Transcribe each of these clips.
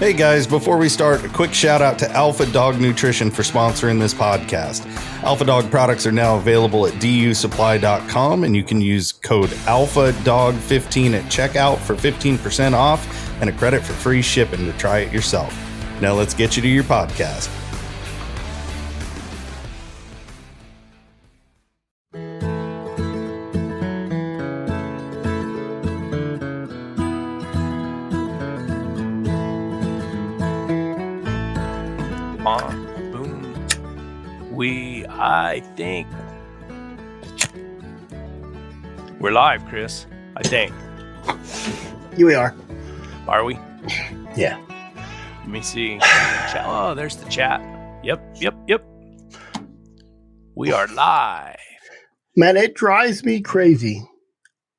Hey guys, before we start, a quick shout out to Alpha Dog Nutrition for sponsoring this podcast. Alpha Dog products are now available at dusupply.com, and you can use code ALPHADOG15 at checkout for 15% off and a credit for free shipping to try it yourself. Now let's get you to your podcast. I think we're live, Chris. I think. Here we are. Are we? Yeah. Let me see. Oh, there's the chat. Yep. We are live. Man, it drives me crazy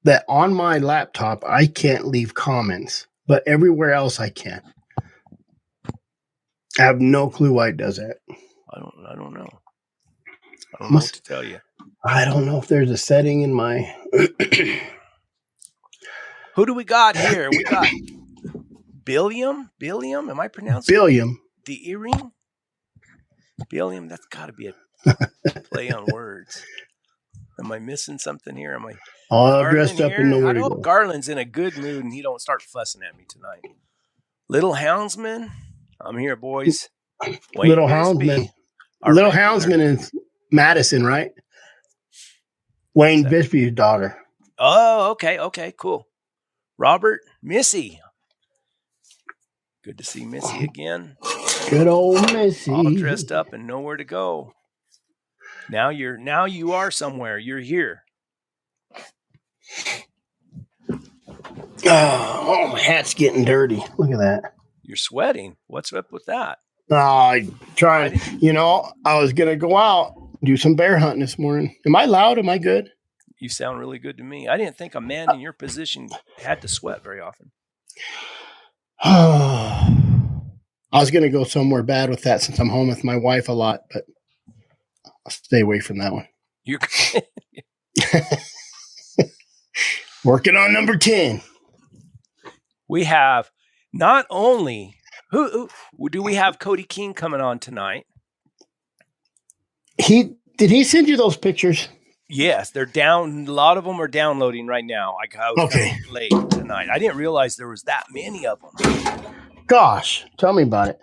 that on my laptop I can't leave comments, but everywhere else I can. I have no clue why it does that. I don't know. I don't know what to tell you. I don't know if there's a setting in my... Who do we got here? We got Billiam? Am I pronouncing Billiam? The earring? Billiam, that's got to be a play on words. Am I missing something here? Am I all dressed up in the I hope Garland's in a good mood and he don't start fussing at me tonight. Little houndsman, I'm here, boys. Little houndsman. Little houndsman is Madison, right? Wayne Bishop's daughter. Oh, okay, cool. Robert, Missy. Good to see Missy again. Good old Missy. All dressed up and nowhere to go. Now you are somewhere. You're here. Oh, my hat's getting dirty. Look at that. You're sweating. What's up with that? I tried. I was going to go out, do some bear hunting this morning. Am I loud? Am I good? You sound really good to me. I didn't think a man in your position had to sweat very often. I was going to go somewhere bad with that since I'm home with my wife a lot, but I'll stay away from that one. You're working on number 10. We have not only who do we have Cody King coming on tonight? Did he send you those pictures? Yes, they're down. A lot of them are downloading right now. I was late tonight. I didn't realize there was that many of them. Gosh, tell me about it.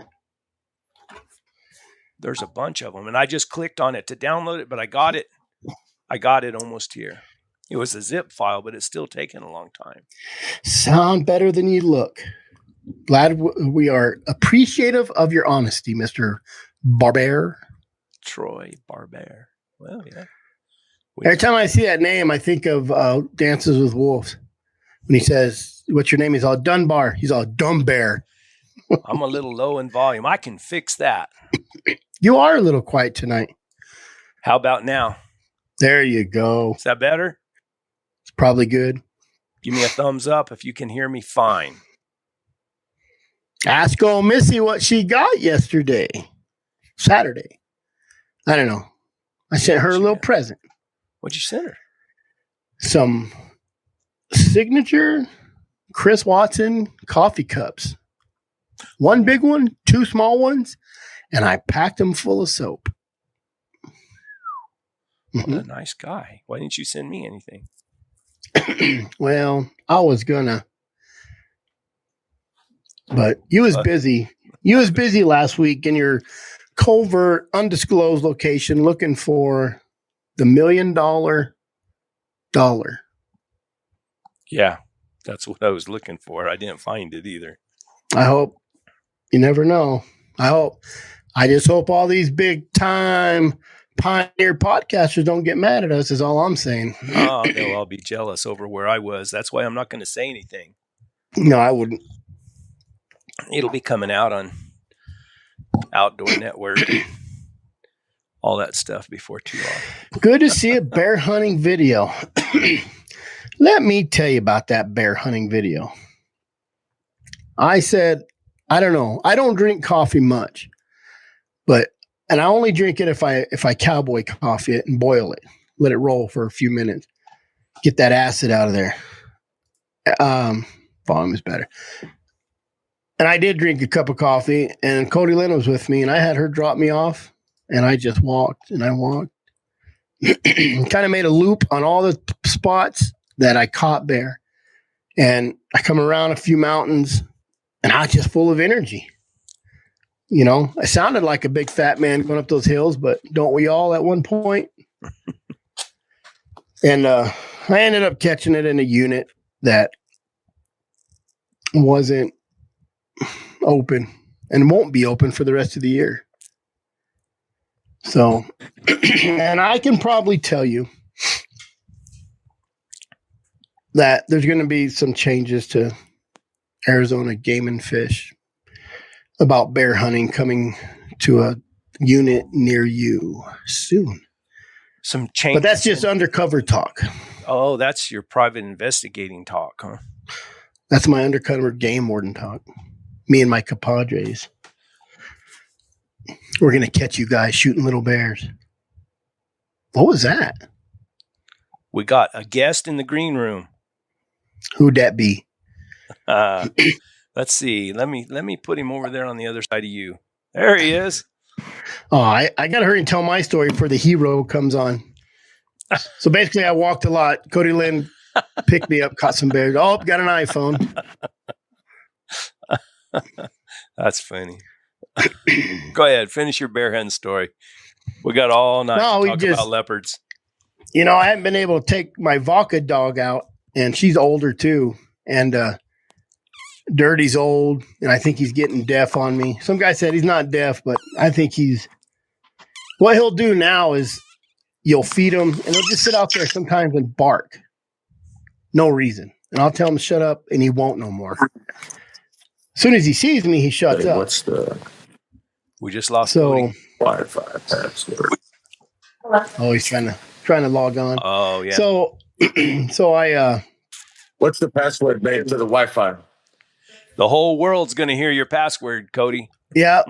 There's a bunch of them, and I just clicked on it to download it, but I got it. I got it almost here. It was a zip file, but it's still taking a long time. Sound better than you look. Glad we are appreciative of your honesty, Mr. Barber. Troy Barber. Well, yeah. Every time I see that name, I think of Dances with Wolves. When he says, "What's your name?" He's all Dunbar. He's all Dumb Bear. I'm a little low in volume. I can fix that. You are a little quiet tonight. How about now? There you go. Is that better? It's probably good. Give me a thumbs up if you can hear me fine. Ask old Missy what she got Saturday. I don't know. I sent her a little present. What'd you send her? Some signature Chris Watson coffee cups. One big one, 2 small ones, and I packed them full of soap. What a nice guy. Why didn't you send me anything? Well, I was gonna, but you was busy. You was busy last week in your covert, undisclosed location looking for the $1 million dollar. Yeah, that's what I was looking for. I didn't find it either. I hope. You never know. I just hope all these big time pioneer podcasters don't get mad at us is all I'm saying. Oh, they'll all be jealous over where I was. That's why I'm not going to say anything. No, I wouldn't. It'll be coming out on Outdoor Network and all that stuff before too long. Good to see a bear hunting video. Let me tell you about that bear hunting video. I said, I don't know. I don't drink coffee much, and I only drink it if I cowboy coffee it and boil it, let it roll for a few minutes, get that acid out of there. Volume is better. And I did drink a cup of coffee, and Cody Lynn was with me, and I had her drop me off, and I just walked, and I walked. Kind of made a loop on all the spots that I caught bear. And I come around a few mountains, and I was just full of energy. You know, I sounded like a big fat man going up those hills, but don't we all at one point? And I ended up catching it in a unit that wasn't open and won't be open for the rest of the year. So, and I can probably tell you that there's going to be some changes to Arizona Game and Fish about bear hunting coming to a unit near you soon. Some changes. But that's just undercover talk. Oh, that's your private investigating talk, huh? That's my undercover game warden talk. Me and my compadres. We're going to catch you guys shooting little bears. What was that? We got a guest in the green room. Who'd that be? Let's see. Let me put him over there on the other side of you. There he is. Oh, I got to hurry and tell my story before the hero comes on. So basically, I walked a lot. Cody Lynn picked me up, caught some bears. Oh, got an iPhone. That's funny. Go ahead. Finish your bear hunting story. We got all night to talk about leopards. You know, I haven't been able to take my vodka dog out, and she's older too. And Dirty's old, and I think he's getting deaf on me. Some guy said he's not deaf, but I think what he'll do now is you'll feed him, and he'll just sit out there sometimes and bark. No reason. And I'll tell him to shut up, and he won't no more. As soon as he sees me, he shuts up. We just lost Cody. Wi-Fi password. Oh, he's trying to log on. Oh, yeah. So I What's the password made to the Wi-Fi? The whole world's going to hear your password, Cody. Yep.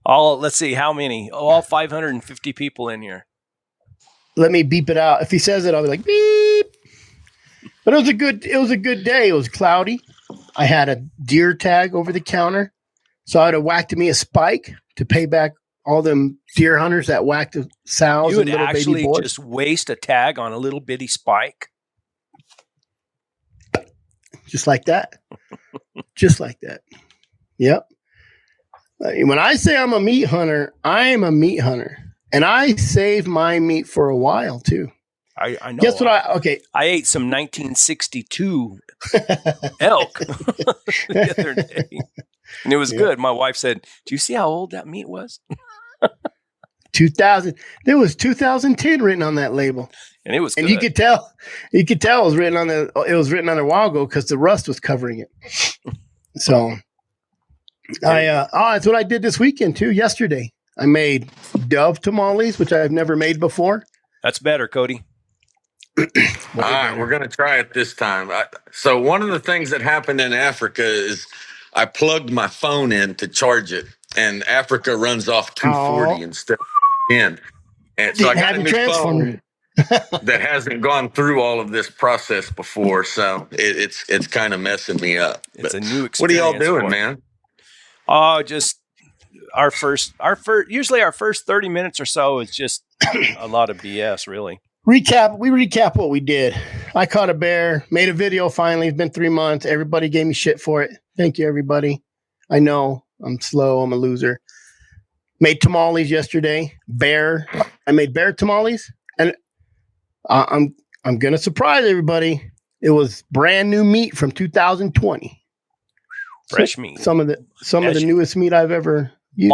Let's see, how many? All 550 people in here. Let me beep it out. If he says it, I'll be like beep. But it was a good day. It was cloudy. I had a deer tag over the counter. So I'd have whacked me a spike to pay back all them deer hunters that whacked the sows. You would and little actually baby boys. just waste a tag on a little bitty spike? Just like that. Just like that. Yep. When I say I'm a meat hunter, I am a meat hunter. And I save my meat for a while, too. I know. Guess what I ate some 1962 elk the other day. And it was good. My wife said, "Do you see how old that meat was?" 2000. There was 2010 written on that label. And it was and good. you could tell it was written on a while ago because the rust was covering it. So that's what I did this weekend too. Yesterday, I made dove tamales, which I've never made before. That's better, Cody. All right, we're going to try it this time. So one of the things that happened in Africa is I plugged my phone in to charge it, and Africa runs off 240 instead of 10. And so I got a new phone that hasn't gone through all of this process before, so it's kind of messing me up. It's a new experience. What are y'all doing, man? Oh, just usually our first 30 minutes or so is just a lot of BS, really. We recap what we did. I caught a bear, made a video finally. It's been 3 months. Everybody gave me shit for it. Thank you, everybody. I know I'm slow. I'm a loser. Made tamales yesterday. I made bear tamales. And I'm going to surprise everybody. It was brand new meat from 2020. Fresh meat. Some of the newest meat I've ever used.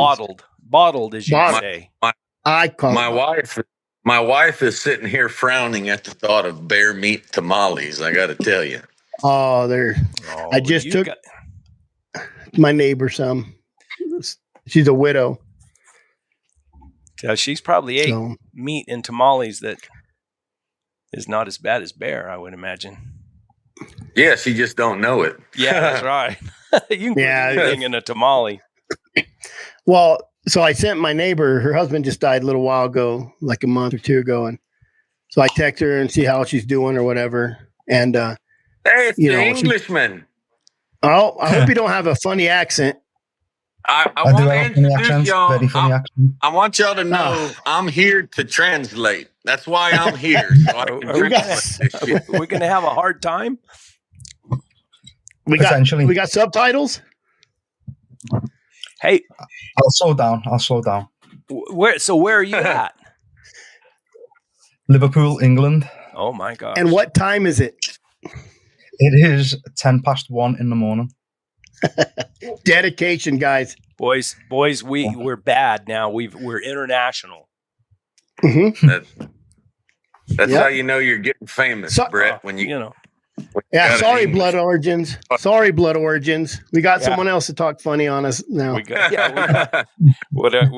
Bottled, as you say. My wife is sitting here frowning at the thought of bear meat tamales. I got to tell you. I just took my neighbor some. She's a widow. So she's probably ate meat and tamales that is not as bad as bear, I would imagine. Yeah, she just don't know it. Yeah, that's right. You can put anything in a tamale. Well, so I sent my neighbor, her husband just died a little while ago, like a month or two ago. And so I text her and see how she's doing or whatever. And, hey, it's the Englishman. Oh, I hope you don't have a funny accent. I want to introduce y'all. Very funny accent. I want y'all to know I'm here to translate. That's why I'm here. So I can we're going to have a hard time. We got subtitles. Hey, I'll slow down. Where are you at? Liverpool, England. Oh my gosh. And what time is it? It is 1:10 in the morning. Dedication, guys. Boys, we're bad now. We're international. Mm-hmm. That's how you know you're getting famous, Brett. When you know. Yeah, sorry, Blood Origins. Sorry, Blood Origins. We got someone else to talk funny on us now. We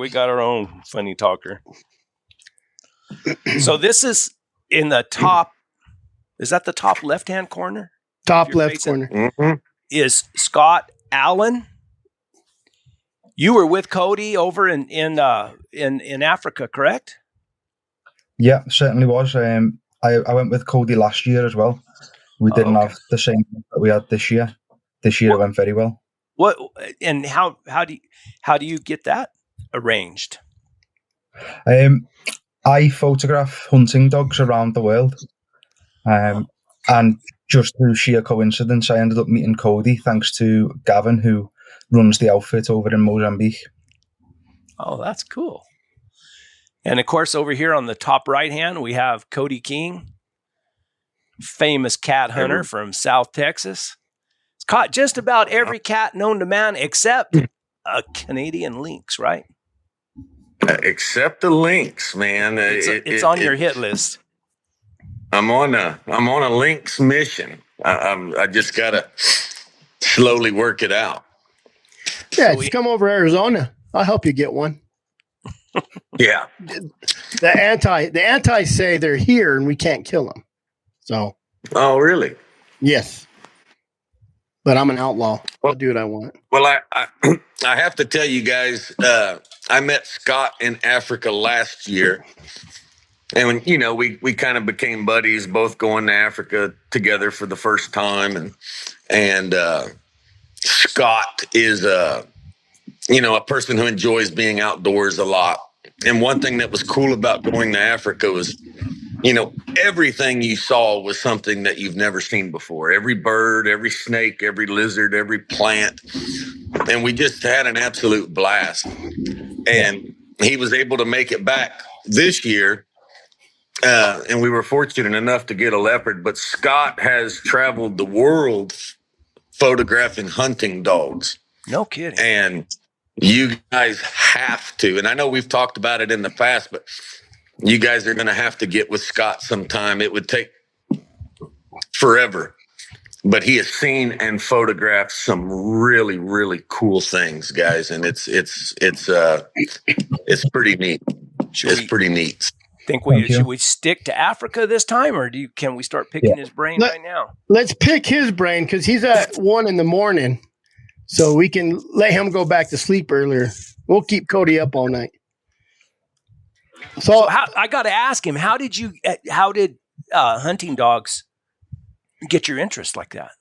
got our own funny talker. So this is in the top. Is that the top left-hand corner? Top left corner. Mm-hmm. Is Scott Allen. You were with Cody over in Africa, correct? Yeah, certainly was. I went with Cody last year as well. We didn't have the same that we had this year. This year it went very well. What and how do you get that arranged? I photograph hunting dogs around the world, and just through sheer coincidence, I ended up meeting Cody thanks to Gavin, who runs the outfit over in Mozambique. Oh, that's cool. And of course, over here on the top right hand, we have Cody King, famous cat hunter from South Texas. He's caught just about every cat known to man except a Canadian lynx, right? Except the lynx, man. It's on your hit list. I'm on a lynx mission. I just gotta slowly work it out. Yeah, just come over to Arizona. I'll help you get one. Yeah. The anti say they're here and we can't kill them. So. Oh, really? Yes. But I'm an outlaw. I'll do what I want. Well, I have to tell you guys, I met Scott in Africa last year. And when, we kind of became buddies, both going to Africa together for the first time. And Scott is a person who enjoys being outdoors a lot. And one thing that was cool about going to Africa was, everything you saw was something that you've never seen before. Every bird, every snake, every lizard, every plant. And we just had an absolute blast. And he was able to make it back this year. And we were fortunate enough to get a leopard. But Scott has traveled the world photographing hunting dogs. No kidding. And you guys have to. And I know we've talked about it in the past, but you guys are going to have to get with Scott sometime. It would take forever. But he has seen and photographed some really, really cool things, guys. And it's pretty neat. It's pretty neat. Should we stick to Africa this time, or can we start picking his brain right now? Let's pick his brain because he's at 1 a.m, so we can let him go back to sleep earlier. We'll keep Cody up all night. So I got to ask him, how did hunting dogs get your interest like that?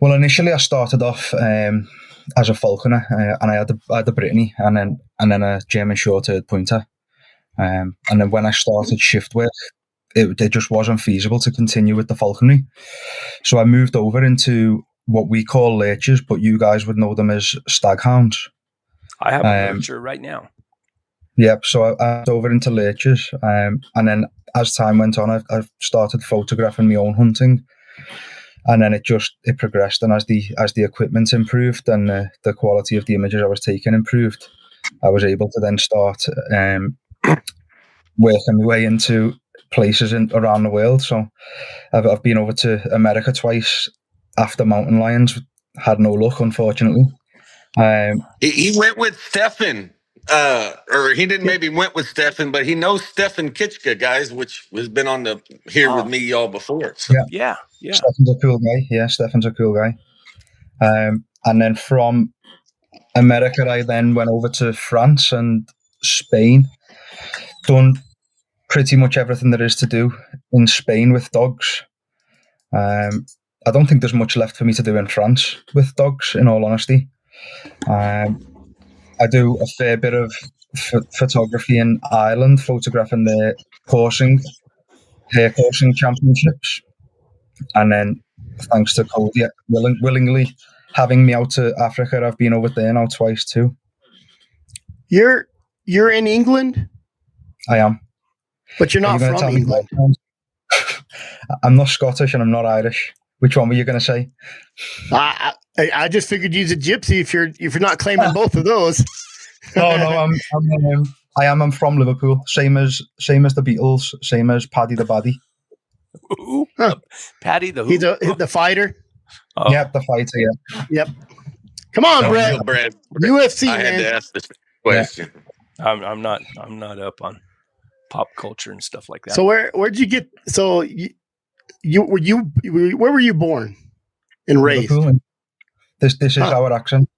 Well, initially I started off as a falconer, and I had a Brittany and then a German short-haired pointer. And then when I started shift work, it just wasn't feasible to continue with the falconry. So I moved over into what we call lurchers, but you guys would know them as staghounds. I have a lurcher right now. Yep. So I moved over into lurchers, and then as time went on, I started photographing my own hunting, and then it progressed. And as the equipment improved and the quality of the images I was taking improved, I was able to then start working my way into places around the world. So I've been over to America twice after mountain lions. Had no luck, unfortunately. He went with Stefan, or he didn't maybe went with Stefan, but he knows Stefan Kitchka, guys, which has been on here with me y'all before. So. Yeah. Stefan's a cool guy. Yeah, Stefan's a cool guy. And then from America, I then went over to France and Spain. Done pretty much everything there is to do in Spain with dogs. I I don't think there's much left for me to do in France with dogs, in all honesty. I do a fair bit of photography in Ireland, photographing the hair coursing championships. And then, thanks to Cody willingly having me out to Africa, I've been over there now twice too. You're in England? I am. But you're not from England. I'm not Scottish and I'm not Irish. Which one were you going to say? I just figured you're a gypsy if you're not claiming both of those. No, I'm from Liverpool. Same as the Beatles. Same as Paddy the Baddy. Huh. Paddy the who? He's the fighter. Oh. Yep, the fighter. Yeah. Yep. Come on, Brett. UFC. I had to ask this question. Yeah. I'm not up on pop culture and stuff like that. So where'd you get? So where were you born and raised? Liverpool. This is our accent.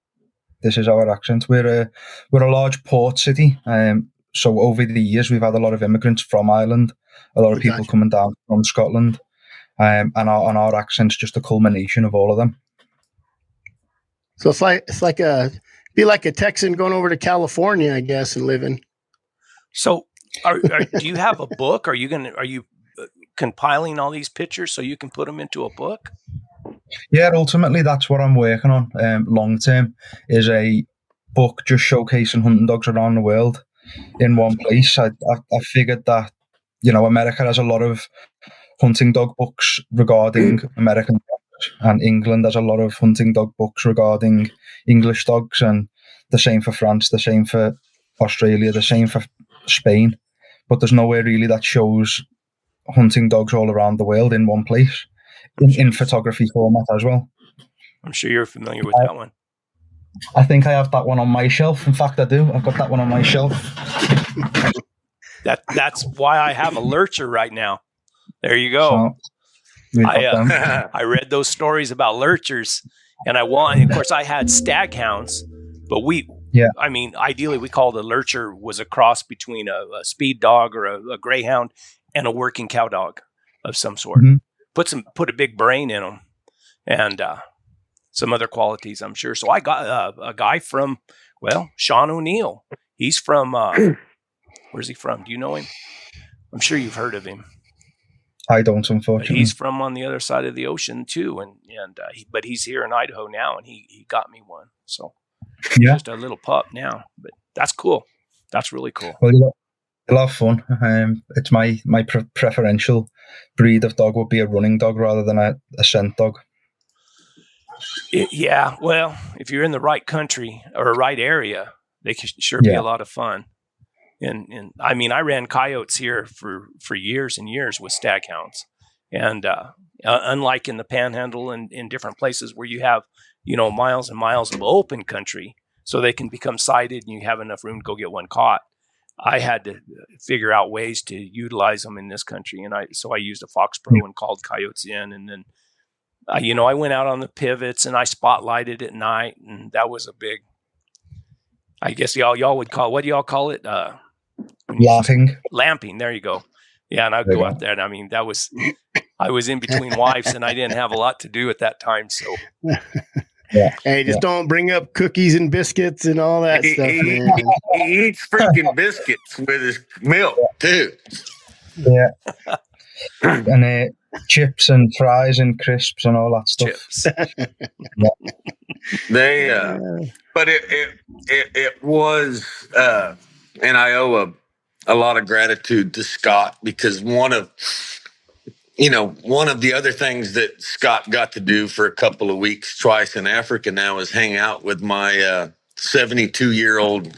This is our accent. We're a large port city. So over the years, we've had a lot of immigrants from Ireland, a lot of people coming down from Scotland, and our accent's just a culmination of all of them. So it's like a Texan going over to California, I guess, and living. So, do you have a book? Are you compiling all these pictures so you can put them into a book? Yeah, ultimately that's what I'm working on. Long term is a book just showcasing hunting dogs around the world in one place. I figured that, America has a lot of hunting dog books regarding American dogs, and England has a lot of hunting dog books regarding English dogs, and the same for France, the same for Australia, the same for Spain. But there's nowhere really that shows hunting dogs all around the world in one place, in photography format as well. I'm sure you're familiar with that one. I think I have that one on my shelf. In fact, I do. I've got that one on my shelf. That's why I have a lurcher right now. There you go. So, I read those stories about lurchers, and of course, I had stag hounds, but ideally, we called a lurcher was a cross between a speed dog or a greyhound and a working cow dog of some sort. Mm-hmm. Put a big brain in them, and some other qualities, I'm sure. So I got a guy from, Sean O'Neill. He's from, where's he from? Do you know him? I'm sure you've heard of him. I don't, unfortunately. He's from on the other side of the ocean too, but he's here in Idaho now, and he got me one. So just a little pup now, but that's cool. That's really cool. Well, you'll have fun. It's my preferential breed of dog would be a running dog rather than a scent dog. Well, if you're in the right country or right area, they can sure be a lot of fun. And I ran coyotes here for years and years with stag hounds, and unlike in the Panhandle and in different places where you have miles and miles of open country, so they can become sighted and you have enough room to go get one caught. I had to figure out ways to utilize them in this country, and I used a Fox Pro and called coyotes in, and then I went out on the pivots and I spotlighted at night, and that was a big. I guess y'all would call, what do y'all call it? Lamping. There you go. Yeah, and I'd go out there, and I was in between wives, and I didn't have a lot to do at that time, so. Yeah. Hey, just don't bring up cookies and biscuits and all that stuff. He eats freaking biscuits with his milk too. Yeah. And chips and fries and crisps and all that stuff. Chips. But it was, and I owe a lot of gratitude to Scott, because one of the other things that Scott got to do for a couple of weeks twice in Africa now is hang out with my 72-year-old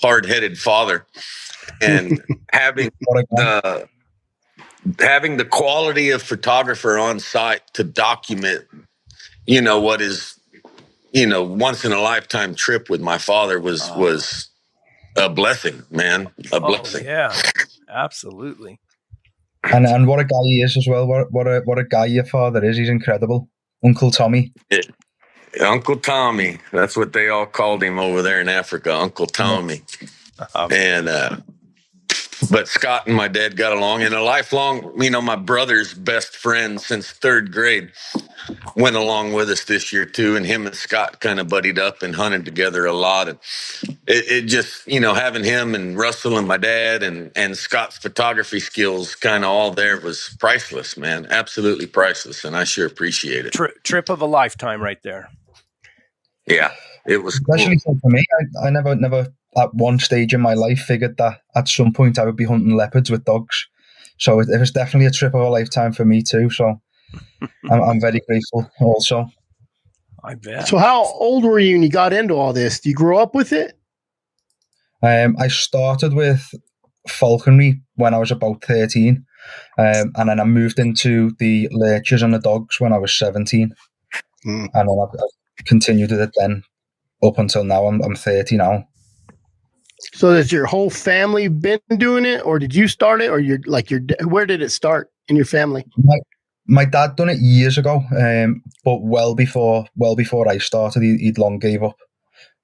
hard-headed father, and having the quality of photographer on site to document, what is, once in a lifetime trip with my father was a blessing, man. A blessing. Yeah, absolutely. And what a guy he is as well. What a guy your father is. He's incredible. Uncle Tommy. Uncle Tommy. That's what they all called him over there in Africa, Uncle Tommy. But Scott and my dad got along, and a lifelong, my brother's best friend since third grade. went along with us this year too, and him and Scott kind of buddied up and hunted together a lot. And it just, having him and Russell and my dad and Scott's photography skills kind of all there was priceless, man. Absolutely priceless. And I sure appreciate it. Trip of a lifetime right there. Yeah, it was especially cool. For me. I never at one stage in my life figured that at some point I would be hunting leopards with dogs. So it was definitely a trip of a lifetime for me too. So I'm very grateful also. I bet. So how old were you when you got into all this? Do you grow up with it? I started with falconry when I was about 13. And then I moved into the lurchers and the dogs when I was 17. And then I've continued with it then up until now. I'm 30 now. So has your whole family been doing it, or did you start it, or where did it start in your family? My dad done it years ago, but well before I started, he'd long gave up.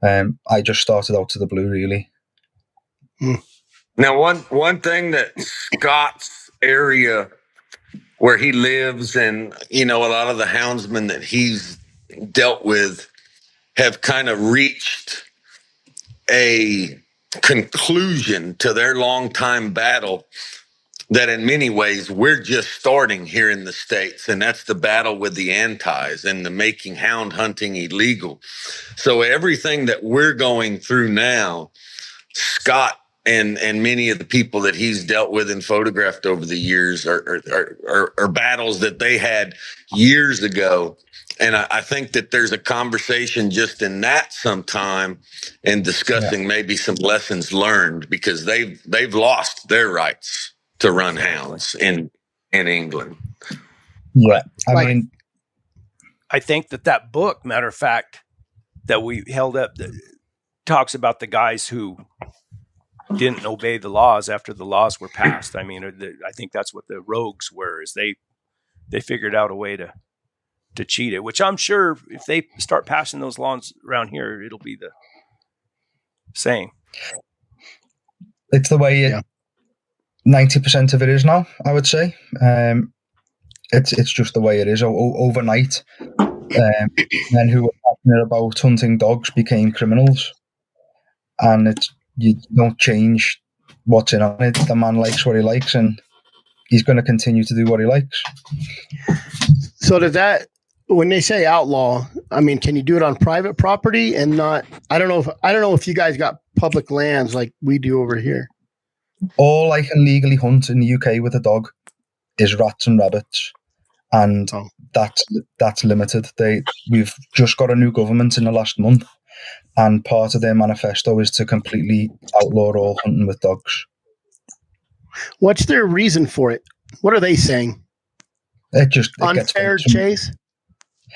I just started out to the blue, really. Now, one thing that Scott's area where he lives and, a lot of the houndsmen that he's dealt with have kind of reached a conclusion to their long-time battle that in many ways we're just starting here in the States, and that's the battle with the antis and the making hound hunting illegal. So everything that we're going through now, Scott and many of the people that he's dealt with and photographed over the years are battles that they had years ago. And I think that there's a conversation just in that sometime and discussing maybe some lessons learned, because they've lost their rights to run hounds in England. Yeah. I think that book, matter of fact, that we held up talks about the guys who didn't obey the laws after the laws were passed. I mean, I think that's what the rogues were, is they figured out a way to cheat it, which I'm sure if they start passing those laws around here, it'll be the same. It's the way 90% of it is now, I would say. It's just the way it is. Overnight, men who were passionate about hunting dogs became criminals, and you don't change what's in on it. The man likes what he likes, and he's going to continue to do what he likes. So does that, when they say outlaw, I mean, can you do it on private property and not? I don't know if you guys got public lands like we do over here. All I can legally hunt in the UK with a dog is rats and rabbits, and that's limited. We've just got a new government in the last month, and part of their manifesto is to completely outlaw all hunting with dogs. What's their reason for it? What are they saying? It unfair chase.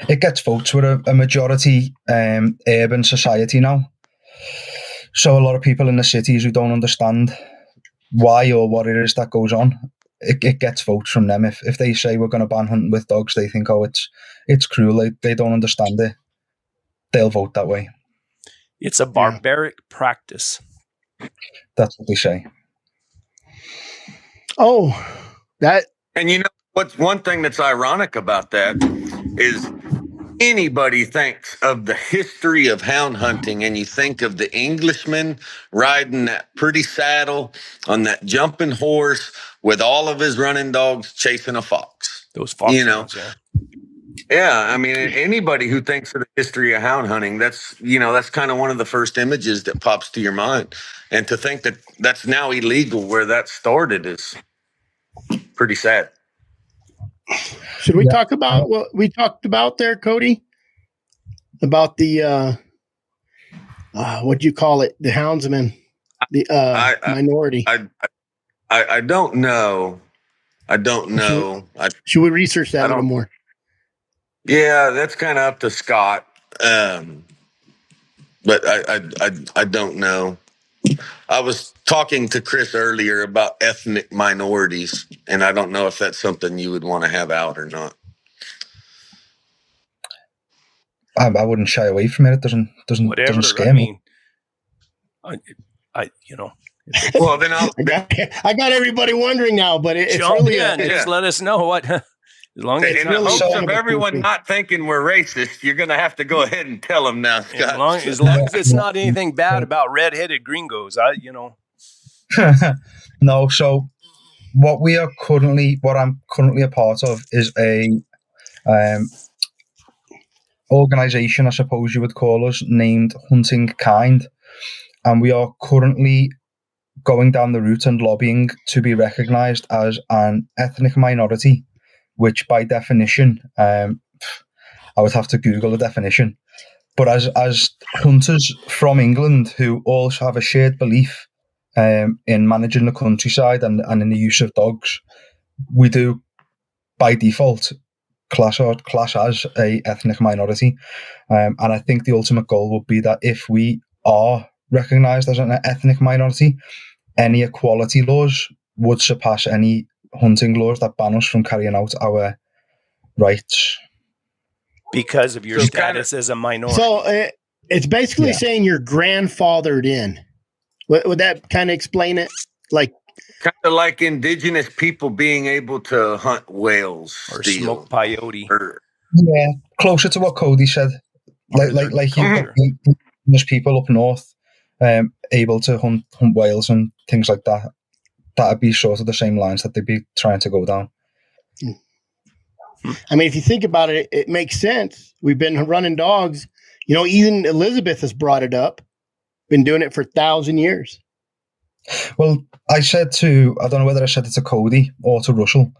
It gets votes. We're a majority urban society now, so a lot of people in the cities who don't understand why or what it is that goes on, it gets votes from them. If they say we're going to ban hunting with dogs, they think, it's cruel. They don't understand it. They'll vote that way. It's a barbaric practice. That's what they say. Oh, that. And what's one thing that's ironic about that is anybody thinks of the history of hound hunting and you think of the Englishman riding that pretty saddle on that jumping horse with all of his running dogs chasing a fox. Those fox hounds, Yeah, I mean, anybody who thinks of the history of hound hunting, that's kind of one of the first images that pops to your mind. And to think that that's now illegal where that started is pretty sad. Should we talk about what we talked about there, Cody? About the what'd you call it? The houndsman, the minority. I don't know. Should we research that a little more? Yeah, that's kind of up to Scott. But I don't know. I was talking to Chris earlier about ethnic minorities, and I don't know if that's something you would want to have out or not. I wouldn't shy away from it. It doesn't scare me. Well, then I got everybody wondering now, but it's jump really in. Just let us know what As long as In it's the not hopes really of everyone poopy. not thinking we're racist, you're going to have to go ahead and tell them now, Scott. as long as it's not anything bad about red-headed gringos, No, so what I'm currently a part of is a organization, I suppose you would call us, named Hunting Kind, and we are currently going down the route and lobbying to be recognized as an ethnic minority, which by definition, I would have to Google the definition, but as hunters from England who also have a shared belief in managing the countryside and in the use of dogs, we do by default class as a ethnic minority, and I think the ultimate goal would be that if we are recognised as an ethnic minority, any equality laws would surpass any hunting laws that ban us from carrying out our rights. because of your status as a minority. So it's basically saying you're grandfathered in. Would that kind of explain it? Like Kind of like indigenous people being able to hunt whales or still. smoke peyote. Yeah, closer to what Cody said. Like indigenous people up north, able to hunt whales and things like that. That'd be sort of the same lines that they'd be trying to go down. I mean, if you think about it, it makes sense. We've been running dogs. Even Elizabeth has brought it up. Been doing it for 1,000 years. Well, I don't know whether I said it to Cody or to Russell,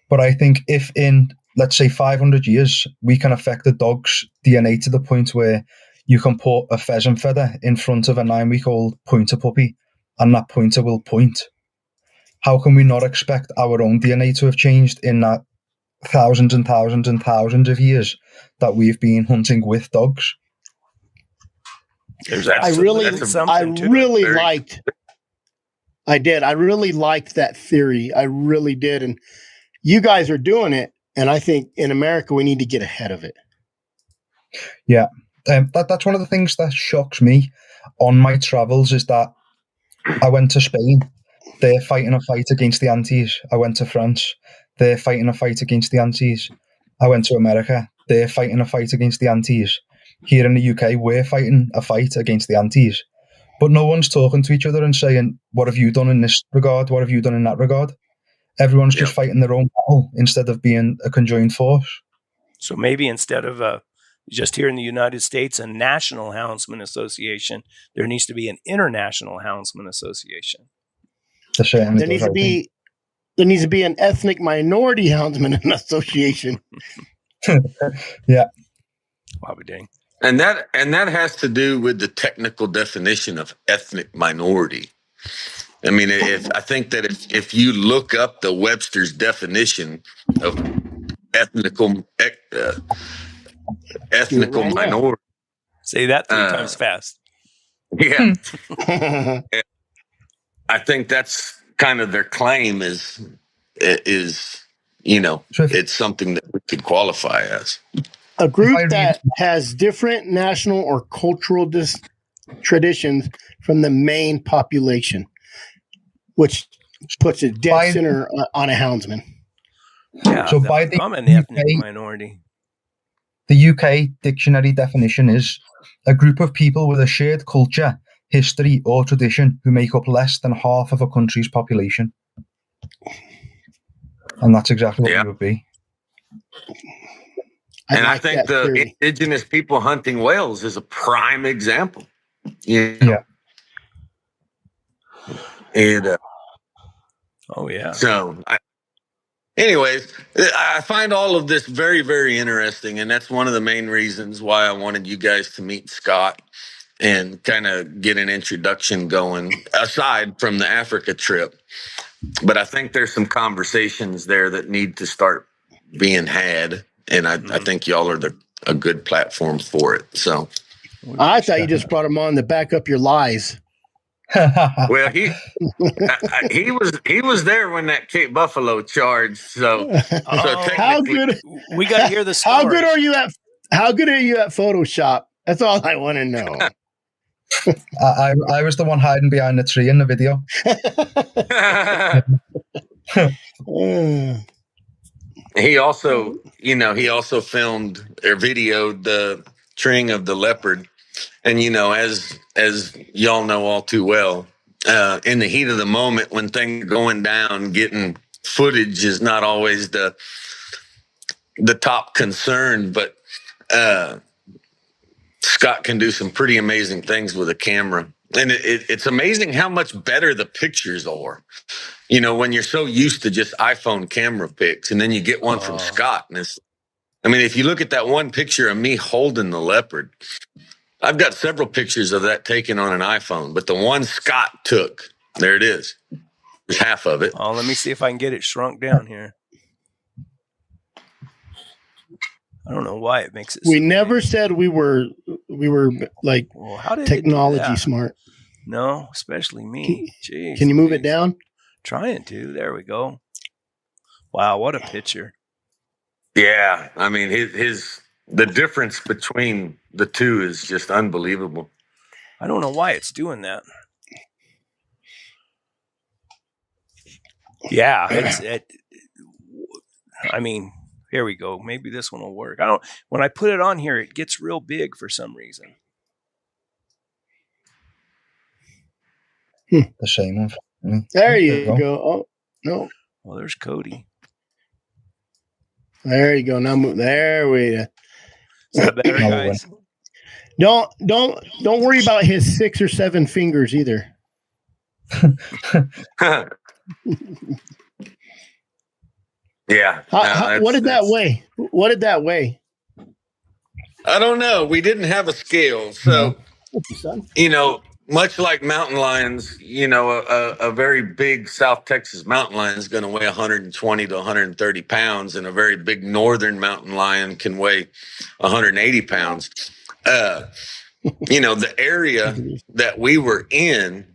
but I think if in, let's say, 500 years, we can affect the dog's DNA to the point where you can put a pheasant feather in front of a 9-week-old pointer puppy and that pointer will point, how can we not expect our own DNA to have changed in that thousands and thousands and thousands of years that we've been hunting with dogs? I really liked that theory. I really did. And you guys are doing it. And I think in America, we need to get ahead of it. Yeah. That's one of the things that shocks me on my travels is that I went to Spain. They're fighting a fight against the Antilles. I went to France. They're fighting a fight against the Antilles. I went to America. They're fighting a fight against the Antilles. Here in the UK, we're fighting a fight against the Antilles. But no one's talking to each other and saying, what have you done in this regard? What have you done in that regard? Everyone's just fighting their own battle instead of being a conjoined force. So maybe instead of just here in the United States, a national houndsman association, there needs to be an international houndsman association. There needs to be an ethnic minority houndsman association. Yeah. Wow, dang. And that has to do with the technical definition of ethnic minority. I mean, I think that if you look up the Webster's definition of ethnical minority, say that 3 times fast. Yeah, I think that's kind of their claim is it's something that we could qualify as a group that has different national or cultural traditions from the main population, which puts a dead center on a houndsman. Yeah, so I'm an ethnic minority. The UK dictionary definition is a group of people with a shared culture, history, or tradition who make up less than half of a country's population. And that's exactly what we would be. I think the theory. Indigenous people hunting whales is a prime example. Yeah. And so, anyways, I find all of this very, very interesting, and that's one of the main reasons why I wanted you guys to meet Scott and kind of get an introduction going, aside from the Africa trip. But I think there's some conversations there that need to start being had. And I think y'all are a good platform for it. So I thought you just brought him on to back up your lies. Well, he was there when that Cape Buffalo charged. So, how good? We got to hear the story. How good are you at Photoshop? That's all I want to know. I was the one hiding behind the tree in the video. He also, he also filmed or videoed the treeing of the leopard. And, as y'all know all too well, in the heat of the moment when things are going down, getting footage is not always the top concern, but Scott can do some pretty amazing things with a camera. And it's amazing how much better the pictures are. When you're so used to just iPhone camera pics, and then you get one from Scott, and if you look at that one picture of me holding the leopard, I've got several pictures of that taken on an iPhone, but the one Scott took, there it is. There's half of it. Oh, let me see if I can get it shrunk down here. I don't know why it makes it. We never said we were like technology smart. No, especially me. Jeez, can you move it down? Trying to. There we go. Wow, what a picture. Yeah, the difference between the two is just unbelievable. I don't know why it's doing that. Yeah, here we go. Maybe this one will work. When I put it on here, it gets real big for some reason. The same one. There you go. Oh, no. Well, there's Cody. There you go. Now move. There we go. Is that better, guys? Don't worry about his 6 or 7 fingers either. Yeah. What did that weigh? What did that weigh? I don't know. We didn't have a scale. So, much like mountain lions, a very big South Texas mountain lion is going to weigh 120 to 130 pounds, and a very big northern mountain lion can weigh 180 pounds. The area that we were in,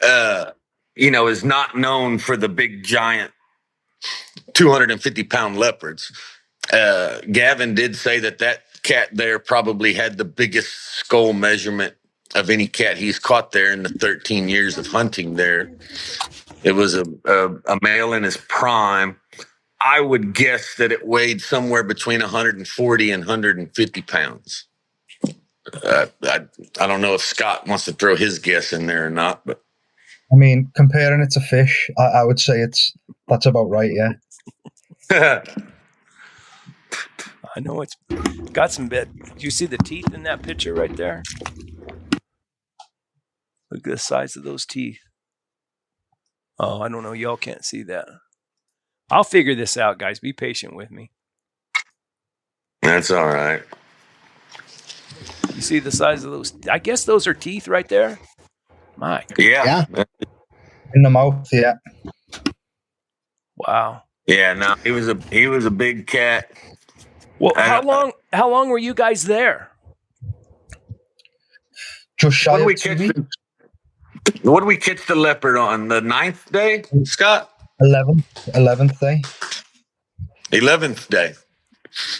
is not known for the big giant 250-pound leopards. Gavin did say that cat there probably had the biggest skull measurement of any cat he's caught there in the 13 years of hunting there. It was a male in his prime. I would guess that it weighed somewhere between 140 and 150 pounds. I don't know if Scott wants to throw his guess in there or not, but comparing it to fish, I would say that's about right. Yeah. I know it's got some bit. Do you see the teeth in that picture right there? Look at the size of those teeth. Oh, I don't know. Y'all can't see that. I'll figure this out, guys. Be patient with me. That's all right. You see the size of those? I guess those are teeth right there. My. Yeah. In the mouth, yeah. Wow. Yeah, no, he was a big cat. Well, how long were you guys there? Just shy of 2 weeks. What did we catch the leopard on? The 9th day, Scott? 11th day. 11th day.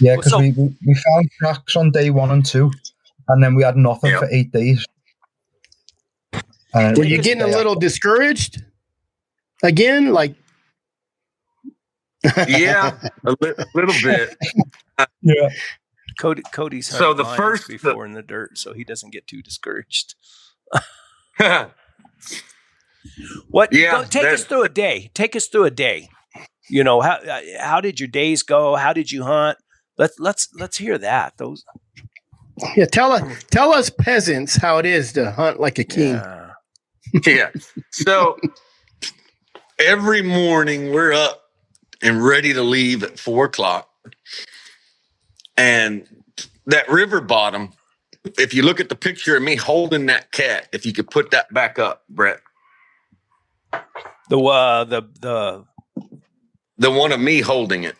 Yeah, because we found tracks on day 1 and 2, and then we had nothing for 8 days. Were you getting a little discouraged again? Like, yeah, a little bit. Yeah. Cody's so the first before in the dirt, so he doesn't get too discouraged. What? Yeah, take us through a day. Take us through a day. How did your days go? How did you hunt? Let's hear that. Those. Yeah, tell us peasants how it is to hunt like a king. Yeah. So every morning we're up and ready to leave at 4:00, and that river bottom. If you look at the picture of me holding that cat, if you could put that back up, Brett. The one of me holding it.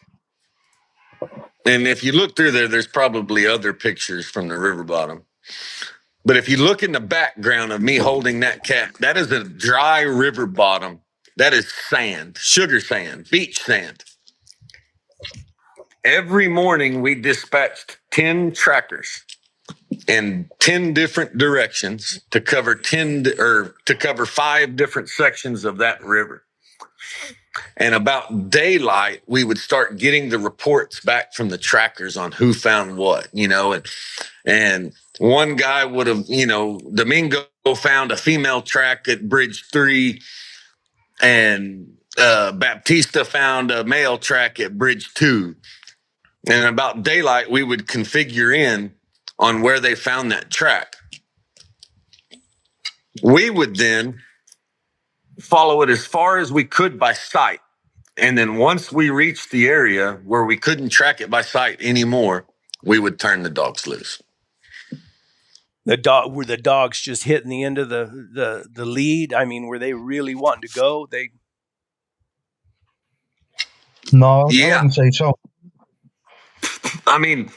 And if you look through there's probably other pictures from the river bottom. But if you look in the background of me holding that cat, that is a dry river bottom. That is sand, sugar sand, beach sand. Every morning we dispatched 10 trackers in 10 different directions to cover 5 different sections of that river. And about daylight, we would start getting the reports back from the trackers on who found what, and one guy would have, Domingo found a female track at Bridge 3, and Baptista found a male track at Bridge 2. And about daylight, we would configure in on where they found that track. We would then follow it as far as we could by sight. And then once we reached the area where we couldn't track it by sight anymore, we would turn the dogs loose. Were the dogs just hitting the end of the lead? I mean, were they really wanting to go? No, Yeah. I wouldn't say so. I mean,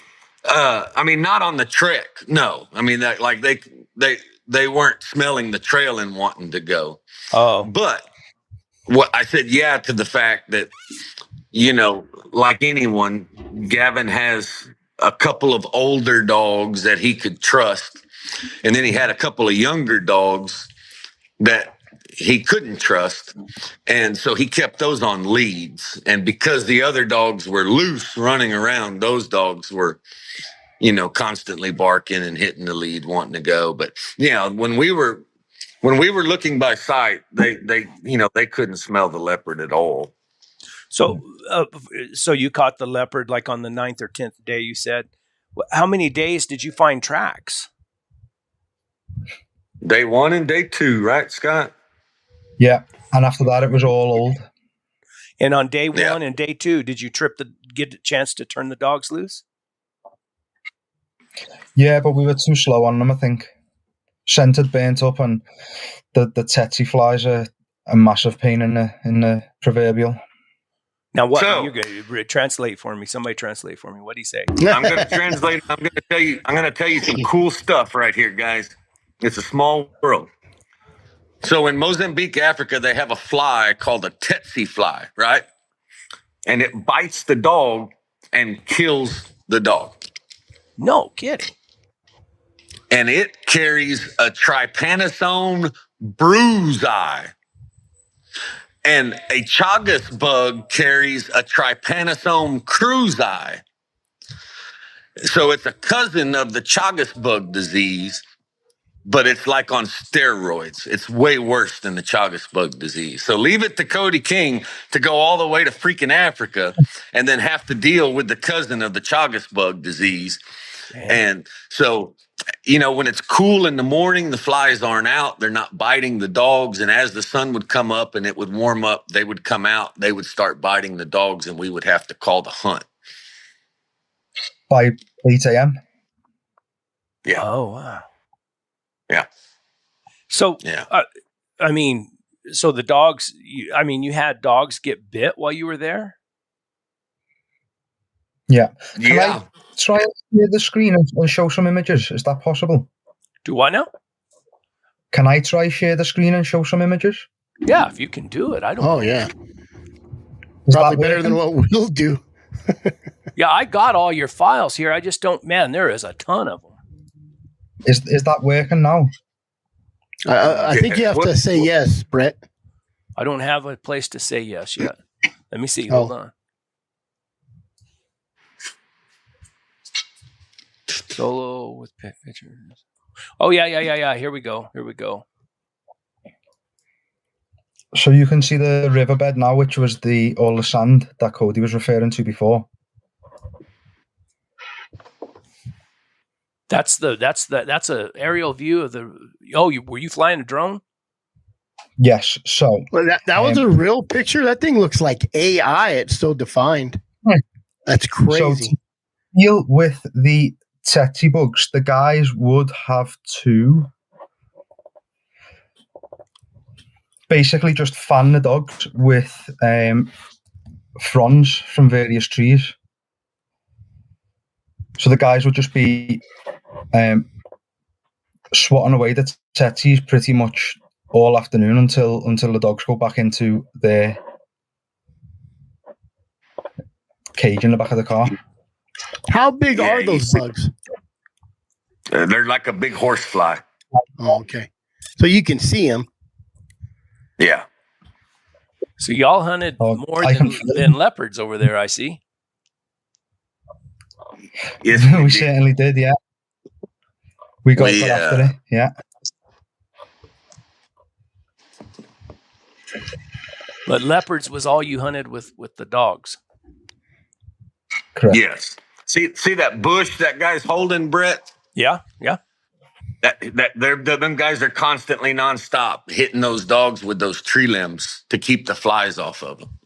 not on the trek. No, I mean that like they weren't smelling the trail and wanting to go. Oh, but what I said, yeah, to the fact that like anyone, Gavin has a couple of older dogs that he could trust, and then he had a couple of younger dogs that he couldn't trust. And so he kept those on leads. And because the other dogs were loose running around, those dogs were, constantly barking and hitting the lead, wanting to go. But yeah, when we were looking by sight, they couldn't smell the leopard at all. so you caught the leopard like on the 9th or 10th day, you said. How many days did you find tracks? Day 1 and day 2, right, Scott? Yeah, and after that, it was all old. And on day 1 and day 2, did you get a chance to turn the dogs loose? Yeah, but we were too slow on them, I think. Scent had burnt up, and the tsetse flies are a massive pain in the proverbial. Now, what you're going to translate for me? Somebody translate for me. What do you say? I'm going to translate. I'm going to tell you some cool stuff right here, guys. It's a small world. So in Mozambique, Africa, they have a fly called a tsetse fly, right? And it bites the dog and kills the dog. No kidding. And it carries a trypanosome brucei. And a chagas bug carries a trypanosome cruzi. So it's a cousin of the chagas bug disease, but it's like on steroids. It's way worse than the chagas bug disease. So leave it to Cody King to go all the way to freaking Africa and then have to deal with the cousin of the chagas bug disease. Man. And so, when it's cool in the morning, the flies aren't out. They're not biting the dogs. And as the sun would come up and it would warm up, they would come out. They would start biting the dogs, and we would have to call the hunt. By 8 a.m.? Yeah. Oh, wow. Yeah. So, yeah. So the dogs, you had dogs get bit while you were there? Yeah. Can I try and share the screen and show some images? Is that possible? Do what now? Can I try share the screen and show some images? Yeah, if you can do it. I don't know. Oh, yeah. Is probably better than what we'll do. Yeah, I got all your files here. I just don't, man, there is a ton of them. Is that working now? I think you have to say yes, Brett. I don't have a place to say yes yet. Let me see. Hold on. Solo with pictures. Oh, yeah. Here we go. So you can see the riverbed now, which was all the sand that Cody was referring to before. That's a aerial view of the. Oh, were you flying a drone? Yes. So that was a real picture. That thing looks like AI. It's so defined. That's crazy. So to deal with the tsetse bugs, the guys would have to basically just fan the dogs with fronds from various trees. So the guys would just be swatting away the tsetses pretty much all afternoon until the dogs go back into their cage in the back of the car. How big are those bugs? They're like a big horsefly. Oh, okay. So you can see them. Yeah. So y'all hunted more than leopards over there, I see. Yes, we certainly did, yeah. We got after it, yeah. But leopards was all you hunted with the dogs. Correct. Yes. See that bush that guy's holding, Brett? Yeah. Them guys are constantly nonstop hitting those dogs with those tree limbs to keep the flies off of them.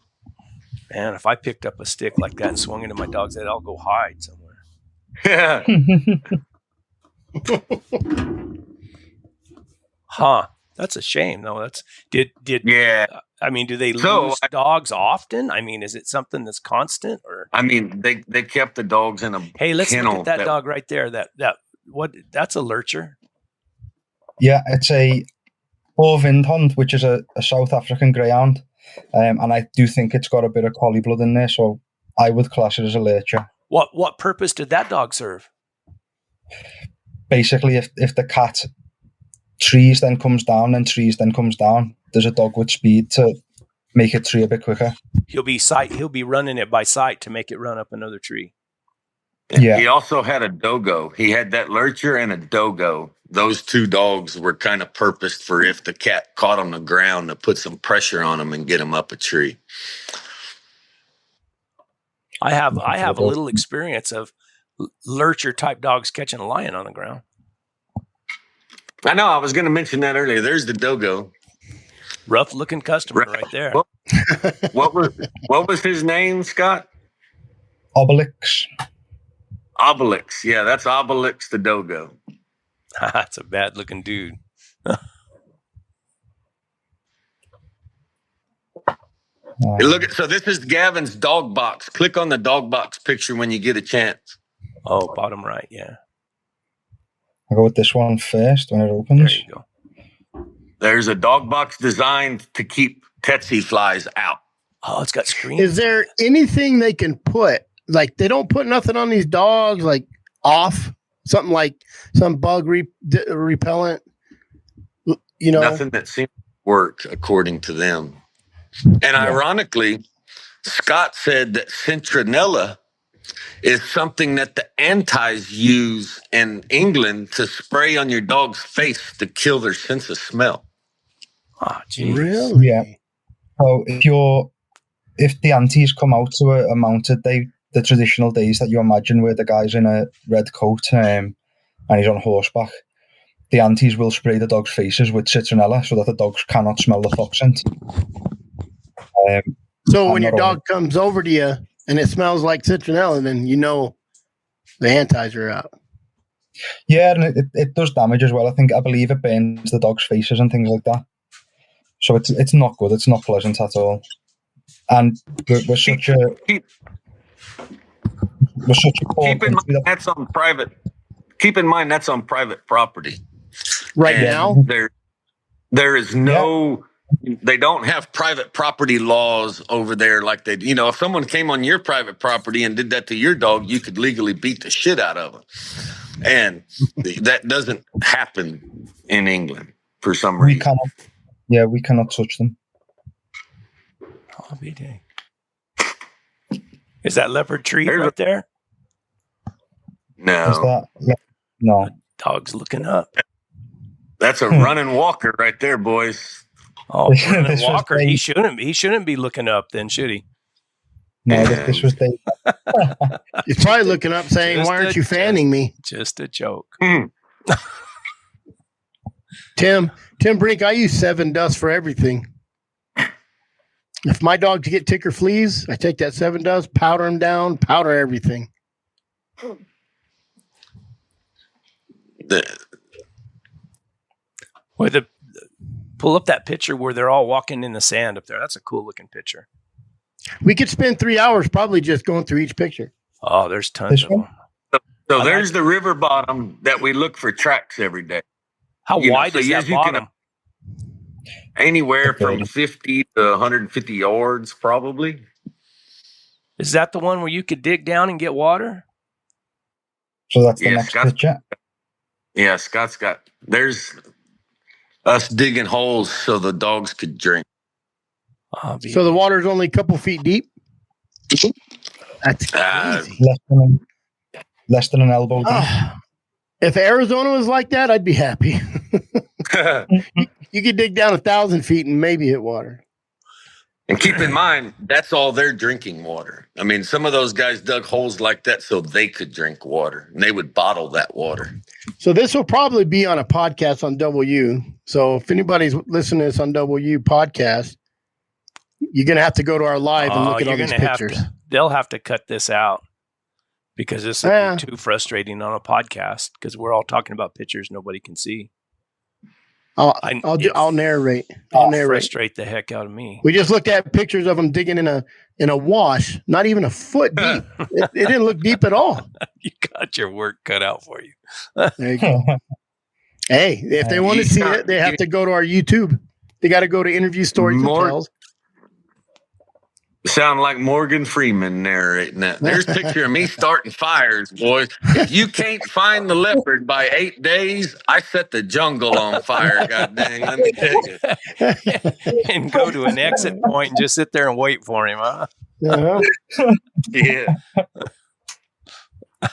Man, if I picked up a stick like that and swung it at my dog's head, I'll go hide somewhere. Yeah. Huh. That's a shame, though. Yeah. I mean, do they lose dogs often? I mean, is it something that's constant, or? I mean, they kept the dogs in a Hey, let's kennel. Look at that dog right there. That's a lurcher. Yeah, it's a Boer Windhond, which is a South African greyhound, and I do think it's got a bit of collie blood in there, so I would class it as a lurcher. What purpose did that dog serve? Basically, if the cat trees then comes down, there's a dog with speed to make it tree a bit quicker. He'll be running it by sight to make it run up another tree. Yeah. He also had a dogo. He had that lurcher and a dogo. Those two dogs were kind of purposed for if the cat caught on the ground to put some pressure on him and get him up a tree. I have a little experience of lurcher type dogs catching a lion on the ground. I know. I was going to mention that earlier. There's the dogo. Rough looking customer right there. What was his name, Scott? Obelix. Obelix. Yeah, that's Obelix the dogo. That's a bad looking dude. So this is Gavin's dog box. Click on the dog box picture when you get a chance. Oh, bottom right, yeah. I'll go with this one first when it opens. There you go. There's a dog box designed to keep tsetse flies out. Oh, it's got screens. Is there anything they can put? Like, they don't put nothing on these dogs, like off? Something like some bug repellent? You know? Nothing that seems to work according to them. And ironically, Scott said that citronella is something that the antis use in England to spray on your dog's face to kill their sense of smell. Oh, geez. Really? Yeah. So if the antis come out to a mounted day, the traditional days that you imagine where the guy's in a red coat and he's on horseback, the antis will spray the dog's faces with citronella so that the dogs cannot smell the fox scent. So when your dog comes over to you and it smells like citronella, then you know the antis are out. Yeah, and it does damage as well. I believe it burns the dog's faces and things like that. So it's not good. It's not pleasant at all. And we're such a keep in mind that's on private. Keep in mind that's on private property. Right now, there is no. They don't have private property laws over there like they. If someone came on your private property and did that to your dog, you could legally beat the shit out of them. And that doesn't happen in England for some reason. We cannot touch them. I'll be dang. Is that leopard tree right there? No. Is that? No. Dog's looking up. That's a running walker right there, boys. Oh, running walker. He shouldn't be looking up then, should he? No, this was Dave. He's probably looking up saying, why aren't you fanning me? Just a joke. Tim Brink, I use 7 Dust for everything. If my dogs get tick or fleas, I take that 7 Dust, powder them down, powder everything. Pull up that picture where they're all walking in the sand up there. That's a cool looking picture. We could spend 3 hours probably just going through each picture. Oh, there's tons of them. So there's the river bottom that we look for tracks every day. How wide is that bottom? Anywhere from 50 to 150 yards, probably. Is that the one where you could dig down and get water? So that's the next picture. Yeah, Scott's got. There's us digging holes so the dogs could drink. So the water's only a couple feet deep? That's crazy. Less than an elbow deep. If Arizona was like that, I'd be happy. You could dig down 1,000 feet and maybe hit water. And keep in mind, that's all their drinking water. I mean, some of those guys dug holes like that so they could drink water, and they would bottle that water. So this will probably be on a podcast on W. So if anybody's listening to this on W podcast, you're going to have to go to our live and look at all these pictures. They'll have to cut this out because this would be too frustrating on a podcast because we're all talking about pictures nobody can see. I'll narrate. Frustrate the heck out of me. We just looked at pictures of them digging in a wash, not even a foot deep. It didn't look deep at all. You got your work cut out for you. There you go. Hey, if they want to see it, they have to go to our YouTube. They got to go to Interview Stories and Tells. Sound like Morgan Freeman narrating that. There's a picture of me starting fires, boys. If you can't find the leopard by 8 days, I set the jungle on fire, god dang, let me tell you. And go to an exit point and just sit there and wait for him, huh? Yeah.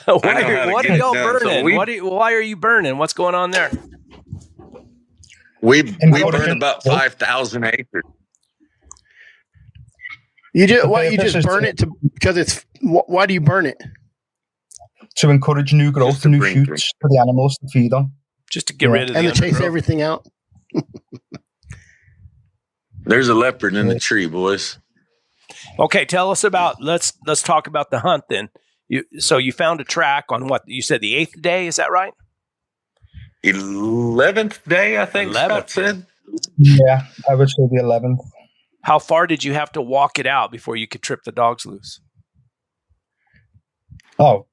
What are y'all burning? So why are you burning? What's going on there? We burn about 5,000 acres. You just burn it because it's. Why do you burn it? To encourage new growth and new shoots for the animals to feed on. Just to get rid of and to chase everything out. There's a leopard in the tree, boys. Okay, tell us about. Let's talk about the hunt then. So you found a track on what you said the 8th day. Is that right? 11th day, I think. 11th. Said. Yeah, I would say the 11th. How far did you have to walk it out before you could trip the dogs loose? Oh,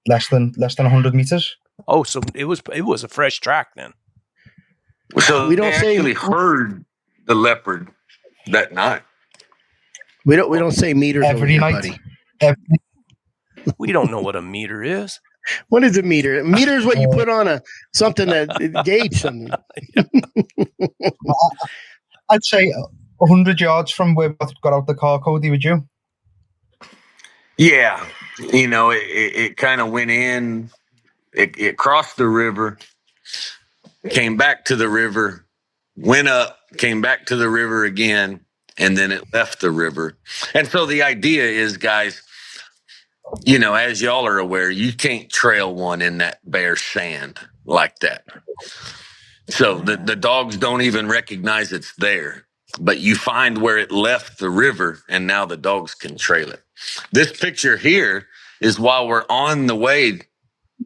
less than 100 meters. Oh, so it was a fresh track then. So we don't actually heard the leopard that night. We don't say meters every night. We don't know what a meter is. What is a meter? A meter is what you put on something that gauge something. I'd say 100 yards from where we got out the car, Cody, would you? Yeah. It kind of went in, it crossed the river, came back to the river, went up, came back to the river again, and then it left the river. And so the idea is, guys, as y'all are aware, you can't trail one in that bare sand like that. So the dogs don't even recognize it's there. But you find where it left the river, and now the dogs can trail it. This picture here is while we're on the way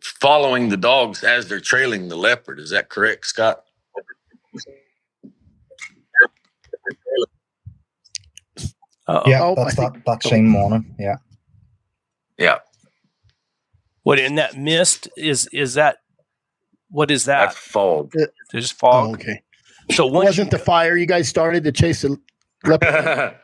following the dogs as they're trailing the leopard. Is that correct, Scott? Yeah, that's that same morning. Yeah. Yeah. What in that mist is that? What is that? That's fog. There's fog. Oh, okay. So wasn't the fire you guys started to chase the leopard?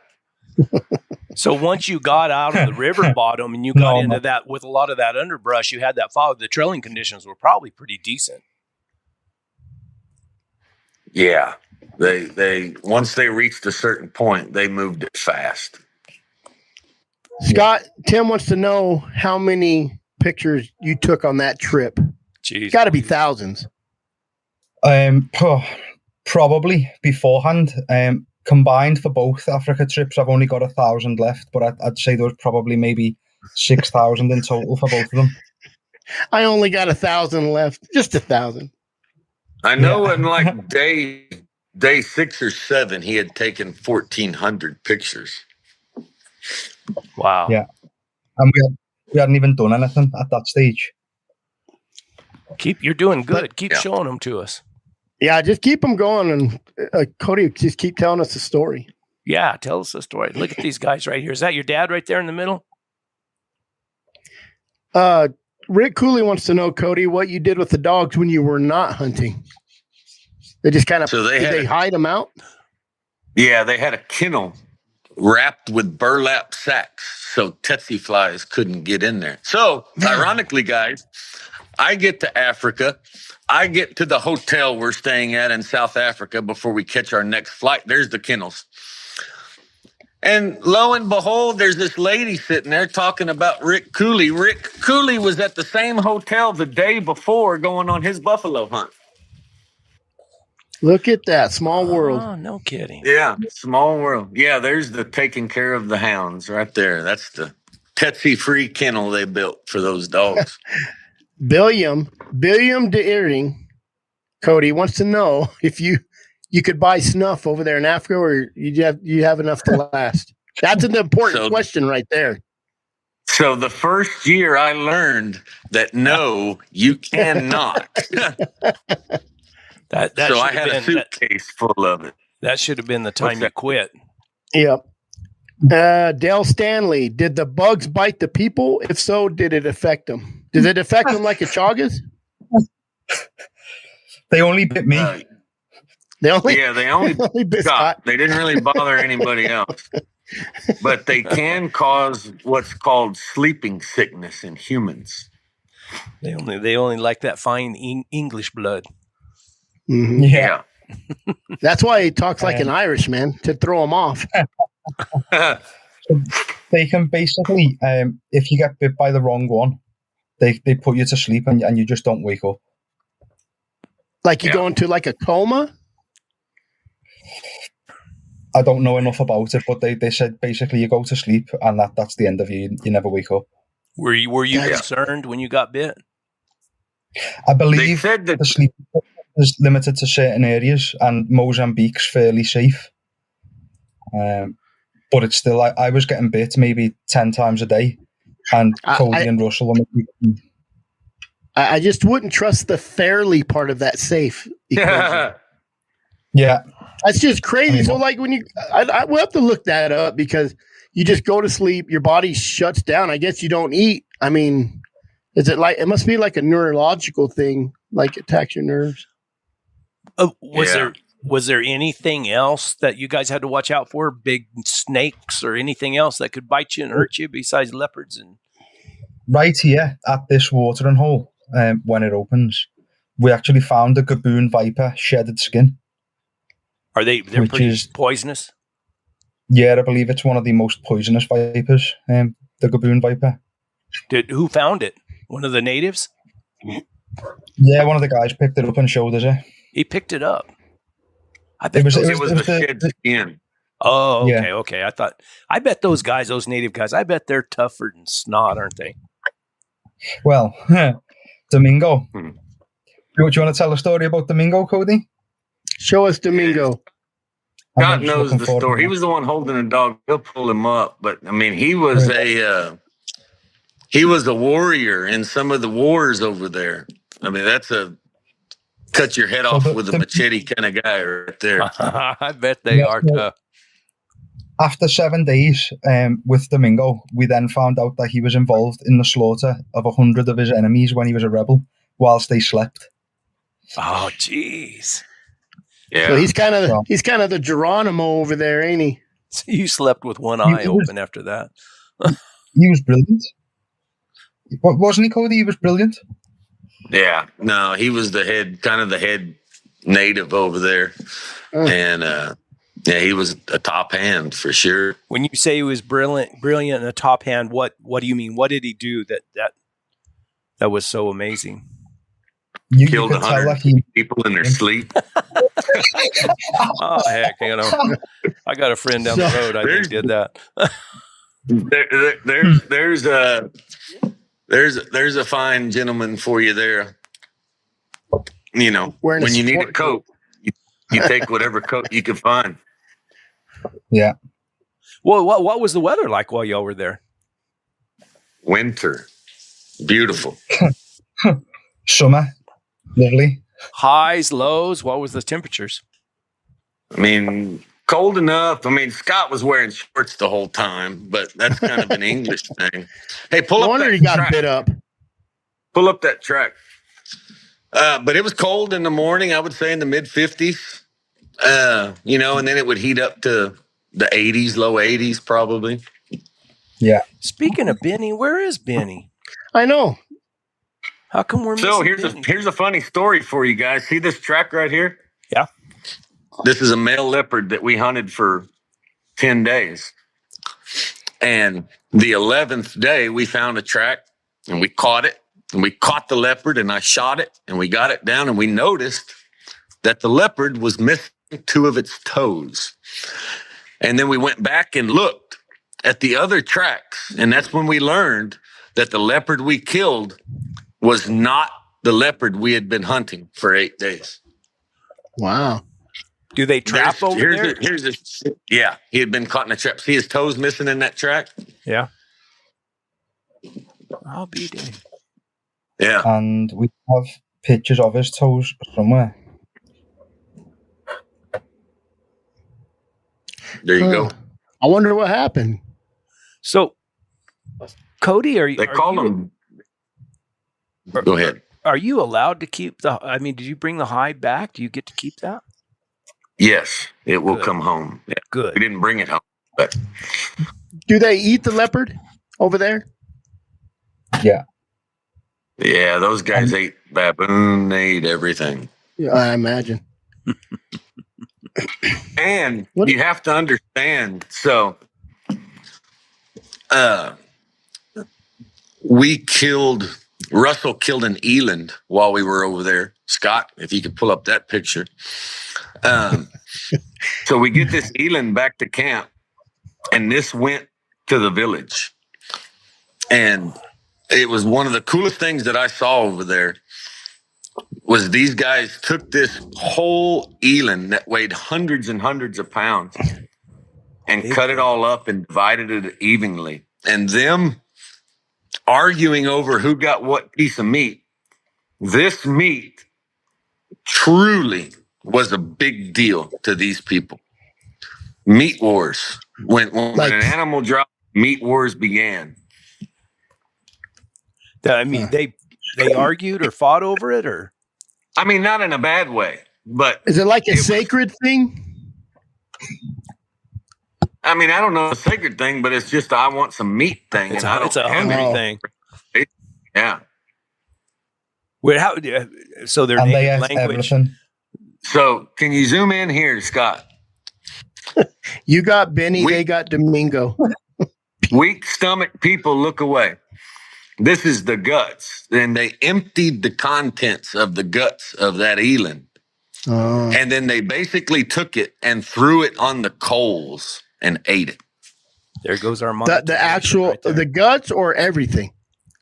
So once you got out of the river bottom and you got into that with a lot of that underbrush, you had that fog. The trailing conditions were probably pretty decent. Yeah, they once they reached a certain point, they moved it fast. Scott, Tim wants to know how many pictures you took on that trip. Jeez, got to be thousands. Probably beforehand. Combined for both Africa trips, I've only got 1,000 left, but I'd say there was probably maybe 6,000 in total for both of them. I only got 1,000 left, just 1,000. I know in like day 6 or 7, he had taken 1,400 pictures. Wow. Yeah. And we hadn't even done anything at that stage. You're doing good. Keep showing them to us. Yeah, just keep them going. And Cody, just keep telling us the story. Yeah, tell us the story. Look at these guys right here. Is that your dad right there in the middle? Rick Cooley wants to know, Cody, what you did with the dogs when you were not hunting. They just kind of, did they hide them out? Yeah, they had a kennel wrapped with burlap sacks so tsetse flies couldn't get in there. So, ironically, guys, I get to Africa. I get to the hotel we're staying at in South Africa before we catch our next flight. There's the kennels. And lo and behold, there's this lady sitting there talking about Rick Cooley. Rick Cooley was at the same hotel the day before going on his buffalo hunt. Look at that. Small world. Oh, no kidding. Yeah, small world. Yeah, there's the taking care of the hounds right there. That's the Pepsi-free kennel they built for those dogs. Billiam de Earring, Cody wants to know if you could buy snuff over there in Africa, or you have enough to last. That's an important question right there. So the first year I learned that no, you cannot. So I had a suitcase full of it. That should have been the time you quit. Yep. Dale Stanley, did the bugs bite the people? If so, did it affect them? Did it affect them like a chagas? They only bit me. They only bit Scott. They didn't really bother anybody else. But they can cause what's called sleeping sickness in humans. They only like that fine English blood. Mm-hmm. Yeah. That's why he talks like an Irishman, to throw him off. They can basically, if you get bit by the wrong one, they put you to sleep and you just don't wake up. Like you go into like a coma? I don't know enough about it, but they said basically you go to sleep and that's the end of you. You never wake up. Were you concerned when you got bit? I believe that the sleep is limited to certain areas, and Mozambique's fairly safe. But it's still, I was getting bit maybe 10 times a day, and Cody and Russell. I just wouldn't trust the fairly part of that safe equation. Yeah. That's just crazy. So like when we'll have to look that up, because you just go to sleep, your body shuts down. I guess you don't eat. I mean, it must be like a neurological thing, like it attacks your nerves. Was there anything else that you guys had to watch out for? Big snakes or anything else that could bite you and hurt you besides leopards? And right here at this watering hole, when it opens, we actually found a gaboon viper shedded skin. They're pretty poisonous? Yeah, I believe it's one of the most poisonous vipers, the gaboon viper. Who found it? One of the natives? Yeah, one of the guys picked it up and showed us it. He picked it up. I bet it was the shed skin. Oh, okay, yeah. Okay. I bet those guys, those native guys, I bet they're tougher than snot, aren't they? Well, Domingo. Do you want to tell a story about Domingo, Cody? Show us Domingo. God knows the story. He was the one holding the dog. He'll pull him up. But I mean, he was a warrior in some of the wars over there. I mean, that's a cut your head off with a machete kind of guy right there. I bet they are tough. After 7 days with Domingo, we then found out that he was involved in the slaughter of 100 of his enemies when he was a rebel, whilst they slept. Oh, jeez. Yeah. So he's kind of the Geronimo over there, ain't he? So you slept with one eye open after that. He was brilliant. Wasn't he, Cody? He was brilliant. Yeah. No, he was the head native over there. And yeah, he was a top hand for sure. When you say he was brilliant and a top hand, what do you mean? What did he do that was so amazing? You killed 100 people in their sleep. Oh heck, I got a friend down the road. I think did that. There's a fine gentleman for you there. You know, when you need a coat, you take whatever coat you can find. Yeah. Well, what was the weather like while y'all were there? Winter, beautiful. Summer. Lovely. Highs, lows. What was the temperatures? I mean, cold enough. I mean, Scott was wearing shorts the whole time, but that's kind of an English thing. Hey, pull up that track. He got bit up. Pull up that track. But it was cold in the morning. I would say in the mid 50s. And then it would heat up to the 80s, low 80s, probably. Yeah. Speaking of Benny, where is Benny? I know. How come we're missing here's a funny story for you guys. See this track right here? Yeah. This is a male leopard that we hunted for 10 days. And the 11th day, we found a track and we caught it. And we caught the leopard and I shot it and we got it down and we noticed that the leopard was missing 2 of its toes. And then we went back and looked at the other tracks. And that's when we learned that the leopard we killed was not the leopard we had been hunting for 8 days. Wow. Do they trap over there? Yeah, he had been caught in a trap. See his toes missing in that track? Yeah. I'll be damned. Yeah. And we have pictures of his toes somewhere. There you go. I wonder what happened. So, Cody, They call him. Go ahead. Are you allowed to keep did you bring the hide back? Do you get to keep that? Yes, it will come home. Yeah. Good. We didn't bring it home, but Do they eat the leopard over there? Yeah. yeah, those guys ate baboon. They ate everything. Yeah, I imagine. And you have to understand. So, Russell killed an eland while we were over there. Scott, if you could pull up that picture. So we get this eland back to camp, and this went to the village. And it was one of the coolest things that I saw over there was these guys took this whole eland that weighed hundreds and hundreds of pounds and cut it all up and divided it evenly. And them arguing over who got what piece of meat. This meat truly was a big deal to these people. Meat wars. When an animal dropped, meat wars began. I mean, they argued or fought over it, or? I mean, not in a bad way, but is it like a sacred thing? I mean, I don't know a sacred thing, but it's just I want some meat thing. It's a hungry thing. Yeah. Wait, so their And native language. Everything. So can you zoom in here, Scott? You got Benny, they got Domingo. Weak stomach people look away. This is the guts. And they emptied the contents of the guts of that eland. And then they basically took it and threw it on the coals and ate it. There goes our money. The actual, the guts or everything?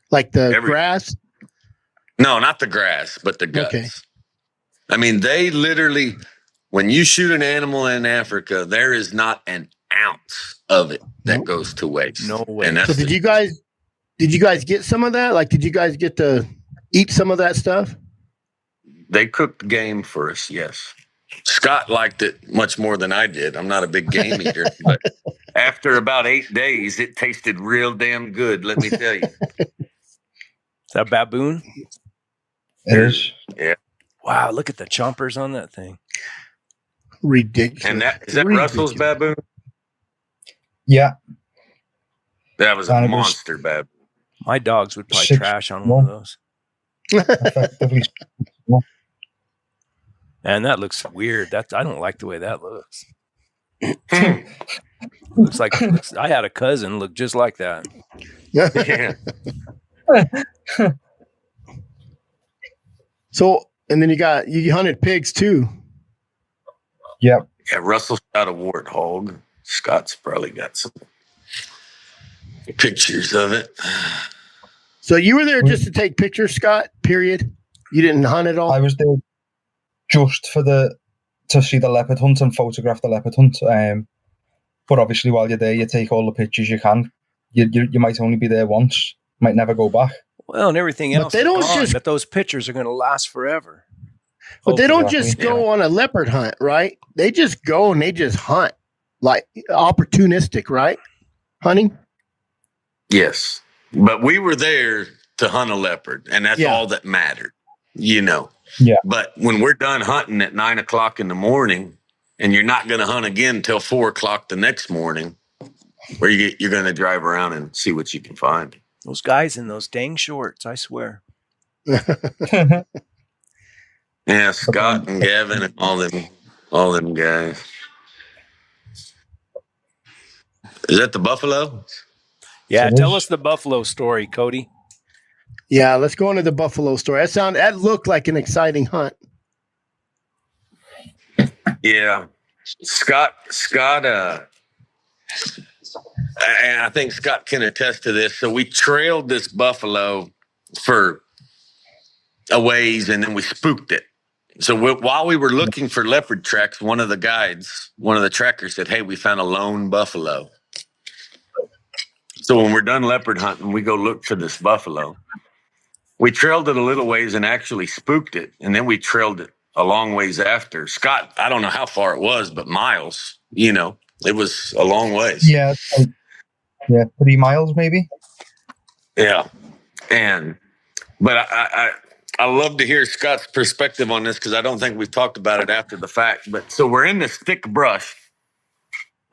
Like the grass? No, not the grass, but the guts. Okay. I mean, they literally, when you shoot an animal in Africa, there is not an ounce of it that goes to waste. No way. And So did you guys get some of that? Like, did you guys get to eat some of that stuff? They cooked game for us, yes. Scott liked it much more than I did. I'm not a big game eater, but after about 8 days, it tasted real damn good, let me tell you. Is that baboon? It is. Yeah. Wow, look at the chompers on that thing. Ridiculous. And is that Russell's baboon? Yeah. That was a monster baboon. My dogs would probably trash on one of those. Effectively. And that looks weird. I don't like the way that looks. looks like I had a cousin look just like that. Yeah. So, and then you hunted pigs too. Yep. Yeah, Russell shot a warthog. Scott's probably got some pictures of it. So you were there just to take pictures, Scott, period? You didn't hunt at all? I was there just to see the leopard hunt and photograph the leopard hunt. But obviously while you're there, you take all the pictures you can. You might only be there once, might never go back. Well, and everything else. But they don't but those pictures are going to last forever. But they don't just go on a leopard hunt, right? They just go and they just hunt, like opportunistic, right? Hunting. Yes. But we were there to hunt a leopard, and that's all that mattered, you know. Yeah. But when we're done hunting at 9 o'clock in the morning, and you're not going to hunt again until 4 o'clock the next morning, where you're going to drive around and see what you can find. Those guys in those dang shorts, I swear. Yeah, Scott and Gavin and all them guys. Is that the buffalo? Yeah, tell us the buffalo story, Cody. Yeah, let's go into the buffalo story. That looked like an exciting hunt. Yeah. Scott, and I think Scott can attest to this. So we trailed this buffalo for a ways, and then we spooked it. So while we were looking for leopard tracks, one of the trackers said, "Hey, we found a lone buffalo." So when we're done leopard hunting, we go look for this buffalo. We trailed it a little ways and actually spooked it, and then we trailed it a long ways after. Scott, I don't know how far it was, but miles. It was a long ways. Yeah, 3 miles maybe. Yeah, but I love to hear Scott's perspective on this because I don't think we've talked about it after the fact. But so we're in this thick brush,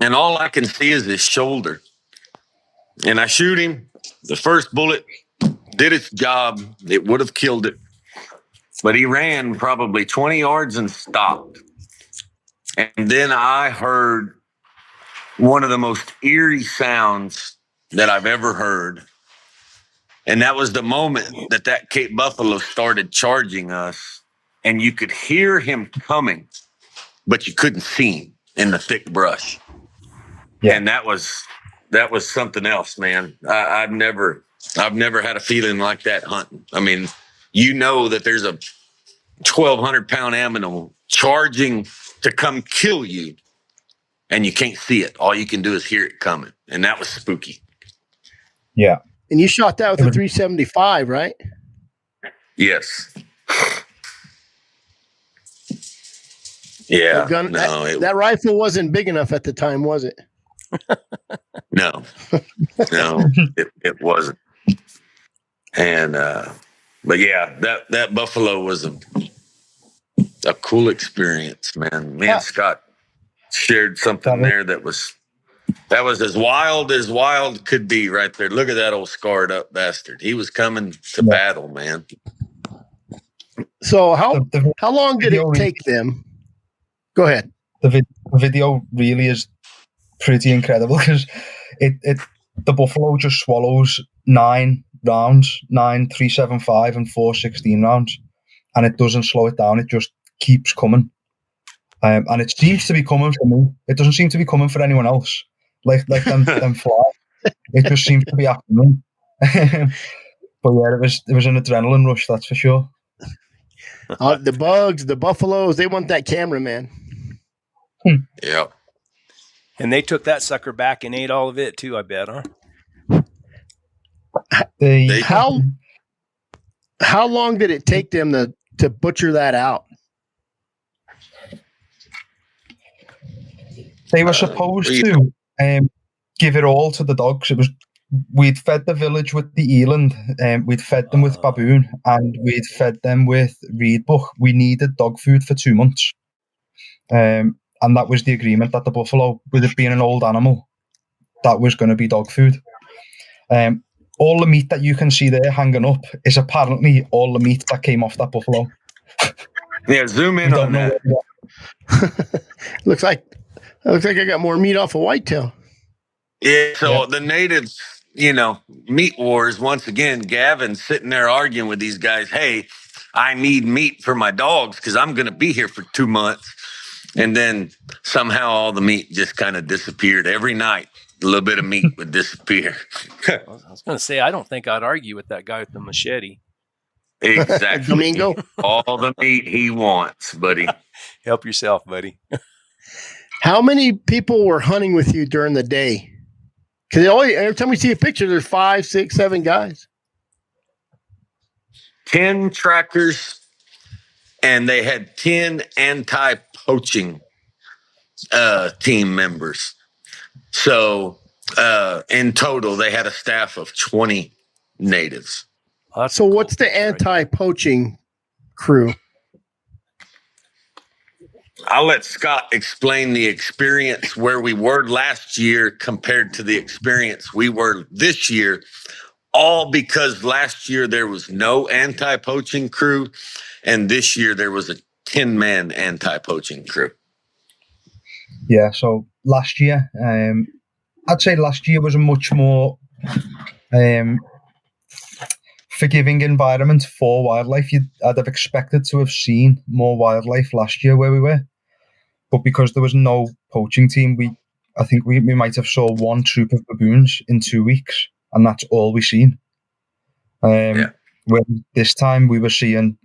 and all I can see is his shoulder. And I shoot him. The first bullet did its job. It would have killed it. But he ran probably 20 yards and stopped. And then I heard one of the most eerie sounds that I've ever heard. And that was the moment that Cape Buffalo started charging us. And you could hear him coming, but you couldn't see him in the thick brush. Yeah. And that was something else, man. I've never had a feeling like that hunting. I mean, that there's a 1,200-pound animal charging to come kill you, and you can't see it. All you can do is hear it coming, and that was spooky. Yeah. And you shot that with a 375, right? Yes. Yeah. That rifle wasn't big enough at the time, was it? No, it wasn't. And, but yeah, that buffalo was a cool experience, man. Me and Scott shared something there that was as wild could be right there. Look at that old scarred up bastard. He was coming to battle, man. So how long did it take them? Go ahead. The video really is pretty incredible because the buffalo just swallows 9 rounds, 9 375 and 4 16 rounds, and it doesn't slow it down. It just keeps coming, and it seems to be coming for me. It doesn't seem to be coming for anyone else. Like them fly. It just seems to be happening. But yeah, it was an adrenaline rush, that's for sure. The bugs, the buffaloes, they want that camera, man. Yeah. And they took that sucker back and ate all of it too, I bet, huh? How long did it take them to butcher that out? They were supposed to give it all to the dogs. We'd fed the village with the eland, we'd fed them with baboon, and we'd fed them with reedbuck. We needed dog food for 2 months. And that was the agreement, that the buffalo, with it being an old animal, that was going to be dog food. All the meat that you can see there hanging up is apparently all the meat that came off that buffalo. Yeah, zoom in on that. Looks like I got more meat off a whitetail. Yeah, so the natives, meat wars, once again, Gavin's sitting there arguing with these guys, hey, I need meat for my dogs because I'm going to be here for 2 months. And then somehow all the meat just kind of disappeared. Every night, a little bit of meat would disappear. I was going to say, I don't think I'd argue with that guy with the machete. Exactly. Domingo. All the meat he wants, buddy. Help yourself, buddy. How many people were hunting with you during the day? Because every time we see a picture, there's 5, 6, 7 guys. 10 trackers, and they had 10 anti-poaching team members. So in total, they had a staff of 20 natives. So what's the anti-poaching crew? I'll let Scott explain the experience where we were last year compared to the experience we were this year, all because last year there was no anti-poaching crew, and this year there was a 10-man anti-poaching crew. Yeah, so last year, I'd say last year was a much more Forgiving environment for wildlife. I'd have expected to have seen more wildlife last year where we were, but because there was no poaching team, I think we might have saw one troop of baboons in 2 weeks, and that's all we seen. Where this time we were seeing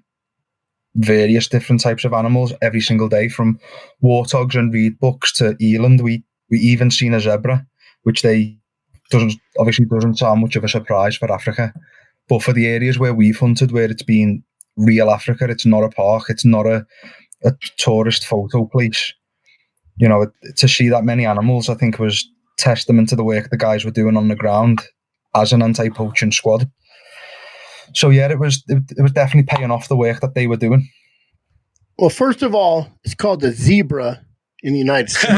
various different types of animals every single day, from warthogs and reedbucks to eland. We even seen a zebra, which doesn't sound much of a surprise for Africa. But for the areas where we've hunted, where it's been real Africa, it's not a park, it's not a tourist photo place. To see that many animals, I think, was testament to the work the guys were doing on the ground as an anti-poaching squad. So yeah, it was definitely paying off the work that they were doing. Well, first of all, it's called the zebra in the United States.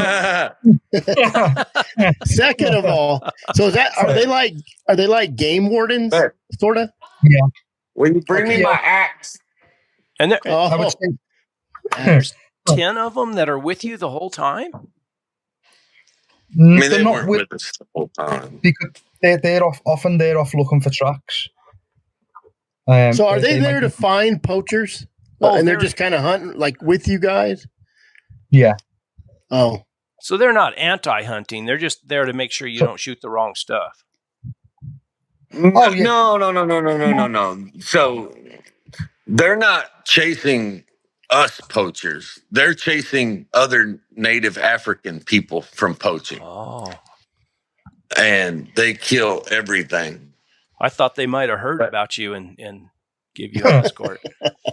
Second of all, so are they like game wardens, sort of? Yeah. Will you bring me my axe? And I would say there's 10 of them that are with you the whole time? I mean, they weren't with us the whole time. Because they're often off looking for tracks. So are they there to find poachers? And they're just kind of hunting, like, with you guys? Yeah. Oh. So they're not anti-hunting. They're just there to make sure you don't shoot the wrong stuff. Oh, yeah. No. So they're not chasing us poachers. They're chasing other native African people from poaching. Oh. And they kill everything. I thought they might have heard about you and give you an escort.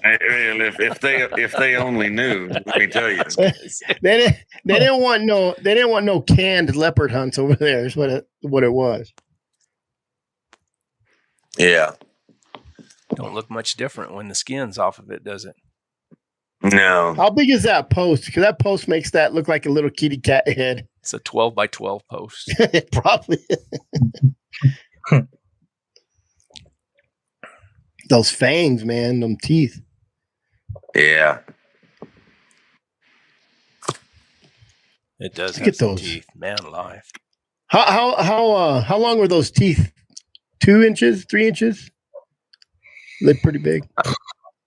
If they only knew, let me tell you. They didn't want no canned leopard hunts over there. Is what it was. Yeah. Don't look much different when the skin's off of it, does it? No. How big is that post? Because that post makes that look like a little kitty cat head. It's a 12 by 12 post. Probably. Those fangs, man, them teeth. Yeah. It does Look have at some those teeth, man alive. How long were those teeth? 2 inches, 3 inches? They're pretty big.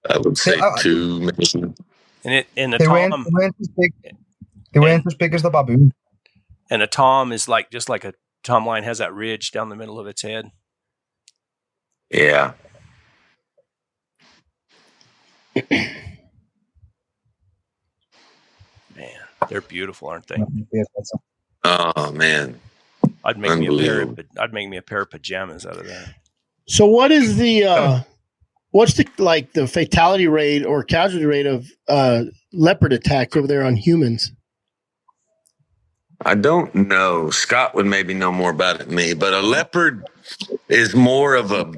I would say 2, maybe. And they weren't as big. They weren't as big as the baboon. And a tom is just like a tom lion has that ridge down the middle of its head. Yeah. Man, they're beautiful, aren't they? Oh man, I'd make me a pair of pajamas out of that. So what is what's the fatality rate or casualty rate of leopard attacks over there on humans? I don't know. Scott would maybe know more about it than me, but a leopard is more of a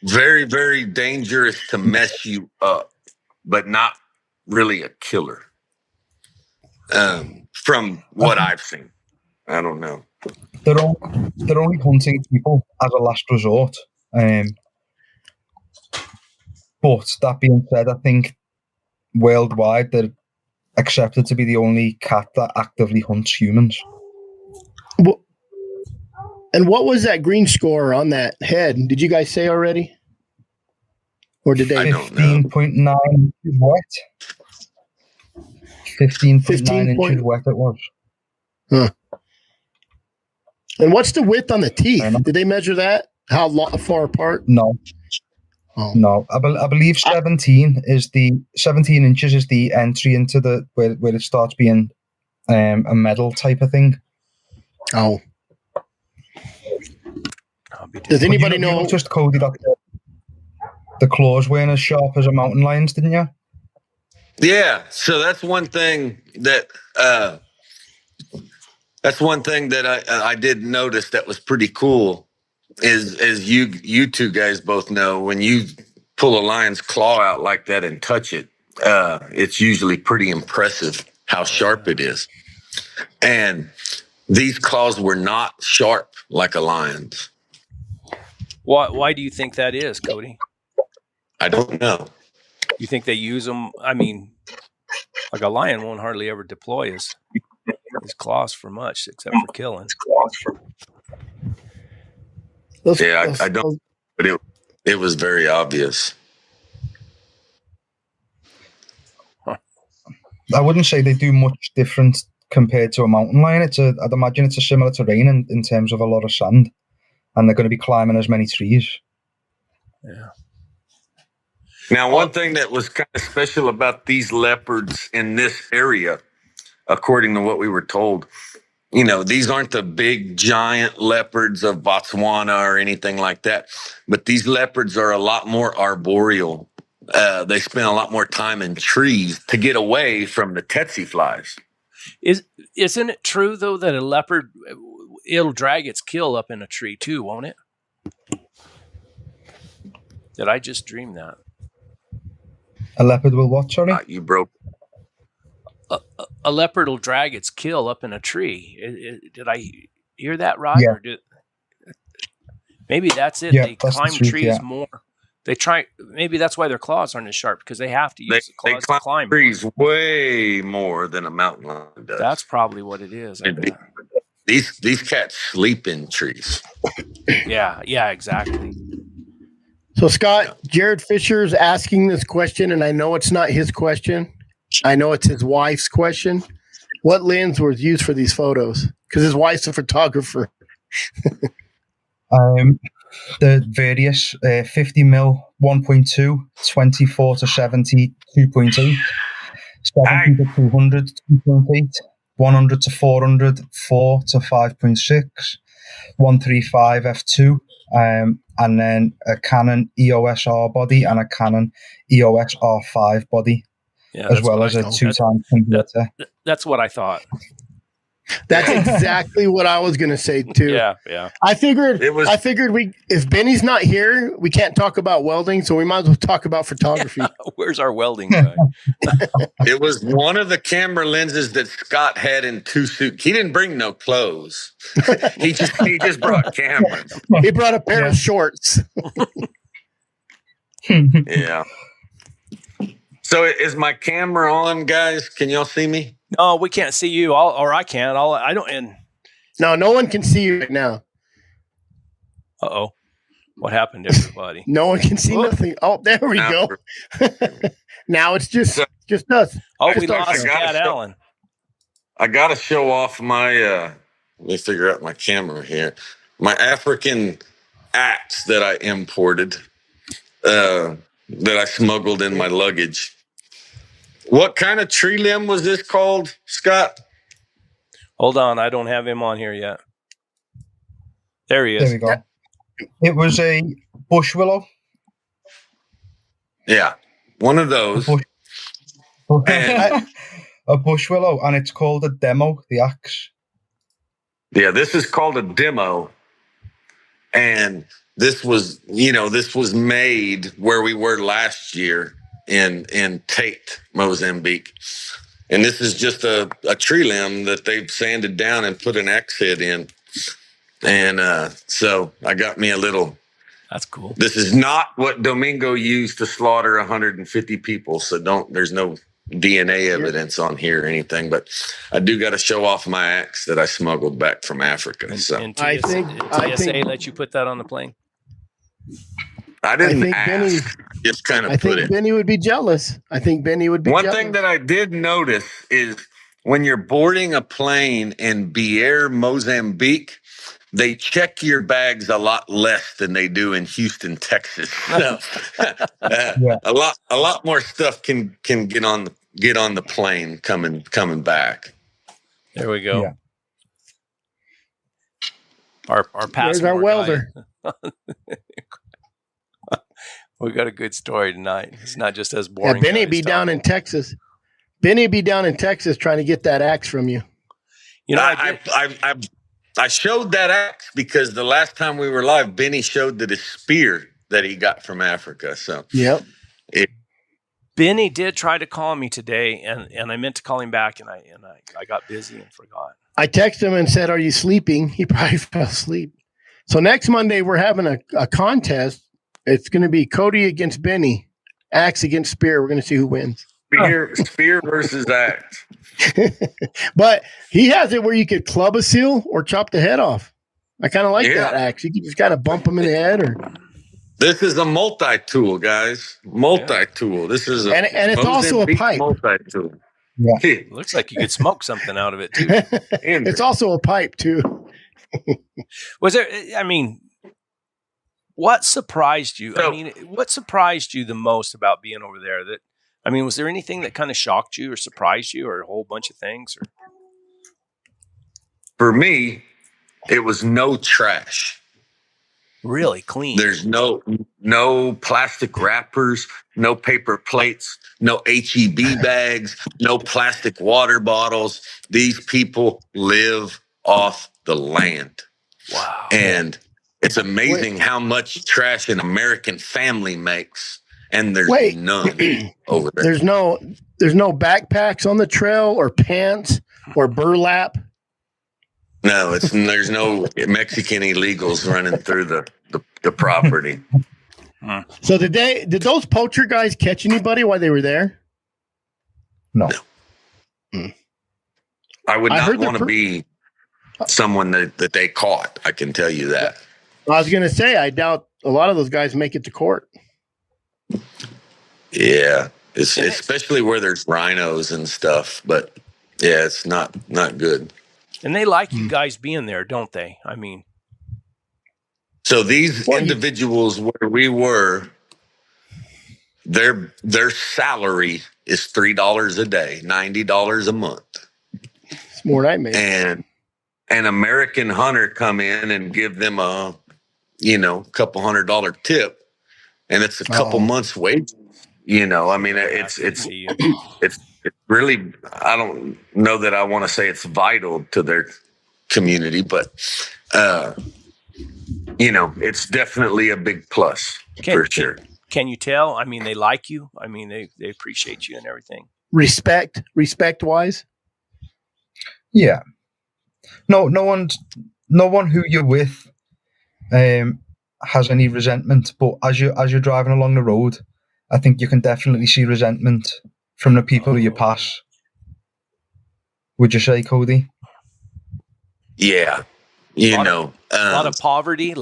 very, very dangerous to mess you up, but not really a killer. From what I've seen, I don't know. They're only hunting people as a last resort. But that being said, I think worldwide they're accepted to be the only cat that actively hunts humans. And what was that green score on that head? Did you guys say already? Or did they? 15.9 inches wet. 15.9 inches wet it was. Huh. And what's the width on the teeth? Did they measure that? How far apart? No. Oh. No, I believe 17 inches is the entry into the where it starts being a metal type of thing. Oh. Does anybody know? You noticed, Cody, that the claws weren't as sharp as a mountain lion's, didn't you? Yeah. So that's one thing that I did notice that was pretty cool. Is as you two guys both know, when you pull a lion's claw out like that and touch it, it's usually pretty impressive how sharp it is. And these claws were not sharp like a lion's. Why do you think that is, Cody? I don't know. You think they use them? I mean, like a lion won't hardly ever deploy his claws for much, except for killing. I don't, but it was very obvious. I wouldn't say they do much different compared to a mountain lion. I'd imagine it's a similar terrain in terms of a lot of sand, and they're going to be climbing as many trees. Yeah. Now, one thing that was kind of special about these leopards in this area, according to what we were told, these aren't the big giant leopards of Botswana or anything like that, but these leopards are a lot more arboreal. They spend a lot more time in trees to get away from the tsetse flies. Isn't it true though that a leopard, it'll drag its kill up in a tree too, won't it? Did I just dream that? A leopard will what? Sorry, you broke. A leopard will drag its kill up in a tree. Did I hear that right? Yeah. Or maybe that's it. Yeah, they climb trees more. They try. Maybe that's why their claws aren't as sharp, because they have to use the claws to climb trees way more than a mountain lion does. That's probably what it is. I bet. These cats sleep in trees. Yeah, exactly. So, Scott, Jared Fisher's asking this question, and I know it's not his question. I know it's his wife's question. What lens was used for these photos? Because his wife's a photographer. The various 50mm 1.2, 24 to 70 2.8, 70 to 200 2.8, 100 to 400 4 to 5.6, 135 f2, and then a Canon EOS R body and a Canon EOS R5 body, as well as a 2-time converter. That's what I thought. That's exactly what I was going to say too. Yeah. I figured if Benny's not here, we can't talk about welding, so we might as well talk about photography. Where's our welding guy? It was one of the camera lenses that Scott had in 2 suits. He didn't bring no clothes. he just brought cameras. He brought a pair of shorts. Yeah. So is my camera on, guys? Can y'all see me? No, we can't see you. I can't. I don't. And no one can see you right now. What happened to everybody? No one can see nothing. Oh, there we go. Now it's just us. Oh, we lost Cat Allen. I got to show off my. Let me figure out my camera here. My African axe that I imported, that I smuggled in my luggage. What kind of tree limb was this called, Scott? Hold on. I don't have him on here yet. There he is. There we go. It was a bush willow. Yeah. One of those. A bush willow, and it's called a demo, the axe. Yeah, this is called a demo. And this was made where we were last year in Tate, Mozambique. And this is just a tree limb that they've sanded down and put an axe head in. And so I got me a little. That's cool. This is not what Domingo used to slaughter 150 people. So there's no DNA evidence on here or anything. But I do got to show off my axe that I smuggled back from Africa. And TSA I think let you put that on the plane. I didn't ask. Just kind of put it. I think Benny would be jealous. One thing that I did notice is when you're boarding a plane in Bière, Mozambique, they check your bags a lot less than they do in Houston, Texas. So, a lot more stuff can get on the plane coming back. There we go. Yeah. Our passport. There's our welder. We got a good story tonight. It's not just as boring. Yeah, Benny be down in Texas. Benny be down in Texas trying to get that axe from you. I showed that axe because the last time we were live, Benny showed that his spear that he got from Africa. So yep. Benny did try to call me today, and I meant to call him back, and I got busy and forgot. I texted him and said, "Are you sleeping?" He probably fell asleep. So next Monday we're having a contest. It's going to be Cody against Benny, axe against spear. We're going to see who wins. Spear versus axe. But he has it where you could club a seal or chop the head off. I kind of like that axe. You can just kind of bump them in the head, or this is a multi-tool, guys. Multi-tool. This is a and it's also a pipe. Multi-tool. Yeah. Looks like you could smoke something out of it too. It's also a pipe too. Was there? I mean, what surprised you? What surprised you the most about being over there? Was there anything that kind of shocked you or surprised you, or a whole bunch of things? Or? For me, it was no trash. Really clean. There's no plastic wrappers, no paper plates, no HEB bags, no plastic water bottles. These people live off the land. Wow. And it's amazing how much trash an American family makes. And there's none over there. There's no backpacks on the trail, or pants, or burlap. No, there's no Mexican illegals running through the property. So did those poacher guys catch anybody while they were there? No. I would not want to be someone that they caught. I can tell you that. I was going to say, I doubt a lot of those guys make it to court. Yeah, especially where there's rhinos and stuff. But yeah, it's not good. And they like you guys being there, don't they? I mean, so these individuals where we were, their salary is $3 a day, $90 a month. It's more than I make. And an American hunter come in and give them a couple $100 tip, and it's a couple months' wages. It's really, I don't know that I want to say it's vital to their community, but it's definitely a big plus for sure. Can you tell? I mean, they like you. I mean, they appreciate you and everything. Respect wise. Yeah. No one who you're with has any resentment, but as you're driving along the road, I think you can definitely see resentment from the people who you pass. Would you say, Cody? Yeah. A lot of poverty.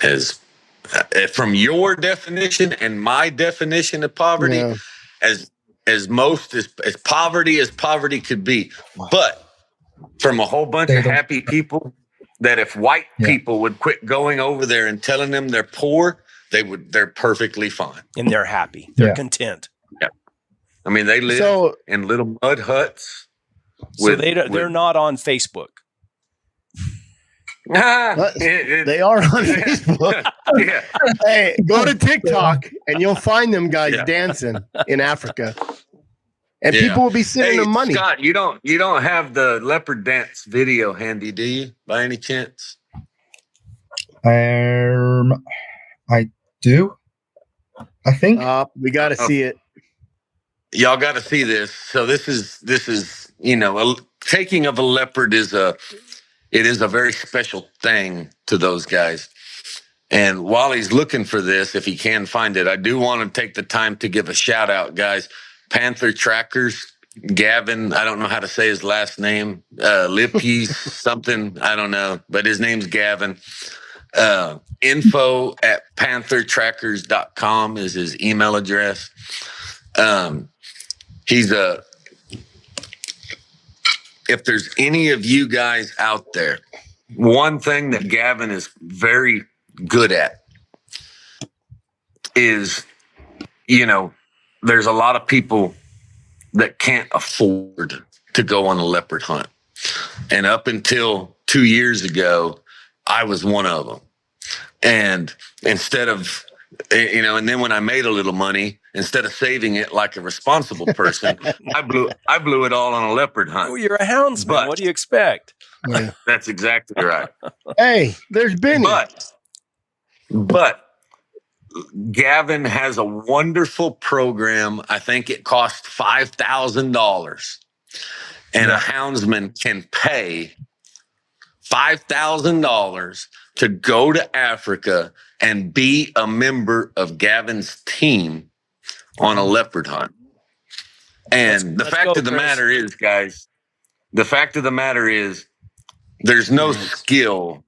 As from your definition and my definition of poverty, as poverty as poverty could be. But from a whole bunch of happy people, that if white people would quit going over there and telling them they're poor, they're perfectly fine. And they're happy. They're content. Yeah. I mean, they live in little mud huts. They're not on Facebook. They are on Facebook. Yeah. Hey, go to TikTok and you'll find them guys dancing in Africa. And people will be sending them money. Scott, you don't have the leopard dance video handy, do you, by any chance? I do. I think we got to see it. Y'all got to see this. So this is taking of a leopard is a very special thing to those guys. And while he's looking for this, if he can find it, I do want to take the time to give a shout out, guys. Panther Trackers, Gavin, I don't know how to say his last name, Lippies, something, I don't know, but his name's Gavin. info@panthertrackers.com is his email address. If there's any of you guys out there, one thing that Gavin is very good at is, there's a lot of people that can't afford to go on a leopard hunt. And up until 2 years ago, I was one of them. And instead of, and then when I made a little money, instead of saving it like a responsible person, I blew it all on a leopard hunt. Oh, you're a houndsman. What do you expect? Yeah. That's exactly right. Hey, there's Benny. But Gavin has a wonderful program. I think it costs $5,000, and a houndsman can pay $5,000 to go to Africa and be a member of Gavin's team on a leopard hunt. And the fact of the matter is, guys, There's no skill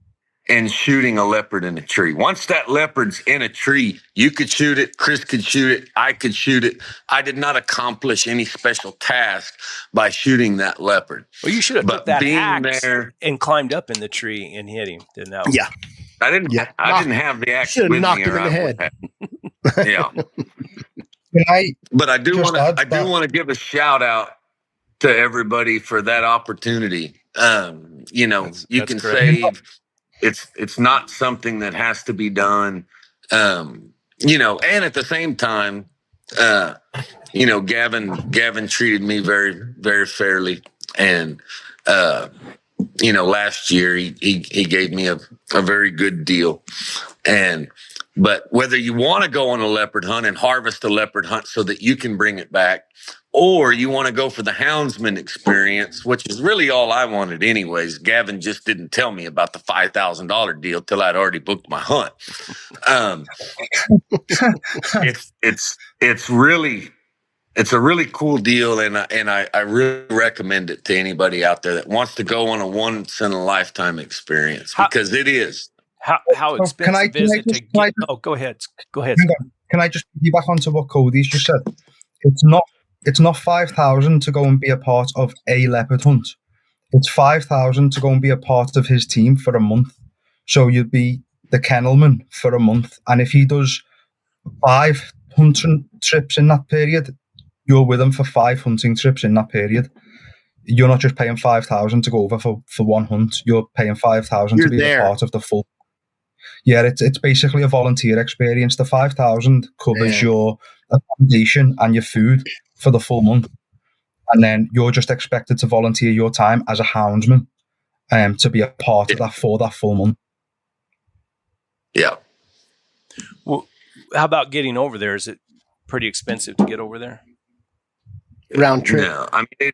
in shooting a leopard in a tree. Once that leopard's in a tree, you could shoot it, Chris could shoot it, I could shoot it. I did not accomplish any special task by shooting that leopard. Well, you should have took that axe and climbed up in the tree and hit him. Didn't that? Yeah. I didn't have the axe. Should have knocked him in the head. Yeah. But I do want to give a shout out to everybody for that opportunity. You can great. Save. It's not something that has to be done. And at the same time, Gavin treated me very, very fairly. And, last year he gave me a very good deal. But whether you want to go on a leopard hunt and harvest a leopard hunt so that you can bring it back, or you want to go for the houndsman experience, which is really all I wanted anyways. Gavin just didn't tell me about the $5,000 deal till I'd already booked my hunt. It's a really cool deal, and I really recommend it to anybody out there that wants to go on a once in a lifetime experience, because it is. How expensive is it to get? Oh, go ahead. Go ahead. Can I just be back onto what Cody's just said? It's not 5,000 to go and be a part of a leopard hunt. It's 5,000 to go and be a part of his team for a month. So you'd be the kennelman for a month, and if he does 5 hunting trips in that period, you're with him for 5 hunting trips in that period. You're not just paying 5,000 to go over for one hunt. You're paying 5,000 to be a part of the full. Yeah, it's basically a volunteer experience. The 5,000 covers your accommodation and your food for the full month, and then you're just expected to volunteer your time as a houndsman, to be a part of that for that full month. Yeah. Well, how about getting over there? Is it pretty expensive to get over there? Round trip? No, I mean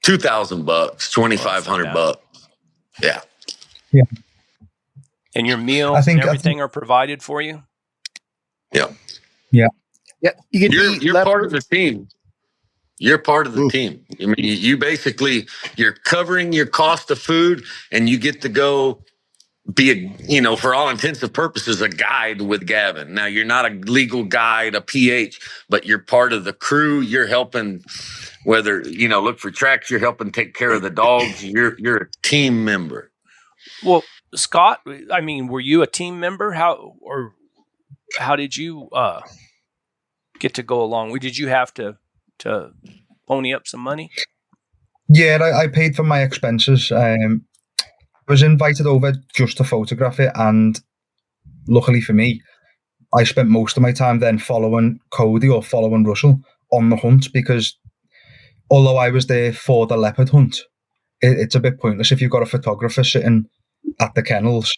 $2,000, $2,500. Yeah. Yeah. And your meals and everything are provided for you? Yeah. Yeah. Yeah. You're part of the team. You're part of the team. I mean, you're covering your cost of food, and you get to go be for all intents and purposes, a guide with Gavin. Now, you're not a legal guide, a PH, but you're part of the crew. You're helping, whether, look for tracks, you're helping take care of the dogs. You're a team member. Well, Scott, I mean, were you a team member? How did you get to go along? Did you have to pony up some money? Yeah, I paid for my expenses. I was invited over just to photograph it, and luckily for me, I spent most of my time then following Cody or following Russell on the hunt, because although I was there for the leopard hunt, it's a bit pointless if you've got a photographer sitting at the kennels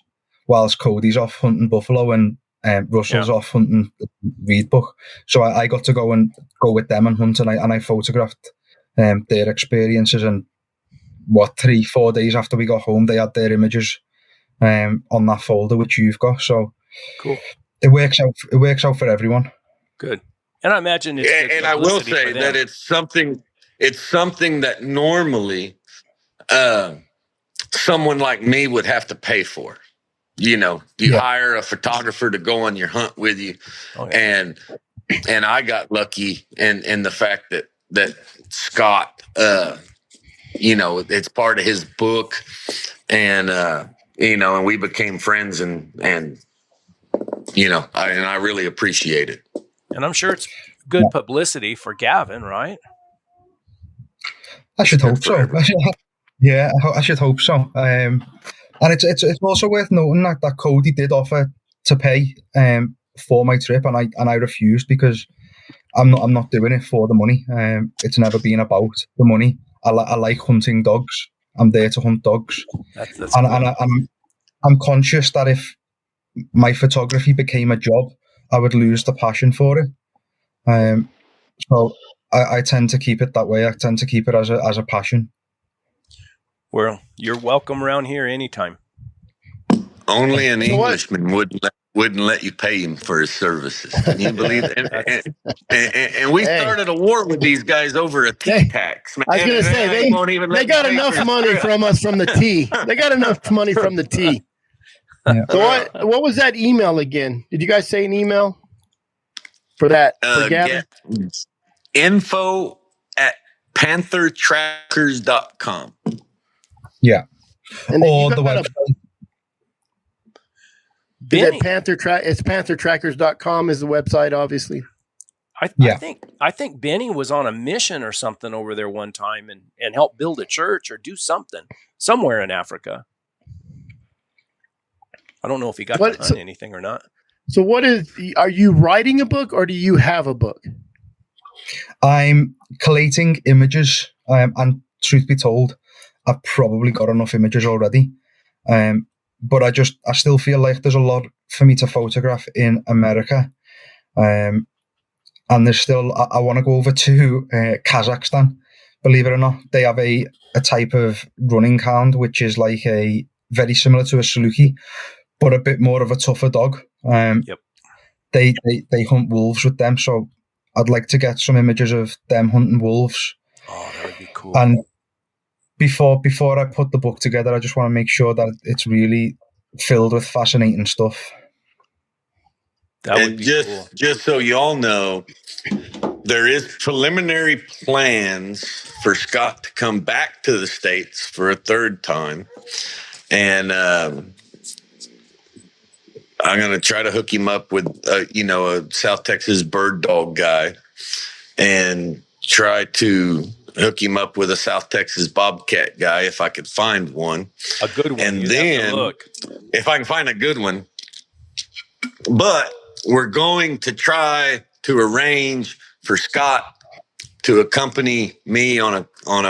whilst Cody's off hunting buffalo and Russell's off hunting reedbuck. So I got to go with them and hunt, and I photographed their experiences. And 3-4 days after we got home, they had their images on that folder which you've got. So cool. It works out for everyone. Good. And I imagine it's and I will say that it's something that normally someone like me would have to pay for. You hire a photographer to go on your hunt with you. Oh, yeah. And I got lucky in the fact that Scott, it's part of his book, and and we became friends, and I really appreciate it. And I'm sure it's good publicity for Gavin, right? I should hope so. Yeah, I should hope so. And it's also worth noting that Cody did offer to pay for my trip, and I refused, because I'm not doing it for the money. It's never been about the money. I like hunting dogs. I'm there to hunt dogs. That's and I'm conscious that if my photography became a job, I would lose the passion for it. So I tend to keep it that way. I tend to keep it as a passion. Well, you're welcome around here anytime. Only an Englishman wouldn't let wouldn't let you pay him for his services. Can you believe that? And we started a war with these guys over a tea tax. Man. I was going to say, they got enough money from us from the tea. They got enough money from the tea. Yeah. So what was that email again? Did you guys say an email for that? For Gavin? info@panthertrackers.com. Yeah. And then Or the website. Is it it's panthertrackers.com is the website, obviously. I think Benny was on a mission or something over there one time and helped build a church or do something somewhere in Africa. I don't know if he got to hunt anything or not. So are you writing a book or do you have a book? I'm collating images, and truth be told, I've probably got enough images already. But I still feel like there's a lot for me to photograph in America. And there's still, I want to go over to Kazakhstan. Believe it or not, they have a type of running hound, which is like a very similar to a Saluki, but a bit more of a tougher dog. Yep. They hunt wolves with them. So I'd like to get some images of them hunting wolves. Oh, that would be cool. And before I put the book together, I just want to make sure that it's really filled with fascinating stuff. That would be cool. Just so you all know, there is preliminary plans for Scott to come back to the States for a third time. And I'm going to try to hook him up with, a South Texas bird dog guy and try to hook him up with a South Texas bobcat guy if I could find one. A good one. And then if I can find a good one. But we're going to try to arrange for Scott to accompany me on one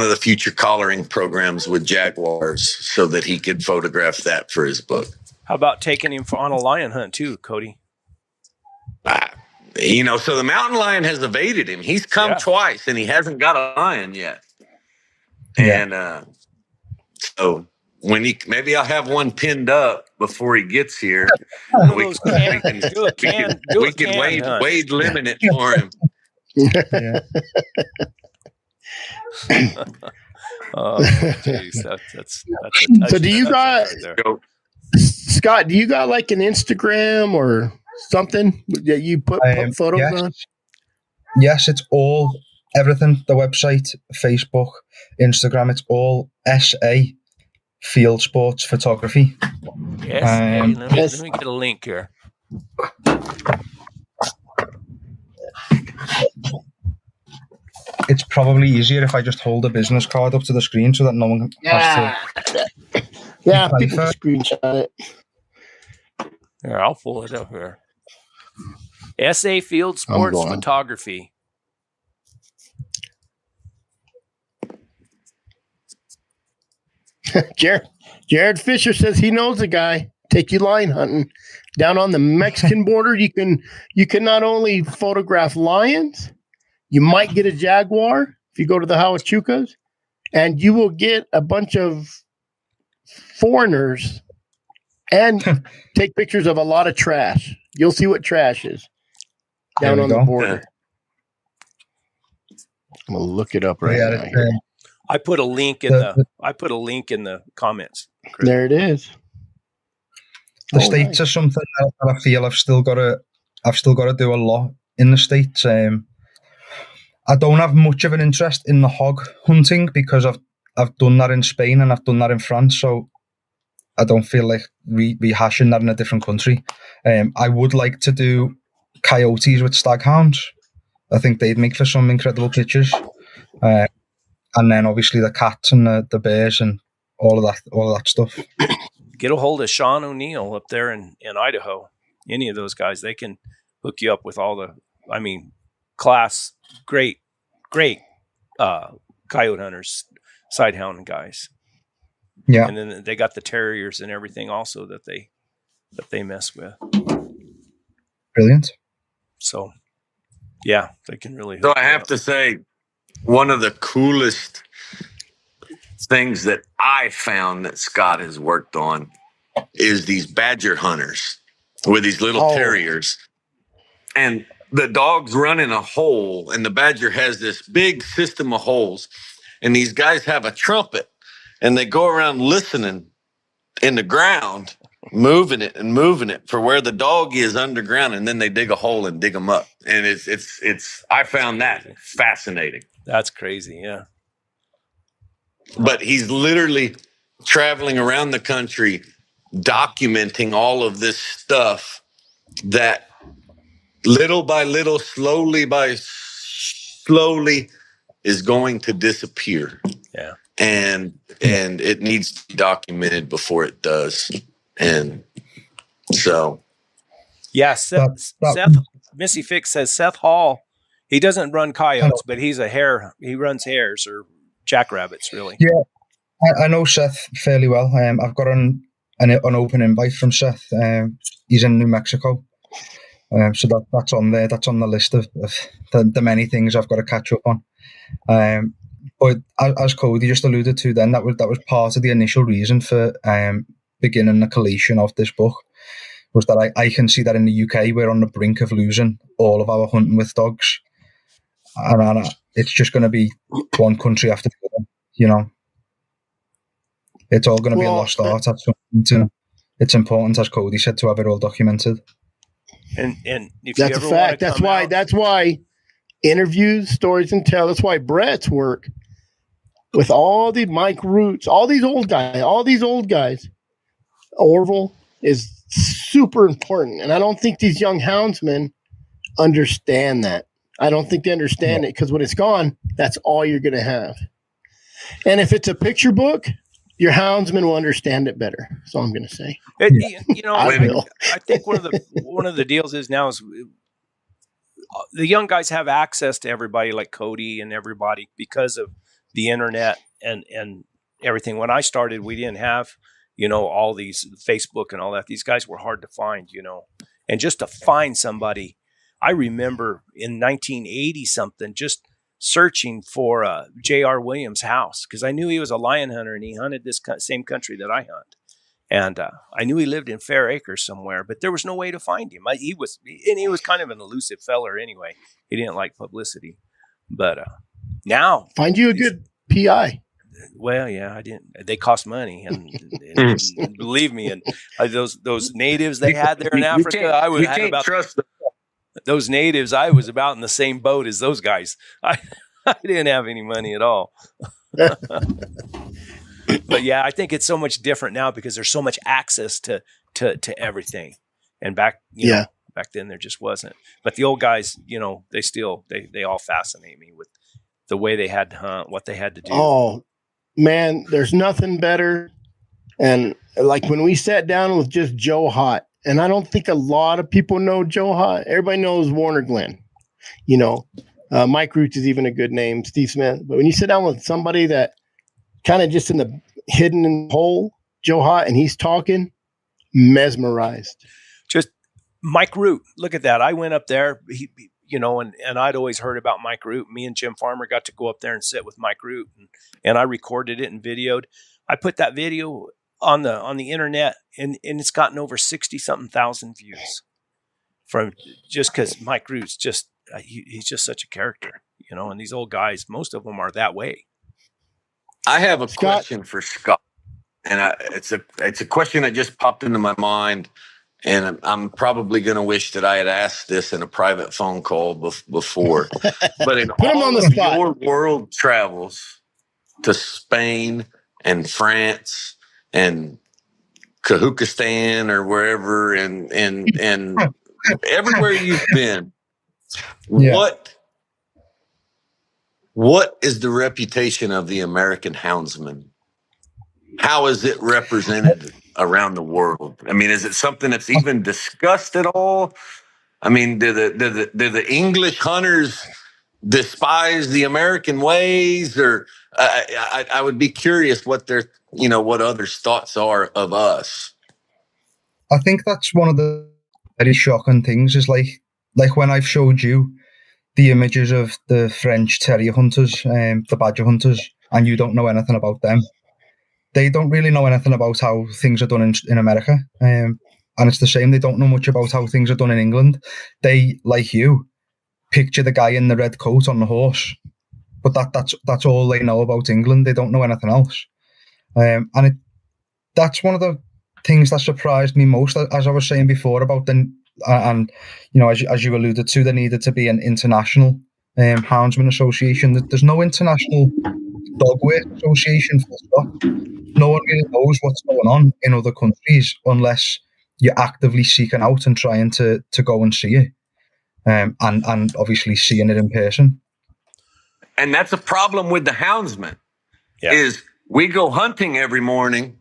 of the future collaring programs with jaguars so that he could photograph that for his book. How about taking him on a lion hunt too, Cody? So the mountain lion has evaded him. He's come twice and he hasn't got a lion yet. Yeah. And so maybe I'll have one pinned up before he gets here. We can wade limit it for him. Yeah. Oh, geez, that's so do you got Scott? Do you got like an Instagram or something that you put photos on? Yes, it's all everything. The website, Facebook, Instagram. It's all SA Field Sports Photography. Yes. Let me get a link here. It's probably easier if I just hold a business card up to the screen so that no one has to. Yeah, people can screenshot it. Here, I'll pull it up here. SA Field Sports Photography. Jared Fisher says he knows a guy. Take you line hunting down on the Mexican border. You can not only photograph lions, you might get a jaguar if you go to the Huachucas, and you will get a bunch of foreigners and take pictures of a lot of trash. You'll see what trash is down on the border. I'm gonna look it up right now. I put a link in the comments. Chris. There it is. The States are something that I feel I've still got to do a lot in the States. I don't have much of an interest in the hog hunting because I've done that in Spain and I've done that in France, so I don't feel like rehashing that in a different country. I would like to do coyotes with staghounds. I think they'd make for some incredible pictures. And then obviously the cats and the bears and all of that stuff. Get a hold of Sean O'Neill up there in Idaho. Any of those guys, they can hook you up with all the, class, great coyote hunters, sidehound guys. Yeah. And then they got the terriers and everything also that they mess with. Brilliant. So, yeah, they can really. So I have to say, one of the coolest things that I found that Scott has worked on is these badger hunters with these little terriers. And the dog's running a hole, and the badger has this big system of holes. And these guys have a trumpet, and they go around listening in the ground, moving it for where the dog is underground, and then they dig a hole and dig them up. And it's I found that fascinating. That's crazy, yeah. But he's literally traveling around the country documenting all of this stuff that little by little, slowly is going to disappear. Yeah. And it needs to be documented before it does. And so. Yeah, Seth Missy Fix says Seth Hall, he doesn't run coyotes, but he runs hares or jackrabbits, really. Yeah, I know Seth fairly well. I've got an open invite from Seth. He's in New Mexico. So that's on there. That's on the list of the many things I've got to catch up on. But as Cody just alluded to, then that was part of the initial reason for beginning the collation of this book, was that I can see that in the UK we're on the brink of losing all of our hunting with dogs, and it's just going to be one country after the other. You know, it's all going to be a lost art at some point. It's important, as Cody said, to have it all documented. And if that's you ever a fact. That's why interviews, stories, and tell. That's why Brett's work with all the Mike Roots, all these old guys, Orville is super important. And I don't think these young houndsmen understand that. I don't think they understand it, because when it's gone, that's all you're going to have. And if it's a picture book, your houndsman will understand it better. That's all I'm going to say. I think one of the deals is now is the young guys have access to everybody like Cody and everybody because of the internet and everything. When I started, we didn't have, all these Facebook and all that. These guys were hard to find, and just to find somebody. I remember in 1980 something, just searching for J.R. Williams' house, because I knew he was a lion hunter and he hunted this same country that I hunt. And I knew he lived in Fair Acres somewhere, but there was no way to find him. He was kind of an elusive feller anyway. He didn't like publicity. But now... Find you a good PI. Well, yeah, I didn't. They cost money, and believe me, and those natives they had there in Africa, you can't trust them. Those natives, I was about in the same boat as those guys. I didn't have any money at all. But yeah, I think it's so much different now because there's so much access to everything. And back then there just wasn't. But the old guys, they all fascinate me with the way they had to hunt, what they had to do. Oh, man, there's nothing better. And like when we sat down with just Joe Hott, and I don't think a lot of people know Joe Hott. Everybody knows Warner Glenn. Mike Roots is even a good name, Steve Smith. But when you sit down with somebody that kind of just hidden in the hole, Joe Hott, and he's talking, mesmerized. Just Mike Root. Look at that. I went up there, and I'd always heard about Mike Root. Me and Jim Farmer got to go up there and sit with Mike Root, and I recorded it and videoed. I put that video on the internet, and it's gotten over 60-something thousand views from just because Mike Root's just he's just such a character, and these old guys, most of them are that way. I have a question for Scott, and it's a question that just popped into my mind, and I'm probably going to wish that I had asked this in a private phone call before. But in all of your world travels to Spain and France and Kazakhstan or wherever, and everywhere you've been, what is the reputation of the American houndsman? How is it represented around the world? I mean, is it something that's even discussed at all? I mean, do the English hunters despise the American ways, or I would be curious what what others' thoughts are of us. I think that's one of the very shocking things is like when I've showed you the images of the French terrier hunters, the badger hunters, and you don't know anything about them. they don't really know anything about how things are done in America. And it's the same. They don't know much about how things are done in England. They, like you, picture the guy in the red coat on the horse, but that's all they know about England. They don't know anything else. That's one of the things that surprised me most, as I was saying before about and as you alluded to, there needed to be an international houndsman association. There's no international dog work association, full stop. No one really knows what's going on in other countries unless you're actively seeking out and trying to go and see it, and obviously seeing it in person. And that's a problem with the houndsman. Is we go hunting every morning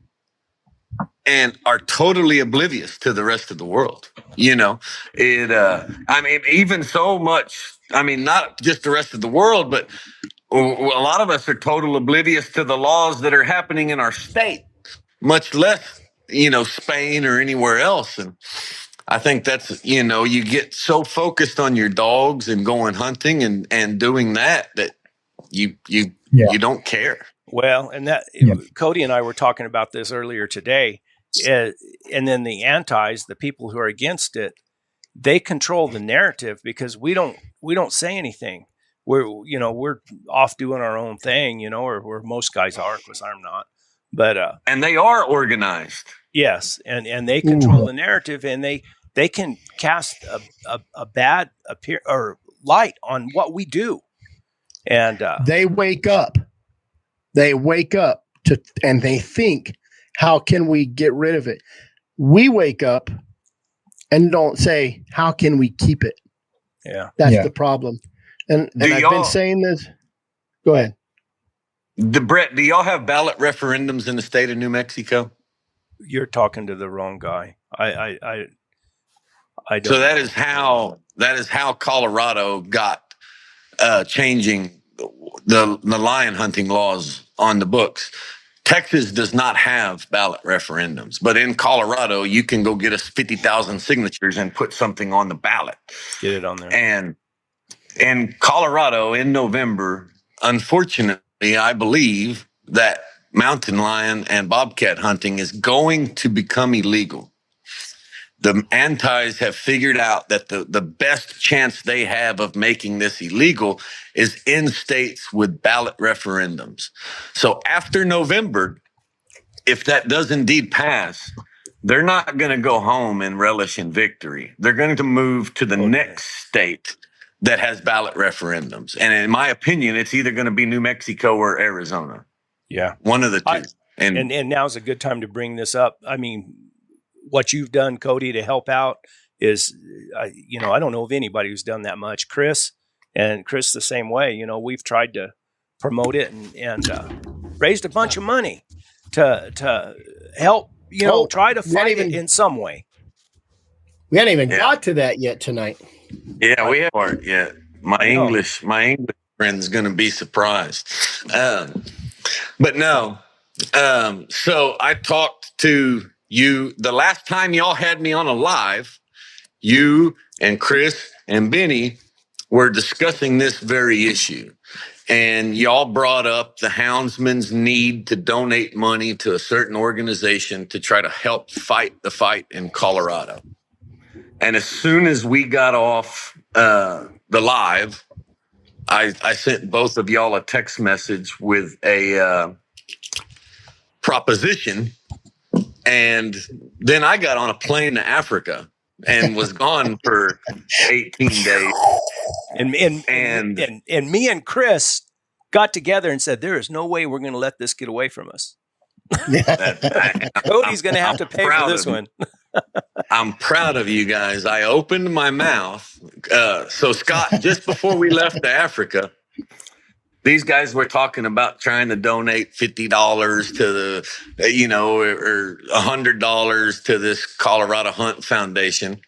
and are totally oblivious to the rest of the world. Even so much, not just the rest of the world, but a lot of us are total oblivious to the laws that are happening in our state, much less, Spain or anywhere else. And I think that's, you get so focused on your dogs and going hunting and doing that you don't care. Well, and Cody and I were talking about this earlier today. And then the antis, the people who are against it, they control the narrative because we don't say anything. We're off doing our own thing, or most guys are, because I'm not. But and they are organized. Yes, and they control the narrative, and they can cast a bad light on what we do. And they wake up. They wake up and they think, how can we get rid of it? We wake up and don't say, how can we keep it? Yeah. That's the problem. And I've been saying this. Go ahead. Brett, do y'all have ballot referendums in the state of New Mexico? You're talking to the wrong guy. I don't. So that is how Colorado got changing the lion hunting laws on the books. Texas does not have ballot referendums, but in Colorado, you can go get us 50,000 signatures and put something on the ballot. Get it on there. And in Colorado in November, unfortunately, I believe that mountain lion and bobcat hunting is going to become illegal. The antis have figured out that the best chance they have of making this illegal is in states with ballot referendums. So after November, if that does indeed pass, they're not going to go home and relish in victory. They're going to move to the next state that has ballot referendums. And in my opinion, it's either going to be New Mexico or Arizona. Yeah. One of the two. And now's a good time to bring this up. I mean, what you've done, Cody, to help out is, I don't know of anybody who's done that much. Chris the same way. We've tried to promote it and raised a bunch of money to help, try to fight it in some way. We hadn't even got to that yet tonight. Yeah, we haven't yet. My English friend's going to be surprised. But no. So I talked to you the last time y'all had me on a live. You and Chris and Benny were discussing this very issue. And y'all brought up the houndsman's need to donate money to a certain organization to try to help fight the fight in Colorado. And as soon as we got off the live, I sent both of y'all a text message with a proposition. And then I got on a plane to Africa and was gone for 18 days. And me and Chris got together and said, there is no way we're going to let this get away from us. Cody's going to have to pay for this one. I'm proud of you guys. I opened my mouth. So Scott, just before we left to Africa, these guys were talking about trying to donate $50 to the, or $100 to this Colorado Hunt Foundation.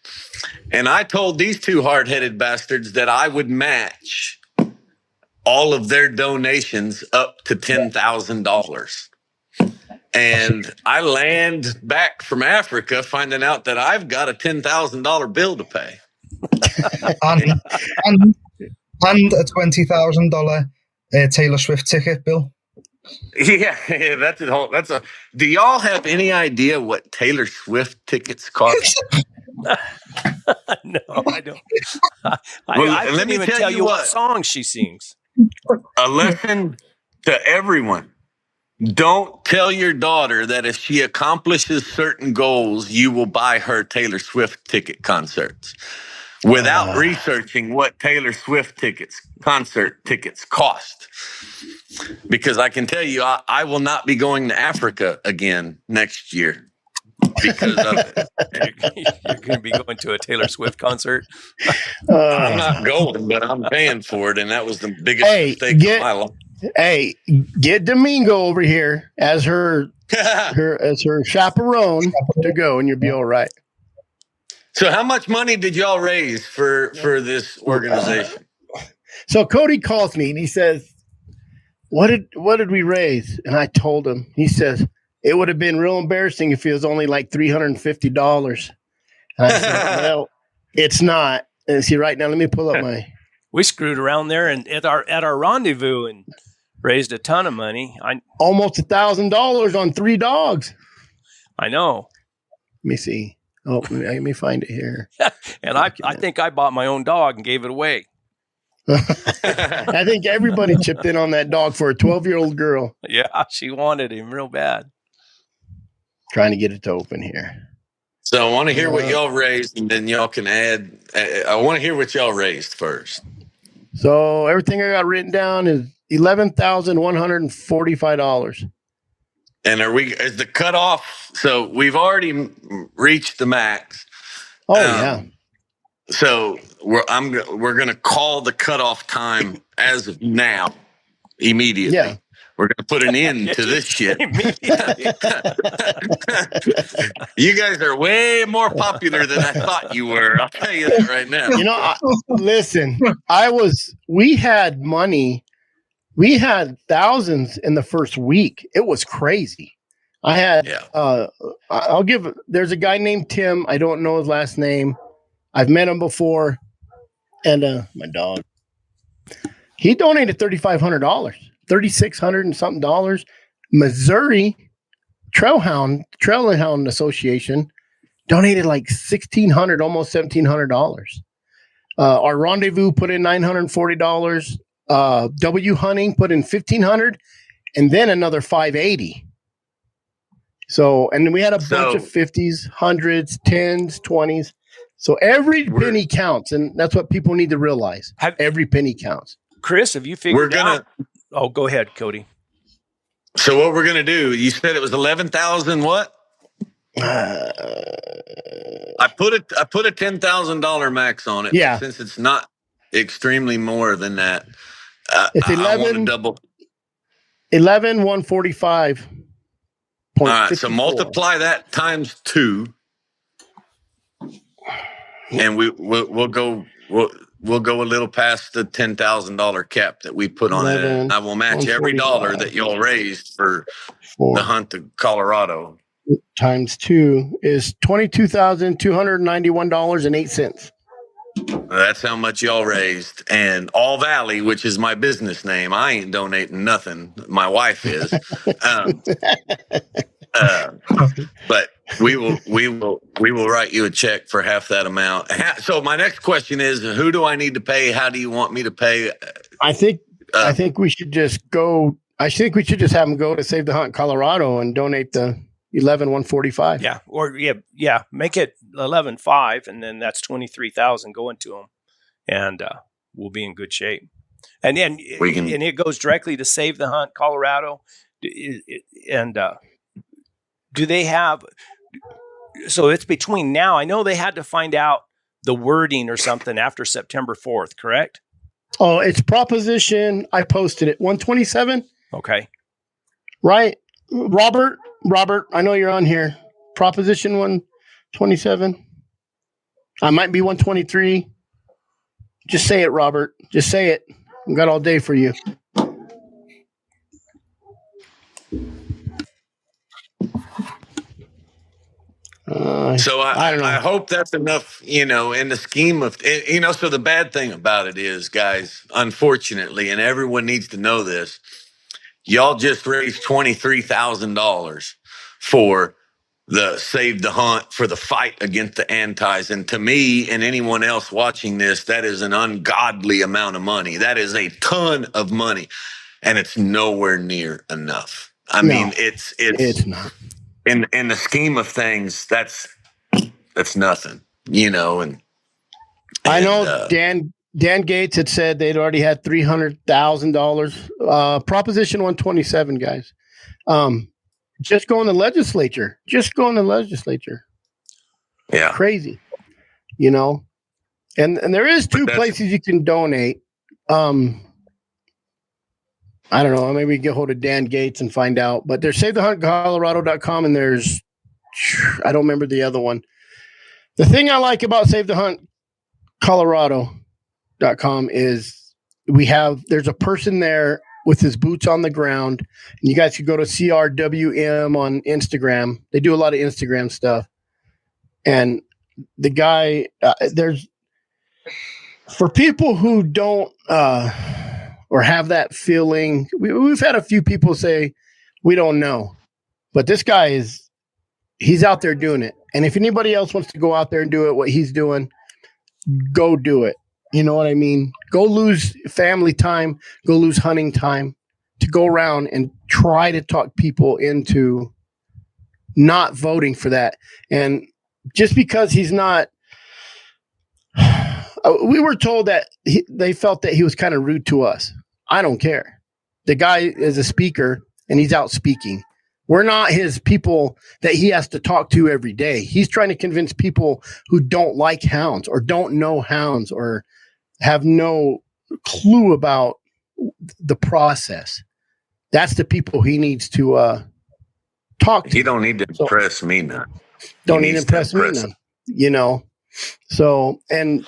And I told these two hard-headed bastards that I would match all of their donations up to $10,000. And I land back from Africa finding out that I've got a $10,000 bill to pay. and a $20,000 Taylor Swift ticket bill. Yeah, that's a whole. That's a. Do y'all have any idea what Taylor Swift tickets cost? No, I don't. I Well, couldn't let me even tell tell you you what what. song she sings. A lesson to everyone. Don't tell your daughter that if she accomplishes certain goals, you will buy her Taylor Swift ticket concerts without researching what Taylor Swift concert tickets cost. Because I can tell you, I will not be going to Africa again next year because of it. You're going to be going to a Taylor Swift concert. I'm not going, but I'm paying for it, and that was the biggest mistake of my life. Hey, get Domingo over here as her chaperone to go, and you'll be all right. So, how much money did y'all raise for this organization? So Cody calls me and he says, "What did we raise?" And I told him. He says, "It would have been real embarrassing if it was only like $350." And I said, "Well, it's not." And see, right now, let me pull up my. We screwed around there and at our rendezvous and raised a ton of money. Almost $1,000 on 3 dogs. I know. Let me see. Oh, let me find it here. And I think I bought my own dog and gave it away. I think everybody chipped in on that dog for a 12-year-old girl. Yeah, she wanted him real bad. Trying to get it to open here. So I want to hear what y'all raised, and then y'all can add. I want to hear what y'all raised first. So everything I got written down is $11,145. And is the cutoff? So we've already reached the max. Oh yeah. So we're going to call the cutoff time as of now, immediately. Yeah. We're going to put an end to this shit. You guys are way more popular than I thought you were. I'll tell you that right now. You know, listen, we had money. We had thousands in the first week. It was crazy. I had, there's a guy named Tim. I don't know his last name. I've met him before. And my dog, he donated $3,500, $3,600 and something dollars. Missouri Trailhound Association donated like $1,600, almost $1,700. Our rendezvous put in $940. W Hunting put in $1,500, and then another $580. So, and then we had a bunch of 50s, 100s, 10s, 20s. So every penny counts, and that's what people need to realize. Every penny counts. Chris, have you figured out? Oh, go ahead, Cody. So what we're gonna do? You said it was 11,000. What? I put a $10,000 max on it. Yeah. Since it's not extremely more than that, it's 11,145. All right. So multiply that times 2, and we'll go a little past the $10,000 cap that we put on it. And I will match every dollar that y'all raised for the hunt to Colorado. Times 2 is $22,291.08. That's how much y'all raised. And All Valley, which is my business name, I ain't donating nothing. My wife is. But we will write you a check for half that amount. So my next question is, who do I need to pay? How do you want me to pay? I think we should just go. I think we should just have them go to Save the Hunt Colorado and donate the 11,145. Yeah, or make it 11,500, and then that's 23,000 going to them, and we'll be in good shape. And then and it goes directly to Save the Hunt Colorado, and do they have? So it's between now. I know they had to find out the wording or something after September 4th, correct? Oh, it's proposition. I posted it 127. Okay, right, Robert, I know you're on here. Proposition 127. I might be 123. Just say it, Robert. Just say it. I've got all day for you. So I don't know. I hope that's enough, in the scheme of, so the bad thing about it is, guys, unfortunately, and everyone needs to know this, y'all just raised $23,000 for the Save the Hunt, for the fight against the antis. And to me and anyone else watching this, that is an ungodly amount of money. That is a ton of money, and it's nowhere near enough. I mean, it's not. In the scheme of things, that's nothing, you know. And I know Dan Gates had said they'd already had $300,000. Proposition 127, guys. Just go in the legislature. Yeah. Crazy. You know? And there is two places you can donate. I don't know. Maybe get hold of Dan Gates and find out. But there's SaveTheHuntColorado.com, and there's, I don't remember the other one. The thing I like about SaveTheHuntColorado.com is there's a person there with his boots on the ground. And you guys could go to CRWM on Instagram. They do a lot of Instagram stuff. And the guy, there's, for people who don't, or have that feeling, we've had a few people say, we don't know. But this guy he's out there doing it. And if anybody else wants to go out there and do it, what he's doing, go do it. You know what I mean? Go lose family time, go lose hunting time to go around and try to talk people into not voting for that. And just because he's not, we were told that they felt that he was kind of rude to us. I don't care. The guy is a speaker and he's out speaking. We're not his people that he has to talk to every day. He's trying to convince people who don't like hounds or don't know hounds or have no clue about the process. That's the people he needs to talk to. He don't need to impress me none. Don't need to impress me none. You know? So, and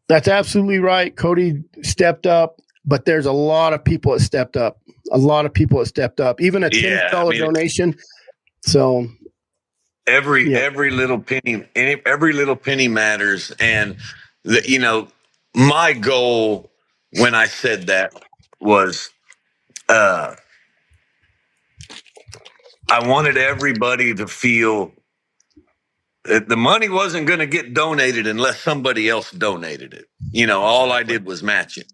that's absolutely right. Cody stepped up, but there's a lot of people that stepped up. Even a $10 donation. So every little penny matters. And my goal when I said that was, I wanted everybody to feel that the money wasn't going to get donated unless somebody else donated it. All I did was match it.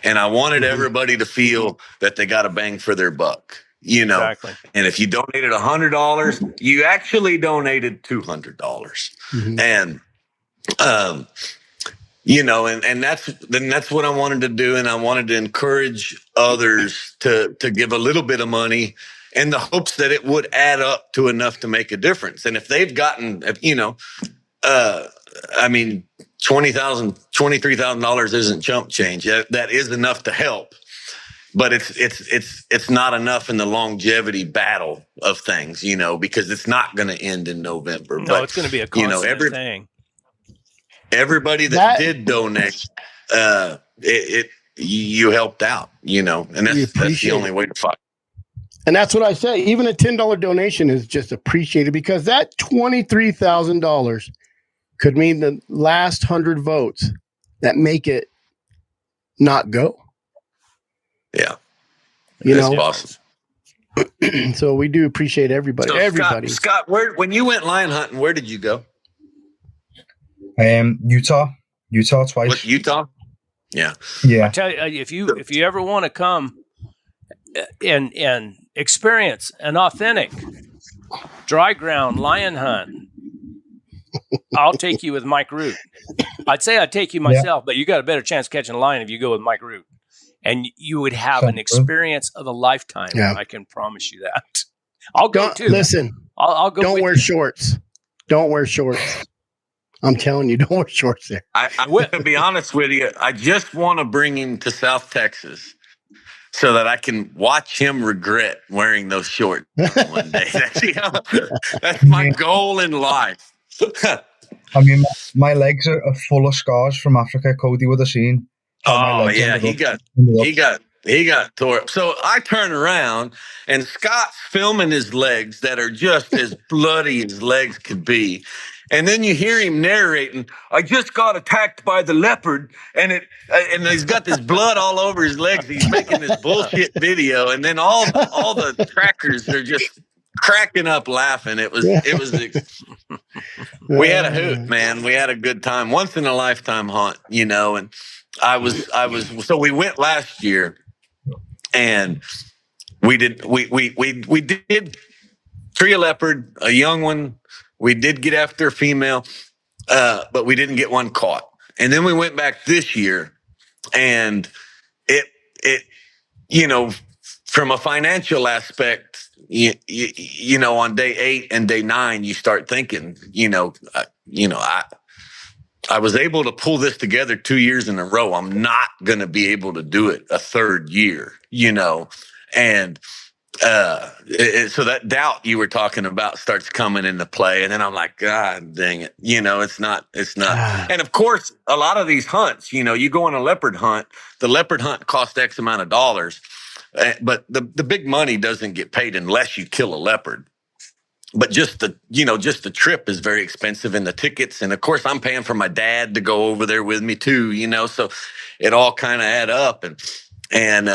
And I wanted everybody to feel that they got a bang for their buck, Exactly. And if you donated $100, you actually donated $200. Mm-hmm. And, and that's what I wanted to do. And I wanted to encourage others to give a little bit of money in the hopes that it would add up to enough to make a difference. And if they've gotten, $23,000 isn't chump change. That is enough to help, but it's not enough in the longevity battle of things, because it's not going to end in November. No, but it's going to be a constant thing. Everybody that did donate, you helped out, and that's the only way to fight. And that's what I say. Even a $10 donation is just appreciated, because that $23,000 could mean the last 100 votes that make it not go. Yeah. That's possible. So we do appreciate everybody. So Scott, when you went lion hunting, where did you go? Utah twice. What, Utah? Yeah. I tell you, if you ever want to come and experience an authentic dry ground lion hunt, I'll take you with Mike Root. I'd say I'd take you myself, but you got a better chance of catching a lion if you go with Mike Root. And you would have an experience of a lifetime. Yeah. I can promise you that. I'll go too. Listen, I'll go. Don't wear shorts. Don't wear shorts. I'm telling you, don't wear shorts there. To be honest with you, I just want to bring him to South Texas so that I can watch him regret wearing those shorts one day. That's my goal in life. I mean, my legs are full of scars from Africa. Cody would have seen. Oh yeah, he got tore up. So I turn around and Scott's filming his legs that are just as bloody as legs could be. And then you hear him narrating, I just got attacked by the leopard, and he's got this blood all over his legs. He's making this bullshit video, and then all the trackers are just cracking up laughing. We had a hoot, man. We had a good time. Once in a lifetime hunt, and so we went last year, and we did tree a leopard, a young one. We did get after a female, but we didn't get one caught. And then we went back this year, and it from a financial aspect, on day 8 and day 9, you start thinking, I was able to pull this together 2 years in a row. I'm not going to be able to do it a third year, and so that doubt you were talking about starts coming into play. And then I'm like, God dang it. It's not. And of course, a lot of these hunts, you go on a leopard hunt, the leopard hunt costs X amount of dollars, but the big money doesn't get paid unless you kill a leopard. But just the trip is very expensive, and the tickets. And of course, I'm paying for my dad to go over there with me too, so it all kind of add up. And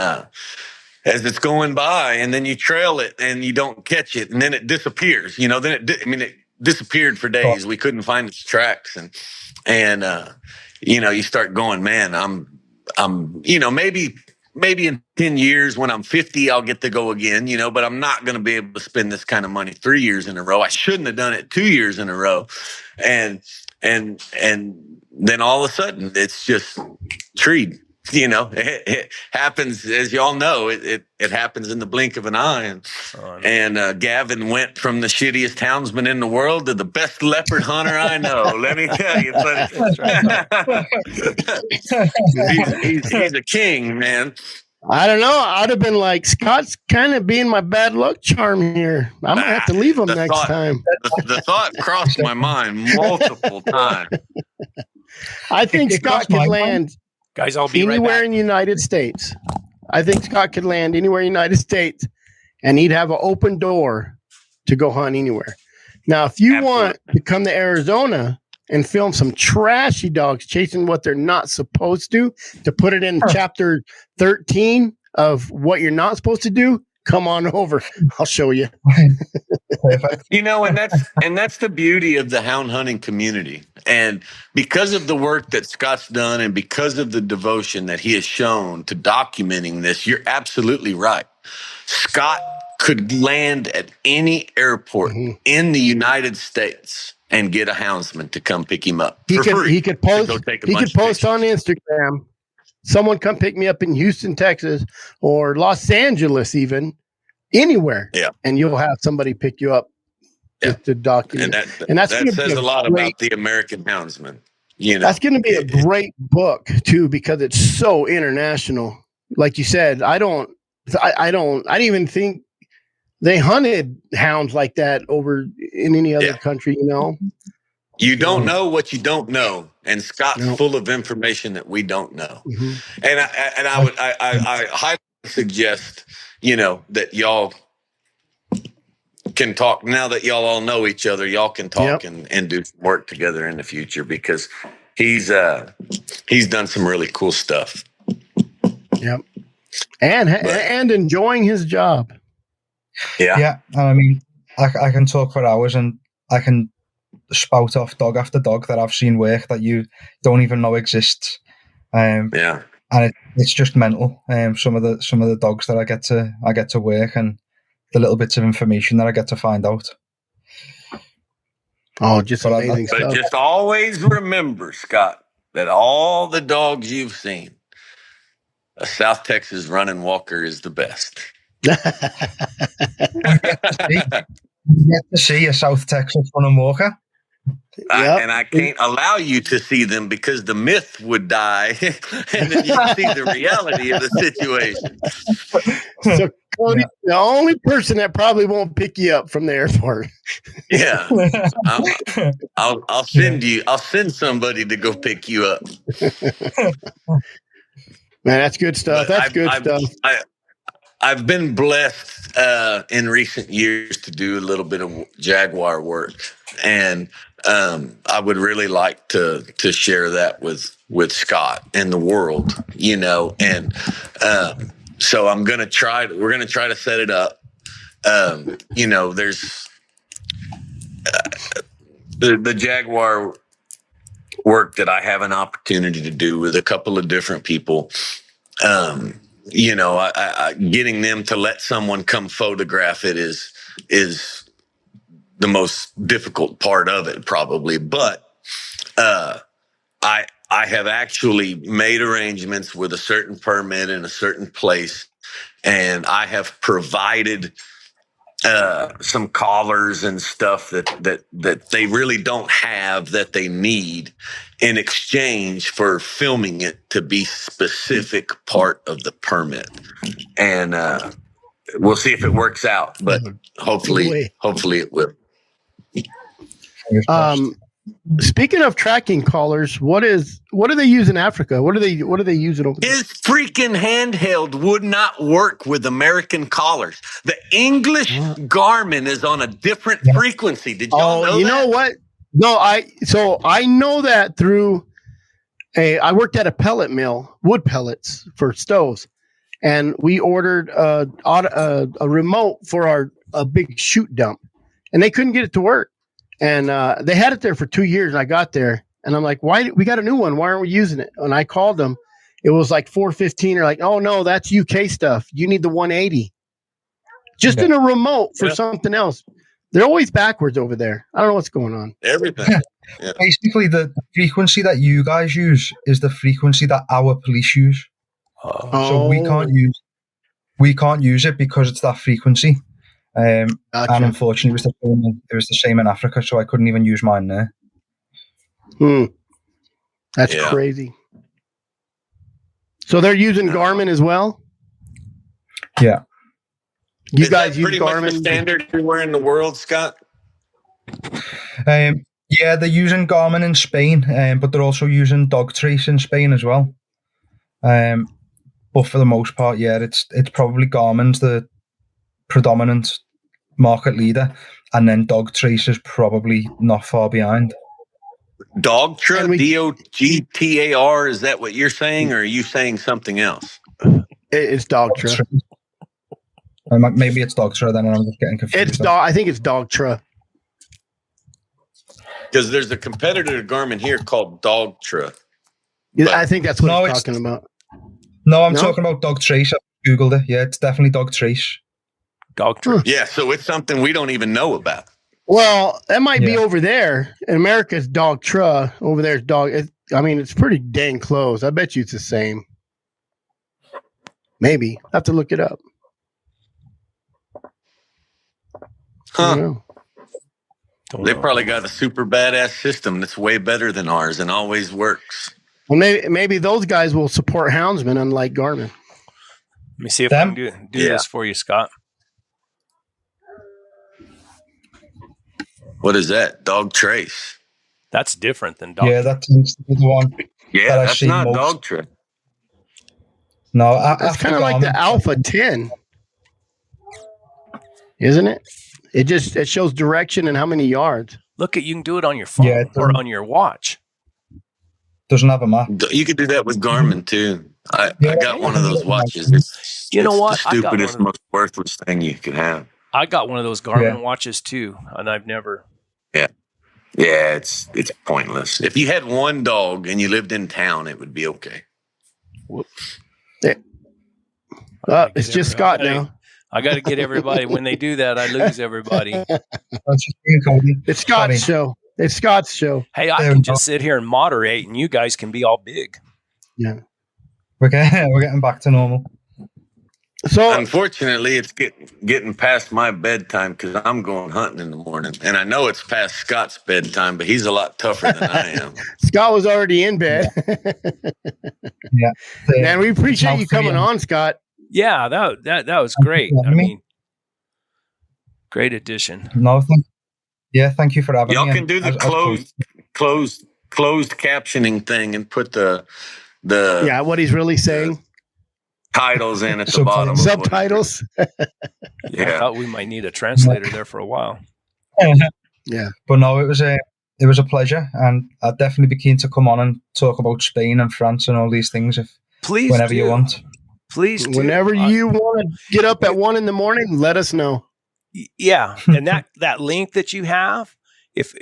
as it's going by, and then you trail it and you don't catch it, and then it disappears, then it disappeared for days. We couldn't find its tracks. And you start going, man, I'm maybe in 10 years when I'm 50, I'll get to go again, but I'm not going to be able to spend this kind of money 3 years in a row. I shouldn't have done it 2 years in a row. And then all of a sudden it's just treed. It happens, as y'all know, it happens in the blink of an eye. And Gavin went from the shittiest houndsman in the world to the best leopard hunter I know. Let me tell you, he's a king, man. I don't know. I'd have been like, Scott's kind of being my bad luck charm here. I might have to leave him next time. The thought crossed my mind multiple times. I think Scott could land. Guys, I'll be anywhere right in the United States. I think Scott could land anywhere in the United States, and he'd have an open door to go hunt anywhere. Now, if you want to come to Arizona and film some trashy dogs chasing what they're not supposed to put it in chapter 13 of what you're not supposed to do, come on over. I'll show you. And that's the beauty of the hound hunting community. And because of the work that Scott's done, and because of the devotion that he has shown to documenting this, you're absolutely right. Scott could land at any airport in the United States and get a houndsman to come pick him up. He could post on Instagram, someone come pick me up in Houston, Texas, or Los Angeles, even anywhere. Yeah. And you'll have somebody pick you up to document. And that says a lot about the American houndsman. That's going to be a great book too, because it's so international. Like you said, I didn't even think they hunted hounds like that over in any other country, You don't know what you don't know, and Scott's full of information that we don't know. Mm-hmm. And I highly suggest, that y'all can talk now that y'all all know each other. Y'all can talk and do some work together in the future, because he's done some really cool stuff. Yep, and enjoying his job. Yeah. And I mean, I can talk for hours, and I can spout off dog after dog that I've seen work that you don't even know exists. And it's just mental. Some of the dogs that I get to work, and the little bits of information that I get to find out. Oh, just amazing stuff. But just always remember, Scott, that all the dogs you've seen, a South Texas running walker is the best. You get to see a South Texas running walker. And I can't allow you to see them because the myth would die, and then you see the reality of the situation. So, Cody, the only person that probably won't pick you up from the airport. Yeah, I'll send somebody to go pick you up. Man, that's good stuff. That's good stuff. I've been blessed in recent years to do a little bit of Jaguar work, and I would really like to share that with Scott and the world, and so we're going to try to set it up. There's the Jaguar work that I have an opportunity to do with a couple of different people. Getting them to let someone come photograph it is the most difficult part of it, probably. But I have actually made arrangements with a certain permit in a certain place, and I have provided some collars and stuff that they really don't have that they need in exchange for filming it to be specific part of the permit. And we'll see if it works out, but hopefully it will. Speaking of tracking collars, what do they use in Africa? What are they using over there? His freaking handheld would not work with American collars. The English Garmin is on a different frequency. Did y'all know that? You know what? No, I know that through I worked at a pellet mill, wood pellets for stoves, and we ordered a remote for a big chute dump, and they couldn't get it to work. And they had it there for 2 years. And I got there, and I'm like, "Why? We got a new one. Why aren't we using it?" And I called them. It was like $415. They're like, "Oh no, that's UK stuff. You need the 180." Just in a remote for something else. They're always backwards over there. I don't know what's going on. Everything. Yeah. Basically, the frequency that you guys use is the frequency that our police use. So we can't use it because it's that frequency. Gotcha. And unfortunately, it was the same in Africa, so I couldn't even use mine there. That's crazy. So they're using Garmin as well? Yeah. You guys use Garmin? Much the standard everywhere in the world, Scott? Yeah, they're using Garmin in Spain, but they're also using Dogtrace in Spain as well. But for the most part, it's probably Garmin's the predominant market leader, and then Dogtrace is probably not far behind. Dogtra, Dogtar, is that what you're saying, or are you saying something else? It's Dogtra. Maybe it's Dogtra, then I'm just getting confused. I think it's Dogtra. Because there's a competitor to Garmin here called Dogtra. I think that's what he's talking about. No, I'm talking about Dogtrace. I Googled it. Yeah, it's definitely Dogtrace. Dogtrace. Yeah, so it's something we don't even know about. Well, that might be over there. In America, it's Dogtra. Over there, it's Dog. It's pretty dang close. I bet you it's the same. Maybe. I have to look it up. Huh. They probably got a super badass system that's way better than ours and always works. Well, maybe those guys will support houndsmen, unlike Garmin. Let me see if I can do this for you, Scott. What is that? Dogtrace. That's different than Dogtrace. Yeah, that's the one. Yeah, that's not Dogtrace. No, that's kind of like the Alpha 10, isn't it? It shows direction and how many yards. Look, you can do it on your phone or on your watch. Doesn't have a map. You could do that with Garmin too. I got one of those watches. It's what? The stupidest, most worthless thing you could have. I got one of those Garmin watches too, and I've never. Yeah, it's pointless. If you had one dog and you lived in town, it would be okay. Whoops. It's just Scott now. I got to get everybody. When they do that, I lose everybody. It's Scott's show. It's Scott's show. Hey, I can just sit here and moderate, and you guys can be all big. Yeah, we're getting back to normal. So unfortunately, it's getting past my bedtime because I'm going hunting in the morning, and I know it's past Scott's bedtime, but he's a lot tougher than I am. Scott was already in bed. Yeah, man, we appreciate you coming on, Scott. Yeah, that was great. I mean, great addition. No, thank you for having me. Y'all can do the closed captioning thing and put the what he's really saying. Titles in at the bottom. Subtitles. I thought we might need a translator there for a while. Yeah, but no, it was it was a pleasure, and I'd definitely be keen to come on and talk about Spain and France and all these things whenever you want. Please do. Whenever you want to get up at 1 a.m, let us know. Yeah, and that link that you have, if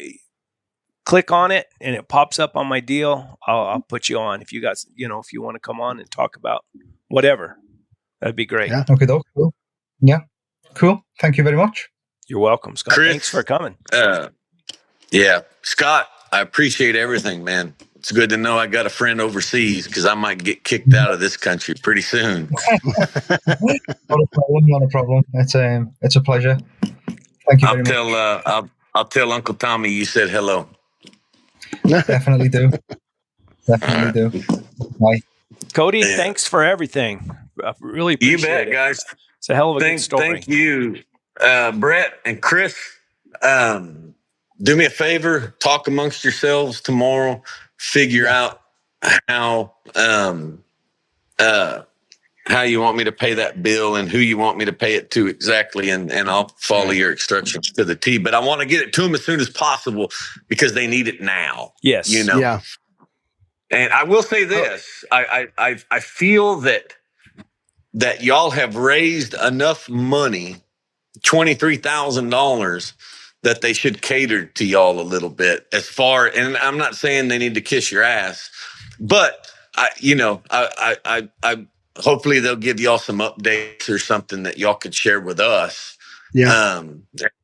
click on it and it pops up on my deal, I'll put you on. If you guys, if you want to come on and talk about whatever, that'd be great. Yeah. Okay, cool. Yeah, cool. Thank you very much. You're welcome, Scott. Chris, thanks for coming. Yeah, Scott, I appreciate everything, man. It's good to know I got a friend overseas because I might get kicked out of this country pretty soon. Not a problem. It's a pleasure. Thank you very much. I'll tell Uncle Tommy you said hello. Definitely do. Definitely do. Bye. Cody, thanks for everything. I really appreciate it. You bet, guys. It's a hell of a good story. Thank you, Brett and Chris. Do me a favor, talk amongst yourselves tomorrow, figure out how you want me to pay that bill and who you want me to pay it to exactly, and I'll follow your instructions to the T. But I want to get it to them as soon as possible because they need it now. Yes. Yeah. And I will say this: I feel that y'all have raised enough money, $23,000, that they should cater to y'all a little bit. And I'm not saying they need to kiss your ass, but I hopefully they'll give y'all some updates or something that y'all could share with us. Yeah.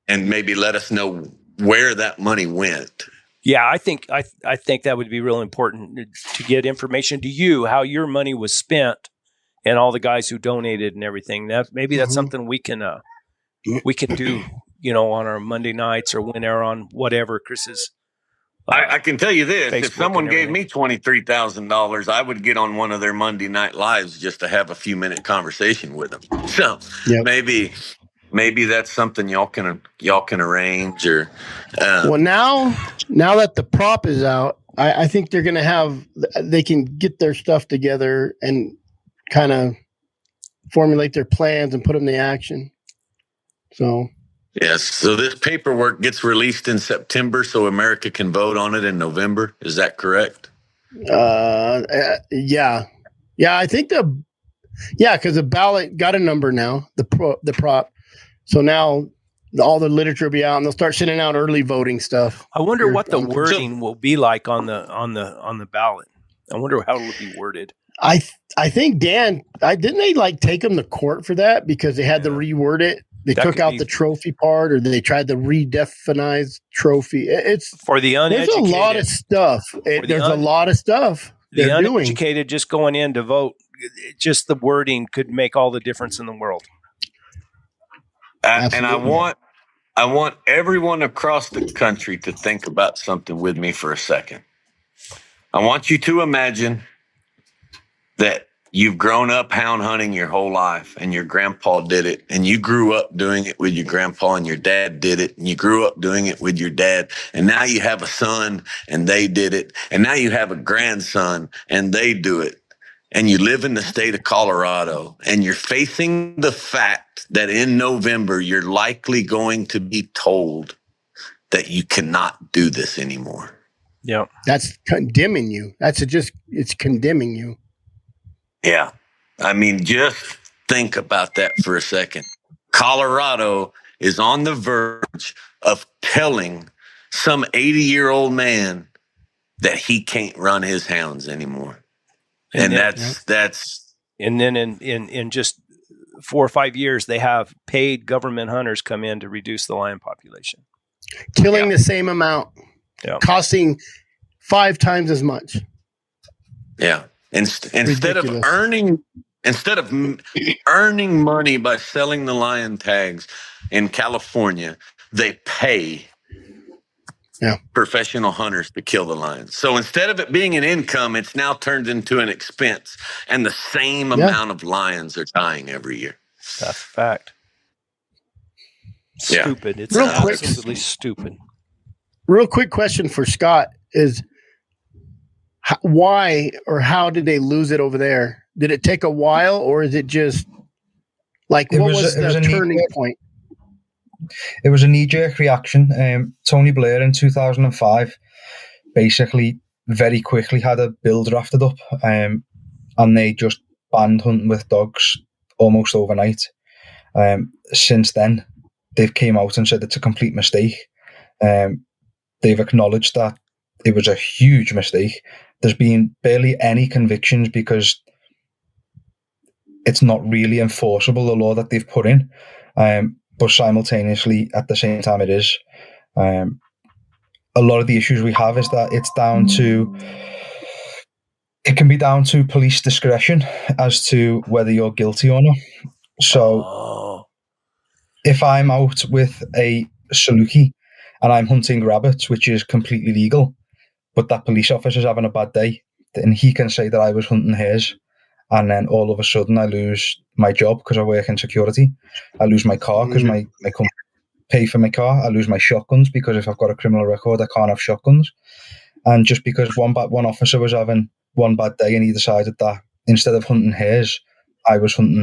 And maybe let us know where that money went. Yeah, I think that would be real important to get information to you, how your money was spent and all the guys who donated and everything. That's something we can do, on our Monday nights or whenever on whatever Chris's. I can tell you this: Facebook, if someone gave me $23,000, I would get on one of their Monday night lives just to have a few-minute conversation with them. So maybe that's something y'all can arrange. Or well, now that the prop is out, I think they're going to they can get their stuff together and kind of formulate their plans and put them to action. So. Yes. So this paperwork gets released in September so America can vote on it in November. Is that correct? Yeah. I think because the ballot got a number now, the prop. So now all the literature will be out and they'll start sending out early voting stuff. I wonder what the wording will be like on the ballot. I wonder how it will be worded. I think Dan, didn't they take them to court for that because they had to reword it? They took out the trophy part, or they tried to redefinize trophy. It's for the uneducated. There's a lot of stuff. There's a lot of stuff. The uneducated just going in to vote, just the wording could make all the difference in the world. And I want everyone across the country to think about something with me for a second. I want you to imagine that you've grown up hound hunting your whole life and your grandpa did it, and you grew up doing it with your grandpa, and your dad did it, and you grew up doing it with your dad, and now you have a son and they did it, and now you have a grandson and they do it, and you live in the state of Colorado, and you're facing the fact that in November you're likely going to be told that you cannot do this anymore. Yeah. That's condemning you. It's condemning you. Yeah. I mean, just think about that for a second. Colorado is on the verge of telling some 80-year-old man that he can't run his hounds anymore. And that's and then in just 4 or 5 years, they have paid government hunters come in to reduce the lion population. Killing the same amount, costing 5 times as much. Yeah. Instead of earning money by selling the lion tags in California, they pay professional hunters to kill the lions. So instead of it being an income, it's now turned into an expense, and the same amount of lions are dying every year. That's a fact. Stupid. Yeah. It's absolutely stupid. Real quick question for Scott is, why or how did they lose it over there? Did it take a while, or is it just what was the turning point? it was a knee-jerk reaction. Tony Blair in 2005 basically very quickly had a bill drafted up, and they just banned hunting with dogs almost overnight. Since then, they've came out and said it's a complete mistake. They've acknowledged that it was a huge mistake. There's been barely any convictions because it's not really enforceable, the law that they've put in. But simultaneously, at the same time, it is. A lot of the issues we have is that it can be down to police discretion as to whether you're guilty or not. So if I'm out with a Saluki and I'm hunting rabbits, which is completely legal, but that police officer's having a bad day, then he can say that I was hunting hares, and then all of a sudden I lose my job because I work in security. I lose my car because my company pay for my car. I lose my shotguns because if I've got a criminal record, I can't have shotguns. And just because one officer was having one bad day and he decided that instead of hunting rabbits, I was hunting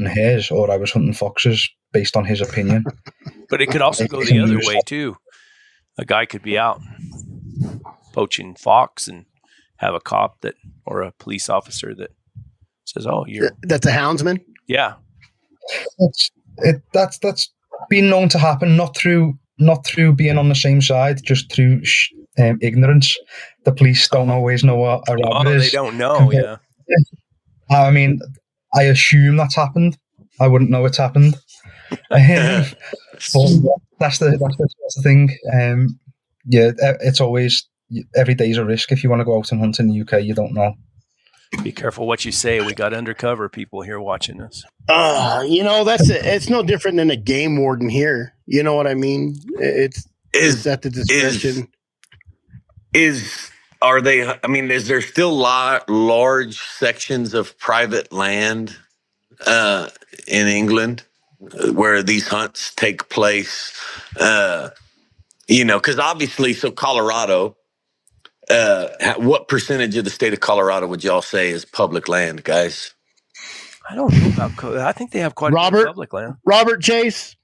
hares, or I was hunting foxes based on his opinion. But it could also go the other way too. A guy could be out poaching fox and have a cop or a police officer that says, "Oh, that's a houndsman." Yeah, that's been known to happen, not through being on the same side, just through ignorance. The police don't always know what a rabbit is. They don't know. Yeah. I mean, I assume that's happened. I wouldn't know it's happened. But that's the thing. It's always, every day's a risk. If you want to go out and hunt in the UK, you don't know. Be careful what you say. We got undercover people here watching us. It's no different than a game warden here. You know what I mean? It's at the discretion. Is there still large sections of private land in England where these hunts take place? Because obviously, so Colorado, what percentage of the state of Colorado would y'all say is public land, guys? I don't know about I think they have quite a bit of public land. Robert Chase.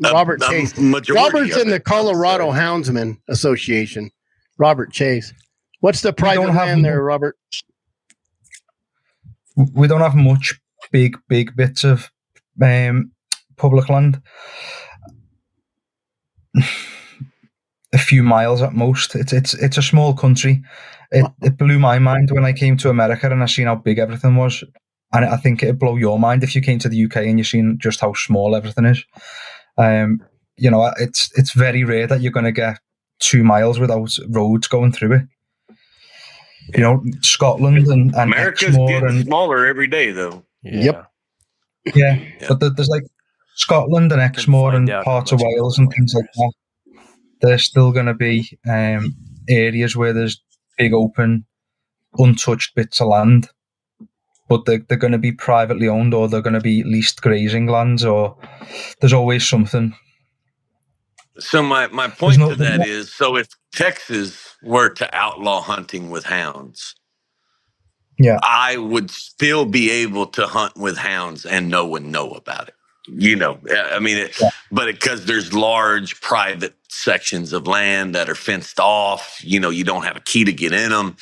Robert's in the Colorado Houndsman Association. Robert Chase. What's the private land there, Robert? We don't have much big bits of public land. A few miles at most. It's a small country. It blew my mind when I came to America and I seen how big everything was. And I think it'd blow your mind if you came to the UK and you've seen just how small everything is. It's very rare that you're going to get 2 miles without roads going through it. Scotland and America's getting smaller every day, though. Yeah. Yep. Yeah, but there's like Scotland and Exmoor and parts of Wales and things like that. There's still going to be areas where there's big open, untouched bits of land, but they're going to be privately owned, or they're going to be leased grazing lands, or there's always something. So my point to that is, so if Texas were to outlaw hunting with hounds, I would still be able to hunt with hounds and no one know about it. But because there's large private sections of land that are fenced off, you don't have a key to get in them.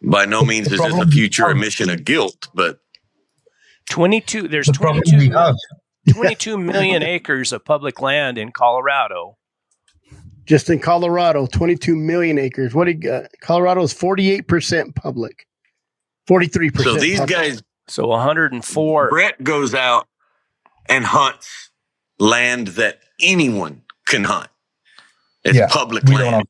By no means is this a future admission of guilt, but 22 million acres of public land in Colorado. Just in Colorado, 22 million acres. What do you got? Colorado is 48% public, 43%. So these public. guys. So 104. Brett goes out and hunts land that anyone can hunt. It's public land.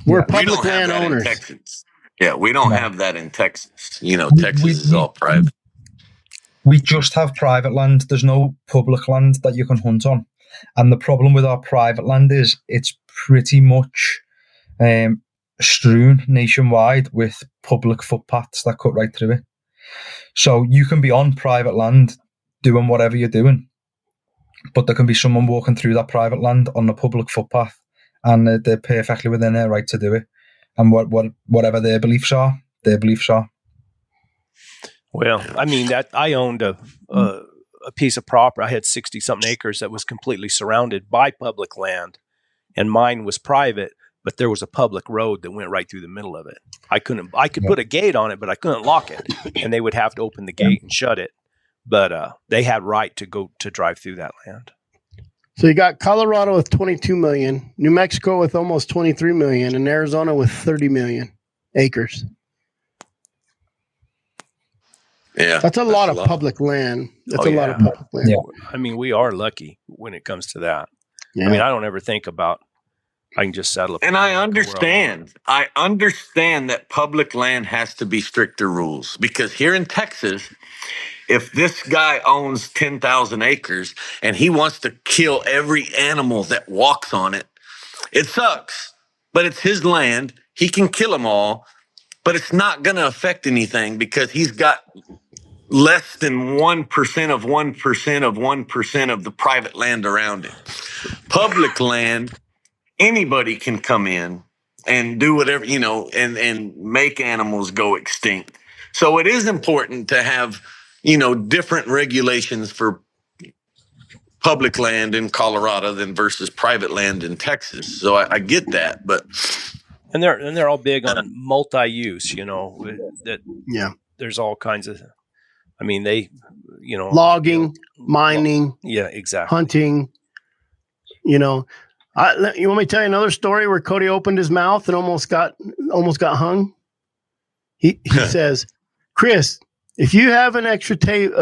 We're public land owners. In Texas. Yeah, we don't have that in Texas. Texas is all private. We just have private land. There's no public land that you can hunt on. And the problem with our private land is it's pretty much strewn nationwide with public footpaths that cut right through it. So you can be on private land doing whatever you're doing, but there can be someone walking through that private land on the public footpath, and they're perfectly within their right to do it. And whatever their beliefs are, their beliefs are. Well, I mean, that I owned a a piece of property. I had 60 something acres that was completely surrounded by public land, and mine was private, but there was a public road that went right through the middle of it. I could put a gate on it, but I couldn't lock it, and they would have to open the gate and shut it. But they had right to drive through that land. So you got Colorado with 22 million, New Mexico with almost 23 million, and Arizona with 30 million acres. Yeah, that's a lot of public land. That's a lot of public land. Yeah. I mean, we are lucky when it comes to that. Yeah. I mean, I don't ever think about I can just settle. And I understand that public land has to be stricter rules, because here in Texas, if this guy owns 10,000 acres and he wants to kill every animal that walks on it, it sucks, but it's his land. He can kill them all, but it's not going to affect anything because he's got less than 1% of 1% of 1% of the private land around it. Public land, anybody can come in and do whatever, and make animals go extinct. So it is important to have, different regulations for public land in Colorado than versus private land in Texas. So I get that, but. And they're all big on multi-use, there's all kinds of, I mean, they, logging, mining, yeah, exactly, hunting. You want me to tell you another story where Cody opened his mouth and almost got hung? He says, "Chris, if you have an extra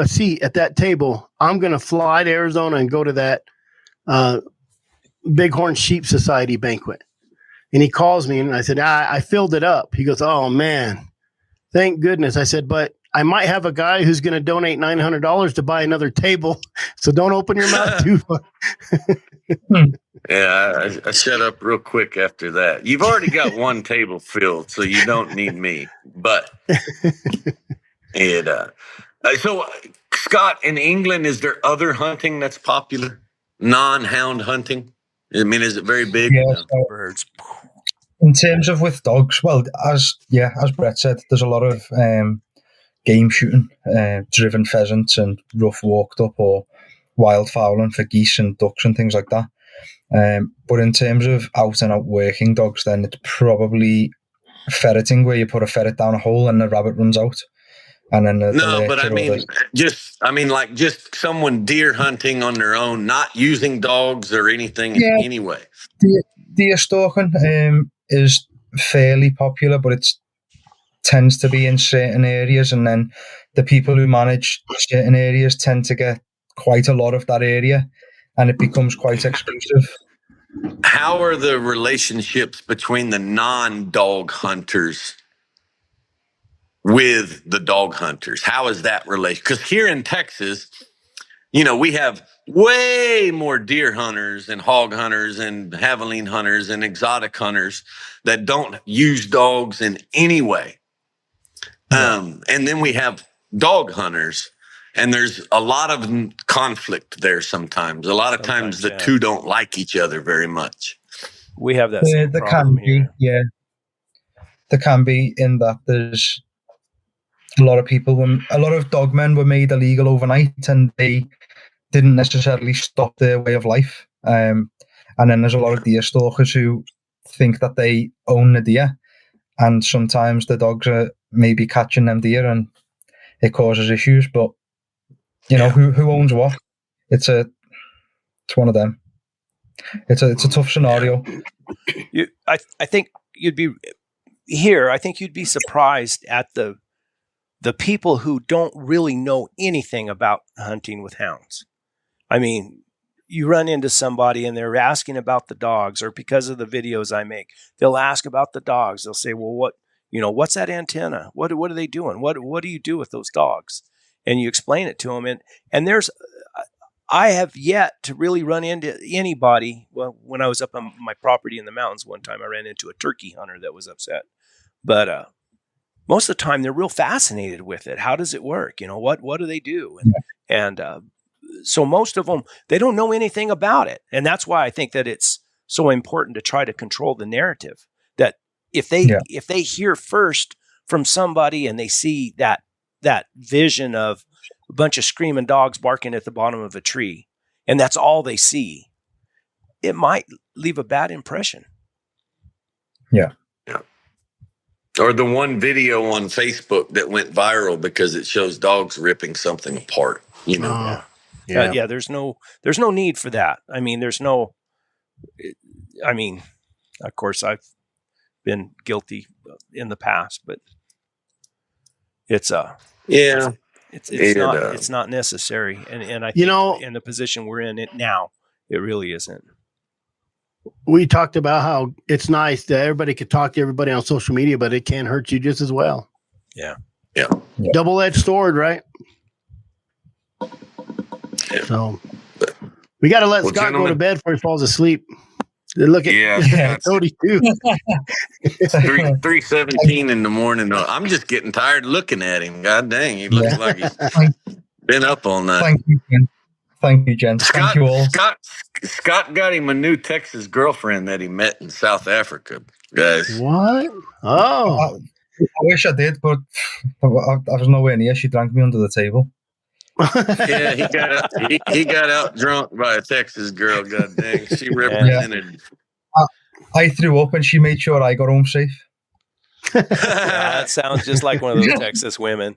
seat at that table, I'm going to fly to Arizona and go to that Bighorn Sheep Society banquet." And he calls me and I said, I filled it up. He goes, "Oh man, thank goodness." I said, "But I might have a guy who's going to donate $900 to buy another table. So don't open your mouth too far." Yeah, I shut up real quick after that. You've already got one table filled, so you don't need me. But so Scott, in England, is there other hunting that's popular? Non-hound hunting? I mean, is it very big? Yeah, so birds. In terms of with dogs, well, as Brett said, there's a lot of game shooting, driven pheasants and rough walked up or wild fowling for geese and ducks and things like that. But in terms of out and out working dogs, then it's probably ferreting, where you put a ferret down a hole and the rabbit runs out. And then just someone deer hunting on their own, not using dogs or anything anyway. Deer stalking is fairly popular, but it tends to be in certain areas, and then the people who manage certain areas tend to get quite a lot of that area, and it becomes quite exclusive. How are the relationships between the non-dog hunters with the dog hunters? How is that relation? Because here in Texas, we have way more deer hunters and hog hunters and javelin hunters and exotic hunters that don't use dogs in any way. And then we have dog hunters, and there's a lot of conflict there sometimes. A lot of times the two don't like each other very much. We have that same problem here. There can be, in that there's a lot of dogmen were made illegal overnight, and they didn't necessarily stop their way of life. And then there's a lot of deer stalkers who think that they own the deer, and sometimes the dogs are maybe catching them deer, and it causes issues. But who owns what? It's one of them. It's a tough scenario. I think you'd be surprised at the people who don't really know anything about hunting with hounds. I mean, you run into somebody and they're asking about the dogs, or because of the videos I make, they'll ask about the dogs. They'll say, "Well, what's that antenna? What are they doing? What do you do with those dogs?" And you explain it to them. And I have yet to really run into anybody. Well, when I was up on my property in the mountains one time, I ran into a turkey hunter that was upset. But most of the time, they're real fascinated with it. How does it work? What do they do? And so most of them, they don't know anything about it. And that's why I think that it's so important to try to control the narrative. That if they hear first from somebody and they see that vision of bunch of screaming dogs barking at the bottom of a tree, and that's all they see, it might leave a bad impression. Yeah. Or the one video on Facebook that went viral because it shows dogs ripping something apart. Yeah. There's no need for that. I mean, of course, I've been guilty in the past, but it's not necessary. And I think in the position we're in it now, it really isn't. We talked about how it's nice that everybody could talk to everybody on social media, but it can hurt you just as well. Yeah. Double-edged sword, right? Yeah. So we got to let Scott go to bed before he falls asleep. Look at Cody too. 3:17 in the morning. I'm just getting tired looking at him. God dang, he looks like he's been up all night. Thank you, Jen. Thank you, Jen. Thank you all. Scott got him a new Texas girlfriend that he met in South Africa, guys. What? Oh. I wish I did, but I was nowhere near. She drank me under the table. Yeah, he got out drunk by a Texas girl. God dang, she represented. I threw up and she made sure I got home safe. That sounds just like one of those Texas women.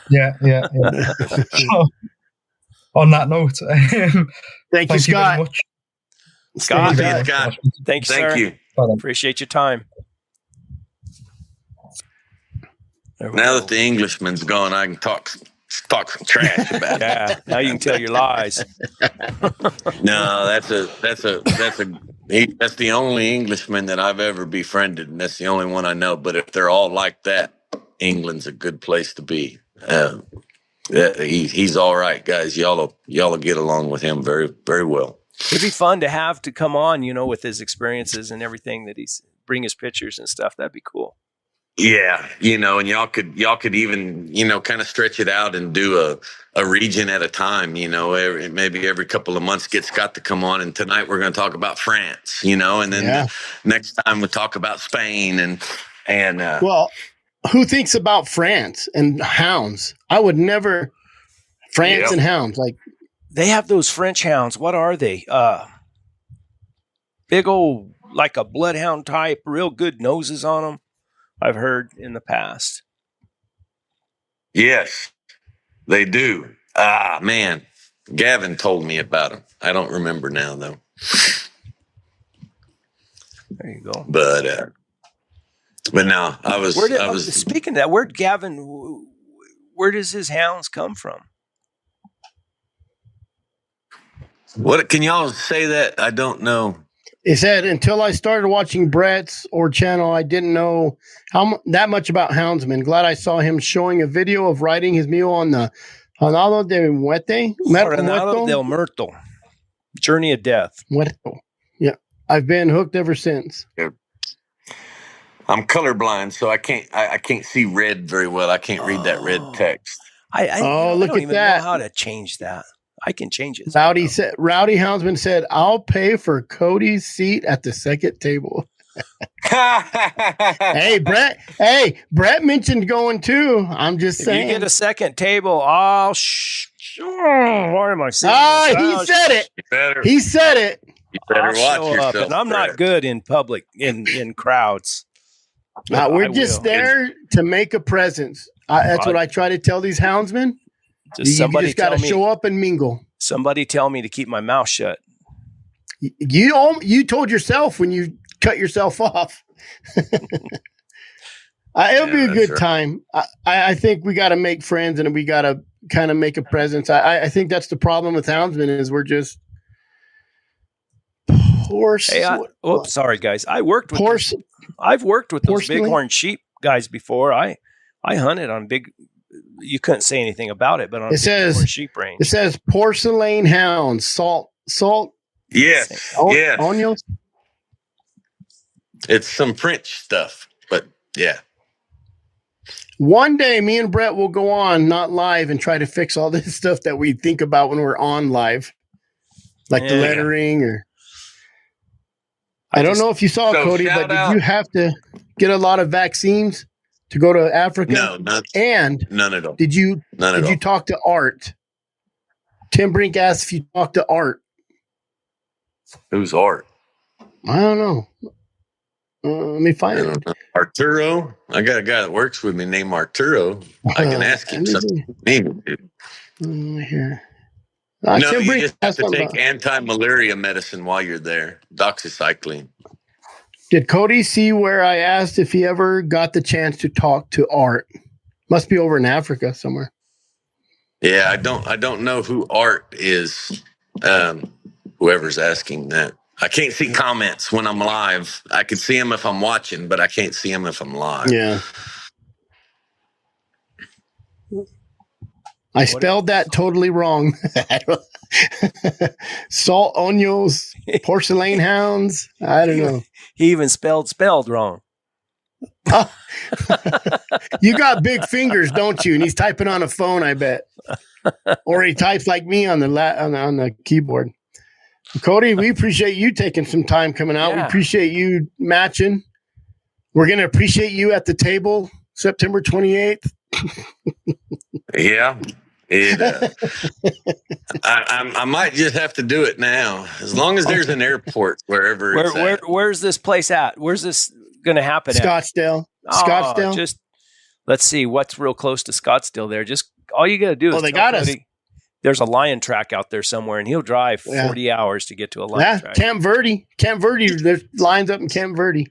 Yeah. So, on that note, thank you, Scott. Very much. Scott, thank sir. you. Appreciate your time. Now that the Englishman's gone, I can talk some trash about it. Yeah, now you can tell your lies. No, that's the only Englishman that I've ever befriended, and that's the only one I know. But if they're all like that, England's a good place to be. He's all right, guys. Y'all will get along with him very, very well. It'd be fun to have to come on, with his experiences and everything that he's bring his pictures and stuff. That'd be cool. Yeah, and y'all could even, kind of stretch it out and do a region at a time, maybe every couple of months get Scott to come on. And tonight we're going to talk about France, and then the next time we'll talk about Spain and well, who thinks about France and hounds? I would never and hounds. Like they have those French hounds. What are they? Big old, like a bloodhound type, real good noses on them. I've heard in the past. Yes, they do. Ah, man. Gavin told me about them. I don't remember now, though. There you go. But no, I was speaking of that, where does his hounds come from? What can y'all say that? I don't know. He said, until I started watching Brett's channel, I didn't know that much about houndsmen. Glad I saw him showing a video of riding his mule on the Jornada del Muerto. Journey of Death. Muerto. Yeah. I've been hooked ever since. Yeah. I'm colorblind, so I can't see red very well. I can't read that red text. Look at that. Know how to change that. I can change it. Rowdy Houndsman said, I'll pay for Cody's seat at the second table. Hey, Brett. Hey, Brett mentioned going too. I'm just saying. If you get a second table, why am I saying he said it. He said it. You better watch yourself. And I'm not good in public, in crowds. We're just there to make a presence. That's what I try to tell these houndsmen. You just got to show up and mingle. Somebody tell me to keep my mouth shut. You told yourself when you cut yourself off. It'll be a good time. I think we got to make friends and we got to kind of make a presence. I think that's the problem with houndsmen is we're just horse. Hey, sorry guys. I've worked with those bighorn sheep guys before. I hunted on big. You couldn't say anything about it, but on sheep range. It says porcelain hounds, salt. Yes, yes. Onions. It's some French stuff, but yeah. One day, me and Brett will go on, not live, and try to fix all this stuff that we think about when we're on live, like the lettering or. I don't know if you saw Cody, but did you have to get a lot of vaccines? to go to Africa? No, and none at all. Did you talk to Art? Tim Brink asked if you talked to Art. Who's Art? I don't know. Let me find it. Arturo. I got a guy that works with me named Arturo. I can ask him something. Here. No, you just have to take anti-malaria medicine while you're there. Doxycycline. Did Cody see where I asked if he ever got the chance to talk to Art? Must be over in Africa somewhere. Yeah, I don't know who Art is. Whoever's asking that. I can't see comments when I'm live. I can see them if I'm watching, but I can't see them if I'm live. Yeah. I spelled that totally wrong. Salt onions, porcelain hounds. I don't know. He even spelled wrong. You got big fingers, don't you? And he's typing on a phone, I bet. Or he types like me on the keyboard. Cody, we appreciate you taking some time coming out. Yeah. We appreciate you matching. We're going to appreciate you at the table September 28th. Yeah. I might just have to do it now, as long as there's an airport wherever it's at. Where's this place at? Where's this going to happen Scottsdale. at? Scottsdale. Just let's see what's real close to Scottsdale there. Just all you got to do is they got us. There's a lion track out there somewhere, and he'll drive 40 hours to get to a lion track. Camp Verde. There's lines up in Camp Verde.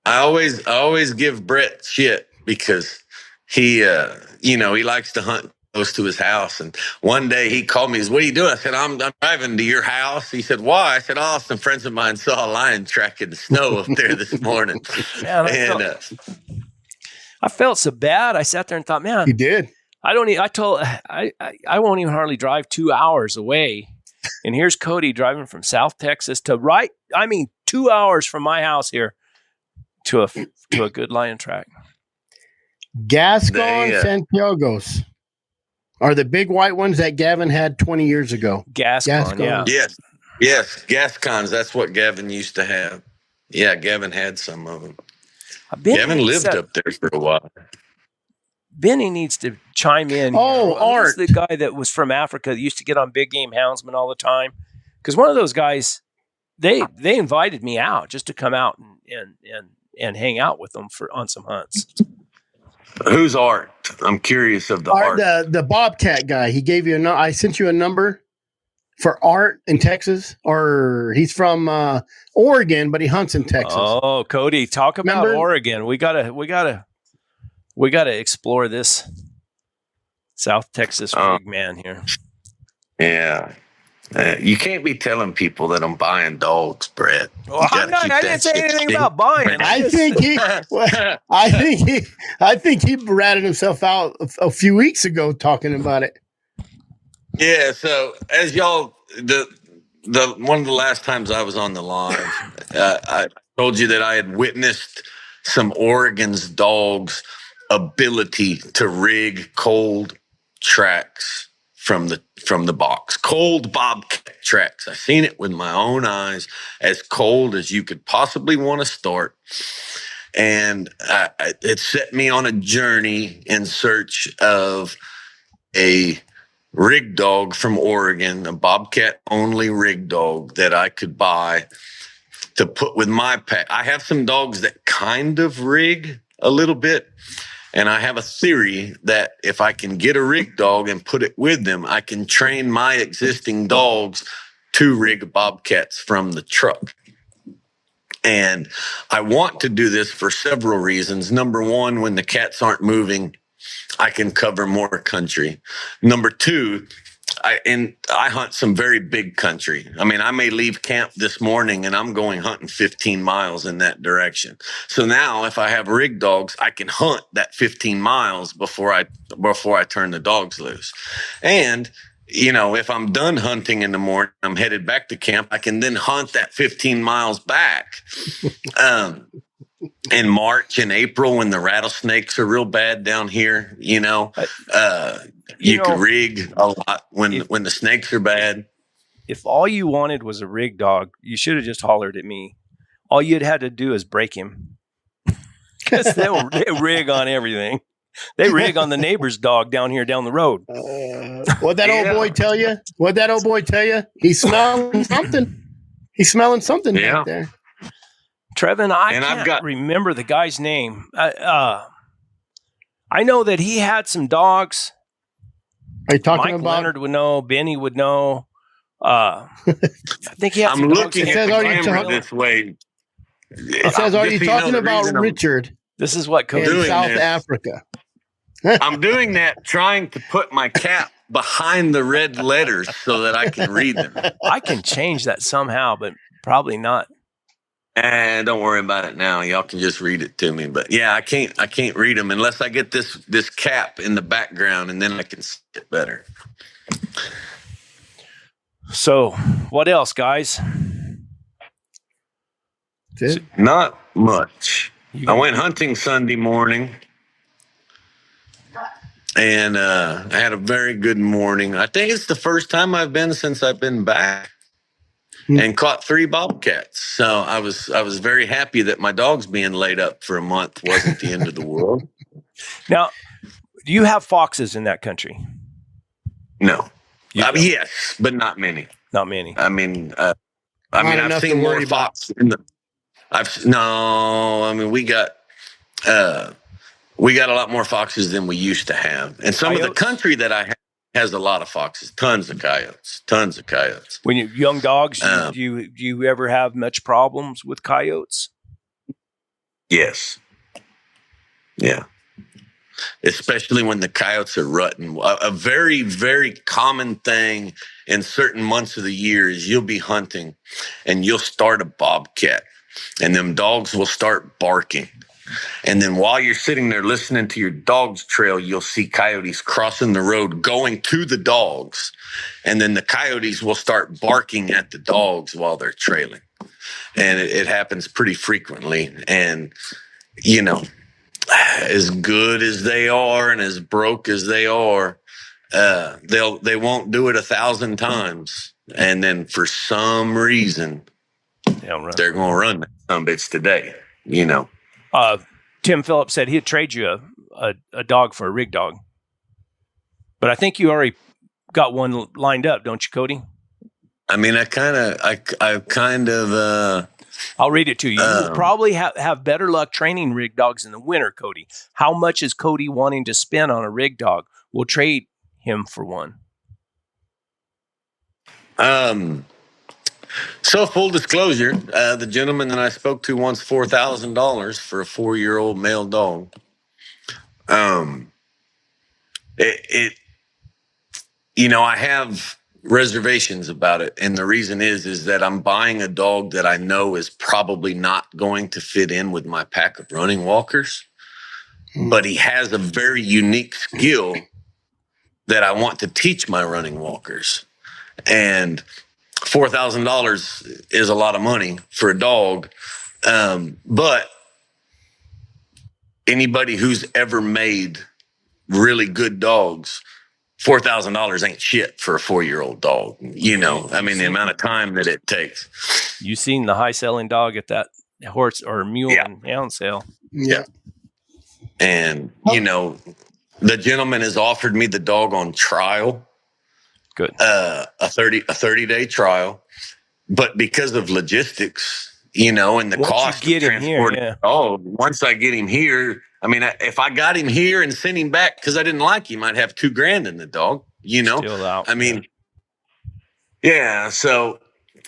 I always give Brett shit because he likes to hunt close to his house. And one day he called me. He said, "What are you doing?" I said, I'm driving to your house. He said, "Why?" I said, "Oh, some friends of mine saw a lion track in the snow up there this morning." Man, I felt so bad. I sat there and thought, man, you did. I won't even hardly drive 2 hours away. And here's Cody driving from South Texas to 2 hours from my house here to a good lion track. Gascon Santiagos are the big white ones that Gavin had 20 years ago. Gascon. Yeah. Yes. Gascons. That's what Gavin used to have. Yeah, Gavin had some of them. Gavin lived up there for a while. Benny needs to chime in. Art. The guy that was from Africa that used to get on Big Game Houndsman all the time. Because one of those guys, they invited me out just to come out and hang out with them on some hunts. Who's Art? I'm curious of Art. The Bobcat guy. He gave you I sent you a number for Art in Texas, or he's from Oregon, but he hunts in Texas. Oh, Cody, talk about Oregon. We gotta explore this South Texas rig man here. Yeah. You can't be telling people that I'm buying dogs, Brett. Well, I didn't say anything about buying. I think he ratted himself out a few weeks ago talking about it. Yeah. So as y'all, the one of the last times I was on the live, I told you that I had witnessed some Oregon's dogs' ability to rig cold tracks from the box, cold bobcat tracks. I seen it with my own eyes, as cold as you could possibly want to start. And it set me on a journey in search of a rig dog from Oregon, a bobcat only rig dog that I could buy to put with my pack. I have some dogs that kind of rig a little bit. And I have a theory that if I can get a rig dog and put it with them, I can train my existing dogs to rig bobcats from the truck. And I want to do this for several reasons. Number one, when the cats aren't moving, I can cover more country. Number two, I hunt some very big country. I mean, I may leave camp this morning and I'm going hunting 15 miles in that direction. So now if I have rig dogs, I can hunt that 15 miles before I turn the dogs loose. And, if I'm done hunting in the morning, I'm headed back to camp, I can then hunt that 15 miles back. In March and April, when the rattlesnakes are real bad down here, you can rig a lot when the snakes are bad. If all you wanted was a rig dog, you should have just hollered at me. All you'd had to do is break him. Because they rig on everything. They rig on the neighbor's dog down here down the road. What'd that old boy tell you? What'd that old boy tell you? He's smelling something. He's smelling something back there. Trevin, I can't remember the guy's name. I know that he had some dogs. Are you talking Mike about? Leonard would know. Benny would know. I think he had some I'm dogs. looking at the camera this way. It says, are you talking about Richard? This is what Cody in South Africa. I'm doing that trying to put my cap behind the red letters so that I can read them. I can change that somehow, but probably not. Don't worry about it now. Y'all can just read it to me. But yeah, I can't read them unless I get this cap in the background, and then I can see it better. So, what else, guys? Not much. I went hunting Sunday morning, and I had a very good morning. I think it's the first time I've been since I've been back, and caught 3 bobcats. So I was very happy that my dog's being laid up for a month wasn't the end of the world. Now, do you have foxes in that country? No. Yes, but not many. Not many. I mean, I've seen more fox in the. We got a lot more foxes than we used to have, and some of the country that I have has a lot of foxes, tons of coyotes. When you're young dogs, do you ever have much problems with coyotes? Yes. Yeah. Especially when the coyotes are rutting. A very, very common thing in certain months of the year is you'll be hunting and you'll start a bobcat and them dogs will start barking. And then while you're sitting there listening to your dog's trail, you'll see coyotes crossing the road going to the dogs. And then the coyotes will start barking at the dogs while they're trailing. And it happens pretty frequently. And, as good as they are and as broke as they are, they won't do it 1,000 times. And then for some reason, they're going to run some bits today, Tim Phillips said he'd trade you a dog for a rig dog. But I think you already got one lined up, don't you, Cody? I mean, I'll read it to you. You'll probably have better luck training rig dogs in the winter, Cody. How much is Cody wanting to spend on a rig dog? We'll trade him for one. So full disclosure, the gentleman that I spoke to wants $4,000 for a 4-year-old male dog. I have reservations about it, and the reason is that I'm buying a dog that I know is probably not going to fit in with my pack of running walkers, but he has a very unique skill that I want to teach my running walkers. And $4,000 is a lot of money for a dog, but anybody who's ever made really good dogs, $4,000 ain't shit for a 4-year-old dog. The amount of time that it takes. You seen the high selling dog at that horse or mule and hound sale? Yeah. And the gentleman has offered me the dog on trial. Good. A 30-day trial, but because of logistics, and the cost of transporting the dog, once I get him here. I mean, if I got him here and sent him back because I didn't like him, I'd have $2,000 in the dog, Still out, So,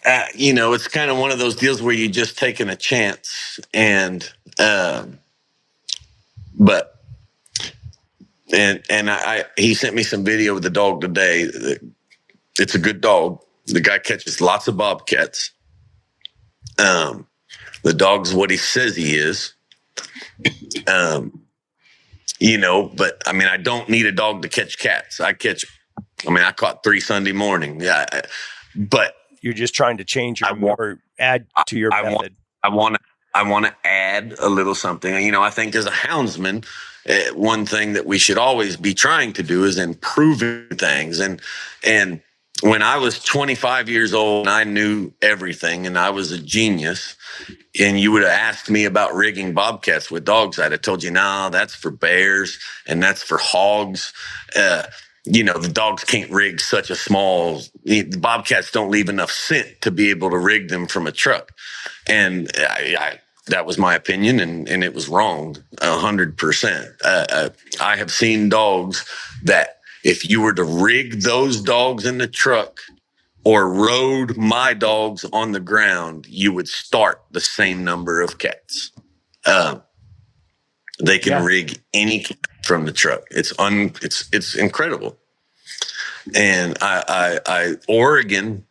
it's kind of one of those deals where you're just taking a chance. And, he sent me some video of the dog today. It's a good dog. The guy catches lots of bobcats. The dog's what he says he is. But I mean, I don't need a dog to catch cats. I caught 3 Sunday morning. Yeah. But you're just trying to change or add to your method. I want to add a little something. I think as a houndsman, one thing that we should always be trying to do is improving things. And when I was 25 years old and I knew everything and I was a genius, and you would have asked me about rigging bobcats with dogs, I'd have told you, no, that's for bears and that's for hogs. The dogs can't rig such a small, the bobcats don't leave enough scent to be able to rig them from a truck. And that was my opinion, and it was wrong 100%. I have seen dogs that if you were to rig those dogs in the truck or rode my dogs on the ground, you would start the same number of cats. They can rig any cat from the truck. It's incredible. And Oregon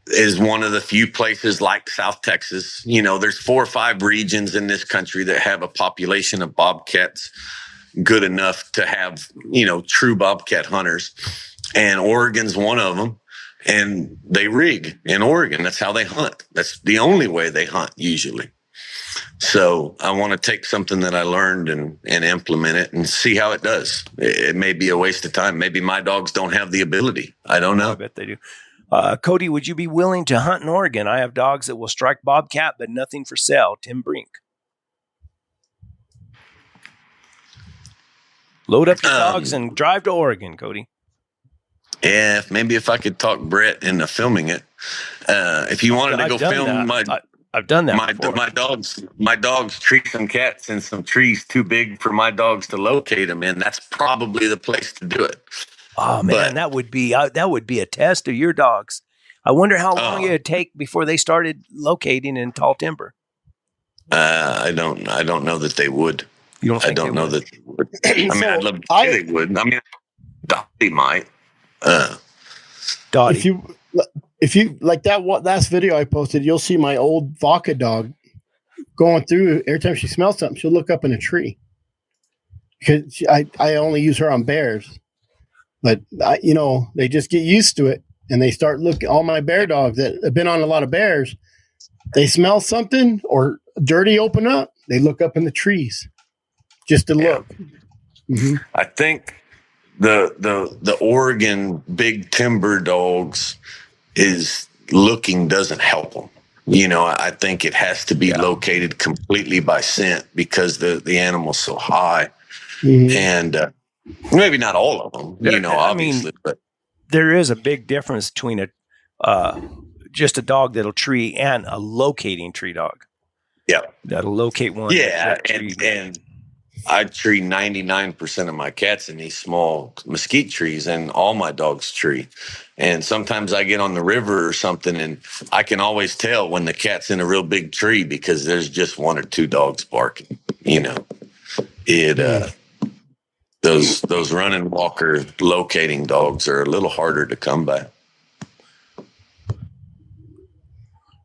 is one of the few places like South Texas. There's 4 or 5 regions in this country that have a population of bobcats good enough to have, true bobcat hunters. And Oregon's one of them. And they rig in Oregon. That's how they hunt. That's the only way they hunt usually. So I want to take something that I learned and implement it and see how it does. It may be a waste of time. Maybe my dogs don't have the ability. I don't know. I bet they do. Cody, would you be willing to hunt in Oregon? I have dogs that will strike bobcat, but nothing for sale. Tim Brink. Load up your dogs and drive to Oregon, Cody. Yeah, maybe if I could talk Brett into filming it. If you wanted to go film I've done that before. My dogs treat some cats in some trees too big for my dogs to locate them in. That's probably the place to do it. Oh man, that would be a test of your dogs. I wonder how long it would take before they started locating in tall timber. I don't know that they would. You don't think I don't know that they would. I'd love to say they would. Dottie might. Dottie. If you like that last video I posted, you'll see my old Vodka dog going through. Every time she smells something, she'll look up in a tree. Because I only use her on bears, but they just get used to it and they start looking. All my bear dogs that have been on a lot of bears, they smell something or dirty open up, they look up in the trees just to look. Mm-hmm. I think the Oregon big timber dogs is looking doesn't help them. I think it has to be located completely by scent because the animal's so high. Mm-hmm. And maybe not all of them, obviously. But there is a big difference between just a dog that'll tree and a locating tree dog. Yeah. That'll locate one. Yeah. And I tree 99% of my cats in these small mesquite trees, and all my dogs tree. And sometimes I get on the river or something, and I can always tell when the cat's in a real big tree because there's just 1 or 2 dogs barking. Those running walker locating dogs are a little harder to come by.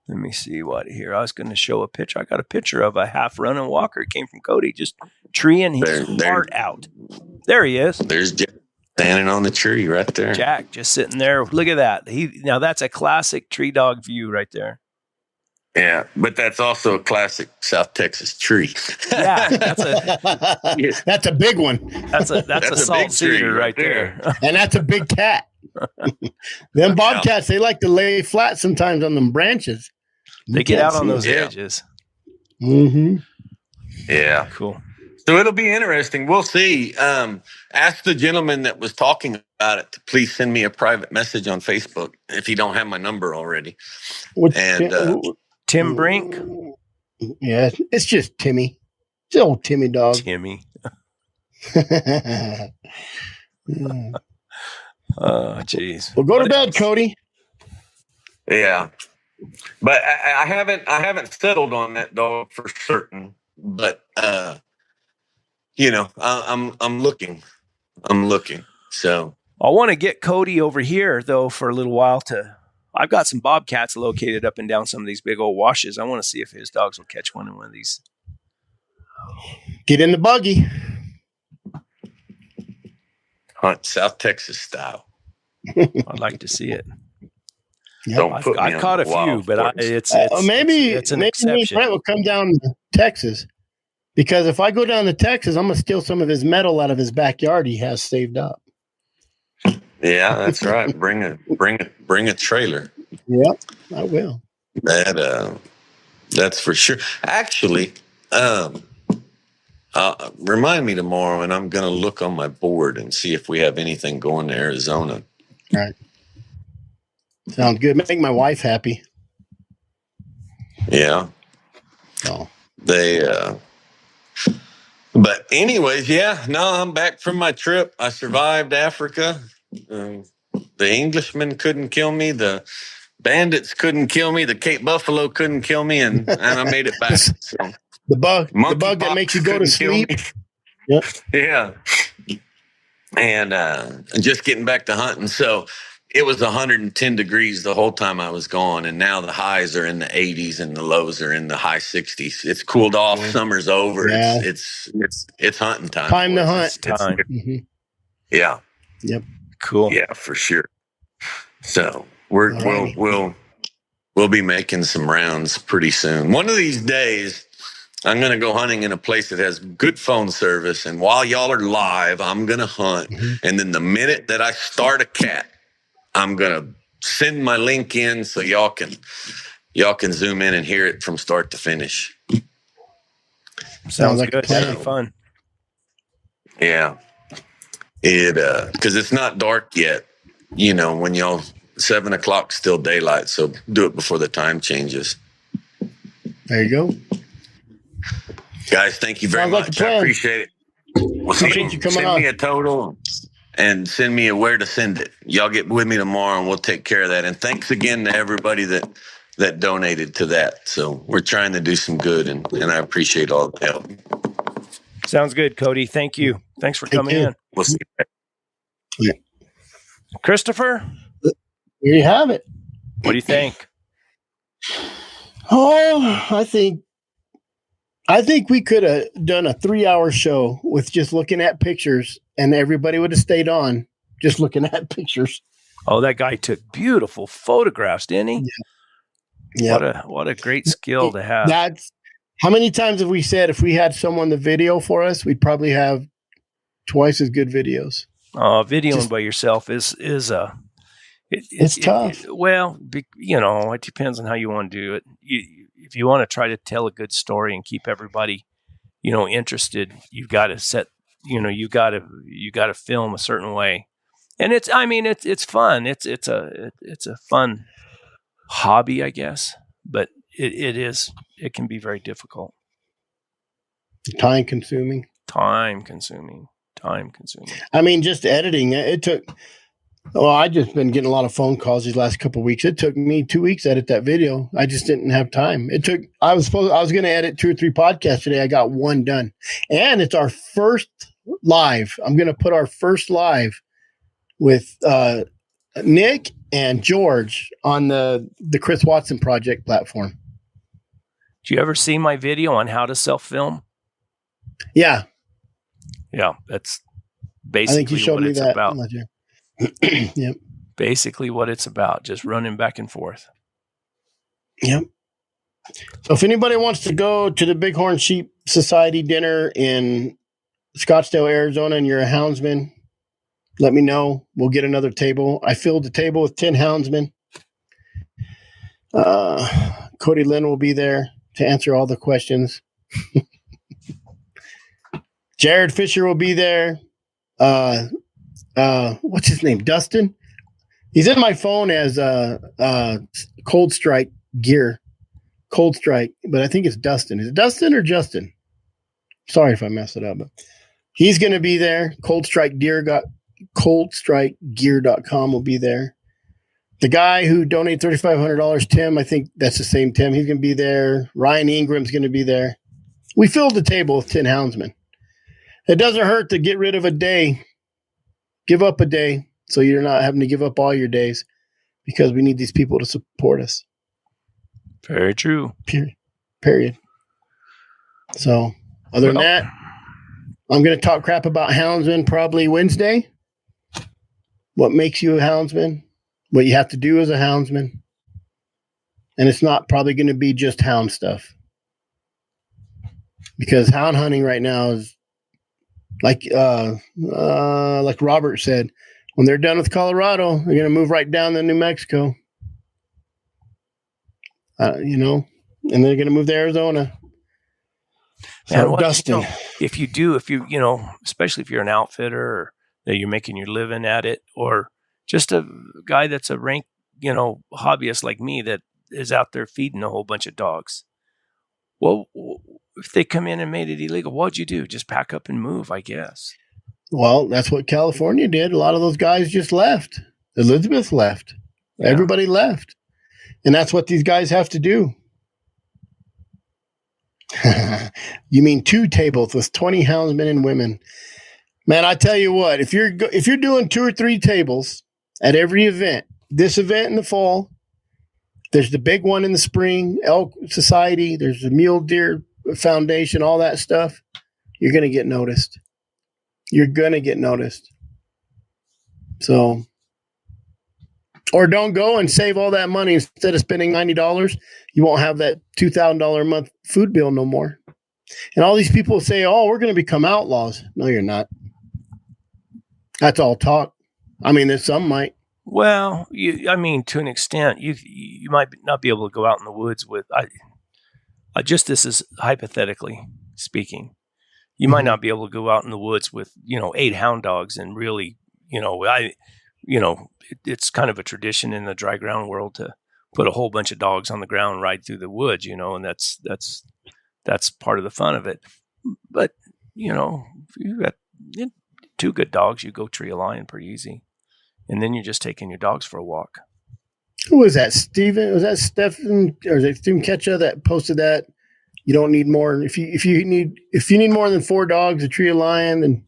Let me see what here. I was going to show a picture. I got a picture of a half running walker. It came from Cody, just treeing his heart out. There he is. There's Jack standing on the tree right there. Jack just sitting there. Look at that. Now that's a classic tree dog view right there. Yeah, but that's also a classic South Texas tree. Yeah, that's a big one. That's a salt cedar right there. And that's a big cat. Them bobcats, they like to lay flat sometimes on them branches. They get out on those edges. Mm-hmm. Yeah. Cool. So it'll be interesting. We'll see. Ask the gentleman that was talking about it to please send me a private message on Facebook if you don't have my number already. Tim Brink? Yeah, it's just Timmy. It's the old Timmy dog. Timmy. Oh, jeez. Well, go to bed, Cody. Yeah. But I haven't settled on that dog for certain. But I'm looking. So I want to get Cody over here though for a little while I've got some bobcats located up and down some of these big old washes. I want to see if his dogs will catch one in one of these. Get in the buggy. Hunt South Texas style. I'd like to see it. Yep. I've caught a few, but it's an exception. Brent will come down to Texas because if I go down to Texas, I'm gonna steal some of his metal out of his backyard he has saved up. Yeah, that's right. Bring a trailer. Yep, I will. That's for sure. Actually, remind me tomorrow, and I'm going to look on my board and see if we have anything going to Arizona. All right. Sounds good. Make my wife happy. Yeah. Oh. But anyways, yeah, no, I'm back from my trip. I survived Africa. The Englishmen couldn't kill me. The bandits couldn't kill me. The Cape Buffalo couldn't kill me, and I made it back. So, the bug that makes you go to sleep. Yep. Yeah. And just getting back to hunting. So it was 110 degrees the whole time I was gone, and now the highs are in the 80s and the lows are in the high 60s. It's cooled off. Yeah. Summer's over. Yeah. It's hunting time. Time to hunt. It's time. Mm-hmm. Yeah. Yep. Cool. Yeah, for sure. So we'll be making some rounds pretty soon. One of these days, I'm going to go hunting in a place that has good phone service. And while y'all are live, I'm going to hunt. Mm-hmm. And then the minute that I start a cat, I'm going to send my link in so y'all can zoom in and hear it from start to finish. Sounds like good. That'd be fun. Yeah. Because it's not dark yet, when y'all 7 o'clock still daylight. So do it before the time changes. There you go. Guys, thank you very much. I appreciate it. Well, send me a total and send me where to send it. Y'all get with me tomorrow and we'll take care of that. And thanks again to everybody that donated to that. So we're trying to do some good, and I appreciate all the help. Sounds good, Cody. Thank you. Thanks for coming in. We'll see you. Yeah. Christopher? Here you have it. What do you think? Oh, I think we could have done a 3-hour show with just looking at pictures, and everybody would have stayed on just looking at pictures. Oh, that guy took beautiful photographs, didn't he? Yeah. What a great skill to have. That's how many times have we said if we had someone to video for us, we'd probably have twice as good videos. Videoing by yourself is it's tough. It depends on how you want to do it. If you want to try to tell a good story and keep everybody, interested, you've got to set, you got to film a certain way. And it's fun. It's a fun hobby, I guess, but it can be very difficult. Time consuming. I mean, just editing, it took, I just been getting a lot of phone calls these last couple of weeks. It took me 2 weeks to edit that video. I just didn't have time. I was going to edit 2 or 3 podcasts today. I got one done, and it's our first live. I'm going to put our first live with Nick and George on the Chris Watson Project platform. Did you ever see my video on how to self-film? Yeah. Yeah, that's basically what it's about. Yep. Basically what it's about, just running back and forth. Yep. So if anybody wants to go to the Bighorn Sheep Society dinner in Scottsdale, Arizona, and you're a houndsman, let me know. We'll get another table. I filled the table with 10 houndsmen. Cody Lynn will be there to answer all the questions. Jared Fisher will be there. What's his name? Dustin. He's in my phone as Cold Strike gear. Cold Strike, but I think it's Dustin. Is it Dustin or Justin? Sorry if I messed it up, but he's going to be there. coldstrikegear.com will be there. The guy who donated $3,500, Tim, I think that's the same Tim. He's going to be there. Ryan Ingram's going to be there. We filled the table with 10 houndsmen. It doesn't hurt to get rid of a day. Give up a day so you're not having to give up all your days, because we need these people to support us. Very true. Period. So other than that, I'm going to talk crap about houndsmen probably Wednesday. What makes you a houndsman? What you have to do as a houndsman. And it's not probably going to be just hound stuff. Because hound hunting right now is like Robert said, When they're done with Colorado, they're going to move right down to New Mexico. You know, and they're going to move to Arizona. So, Dustin, if you especially if you're an outfitter or that you're making your living at it, or just a guy that's a rank, hobbyist like me that is out there feeding a whole bunch of dogs. Well, if they come in and made it illegal, what'd you do? Just pack up and move, I guess. Well, that's what California did. A lot of those guys just left. Elizabeth left. Yeah. Everybody left. And that's what these guys have to do. You mean 2 tables with 20 houndsmen and women? Man, I tell you what, if you're doing 2 or 3 tables at every event, this event in the fall, there's the big one in the spring, Elk Society, there's the Mule Deer Foundation, all that stuff, you're going to get noticed. You're going to get noticed. So, or don't go and save all that money. Instead of spending $90, you won't have that $2,000 a month food bill no more. And all these people say, oh, we're going to become outlaws. No, you're not. That's all talk. I mean, there's some might. Well, to an extent, you might not be able to go out in the woods with. This is hypothetically speaking. You might not be able to go out in the woods with 8 hound dogs and really it's kind of a tradition in the dry ground world to put a whole bunch of dogs on the ground and ride through the woods, and that's part of the fun of it. But if you've got 2 good dogs, you go tree a lion pretty easy. And then you're just taking your dogs for a walk. Who was that? Steven? Was that Stephen or is it Steven Ketcha that posted that? You don't need more. If you need more than 4 dogs to tree a lion, then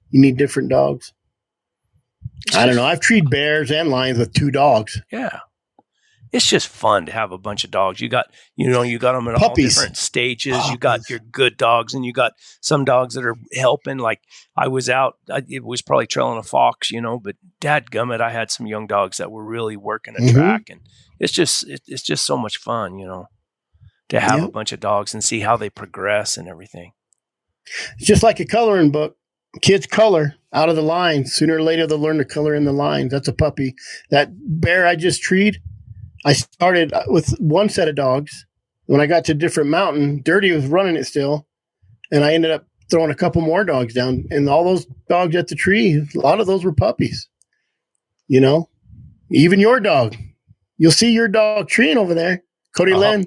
you need different dogs. I don't know. I've treated bears and lions with 2 dogs. Yeah. It's just fun to have a bunch of dogs. You got them in all different stages. Puppies. You got your good dogs, and you got some dogs that are helping. Like I was out, it was probably trailing a fox, but dadgummit, I had some young dogs that were really working a track, and it's just so much fun, to have a bunch of dogs and see how they progress and everything. It's just like a coloring book. Kids color out of the lines. Sooner or later, they'll learn to color in the lines. That's a puppy. That bear I just treed, I started with 1 set of dogs. When I got to a different mountain, Dirty was running it still, and I ended up throwing a couple more dogs down. And all those dogs at the tree, a lot of those were puppies. Even your dog. You'll see your dog treeing over there, Cody Lynn,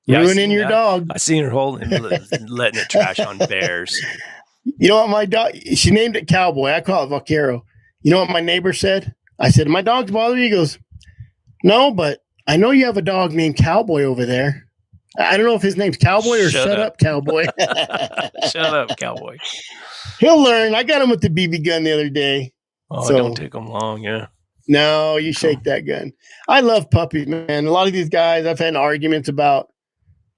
ruining your dog. I seen her holding, letting it trash on bears. You know what my dog? She named it Cowboy. I call it Vaquero. You know what my neighbor said? I said, "My dog's bother you?" He goes, "No, but I know you have a dog named Cowboy over there. I don't know if his name's Cowboy or Shut up Cowboy." Shut up, Cowboy. He'll learn. I got him with the BB gun the other day. Oh, so, don't take him long, yeah. No, you shake that gun. I love puppies, man. A lot of these guys, I've had arguments about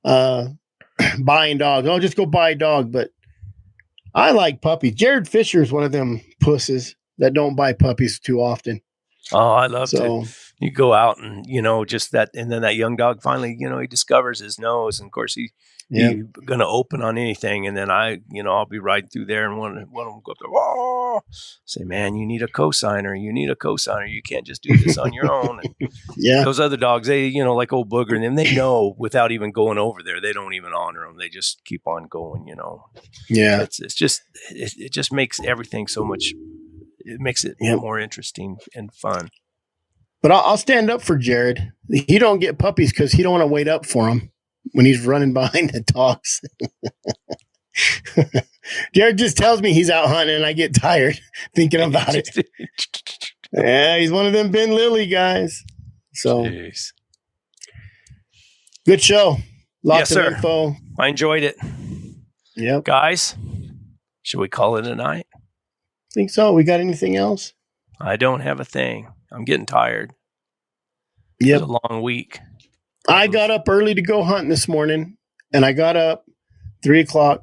buying dogs. Oh, just go buy a dog. But I like puppies. Jared Fisher is one of them pusses that don't buy puppies too often. Oh, I love to. You go out and, just that. And then that young dog finally, he discovers his nose. And of course, he's going to open on anything. And then I'll be riding through there and one of them go up there, whoa, say, man, you need a cosigner. You need a cosigner. You can't just do this on your own. And those other dogs, they, like old Booger and them, they know without even going over there, they don't even honor them. They just keep on going, Yeah. It's just, it just makes everything so much, it makes it more interesting and fun. But I'll stand up for Jared. He don't get puppies because he don't want to wait up for them when he's running behind the dogs. Jared just tells me he's out hunting, and I get tired thinking about it. Yeah, he's one of them Ben Lilly guys. So, jeez. Good show. Lots of info. I enjoyed it. Yep. Guys, should we call it a night? Think so. We got anything else? I don't have a thing. I'm getting tired. Yep. It was a long week. I got up early to go hunting this morning, and I got up 3:00,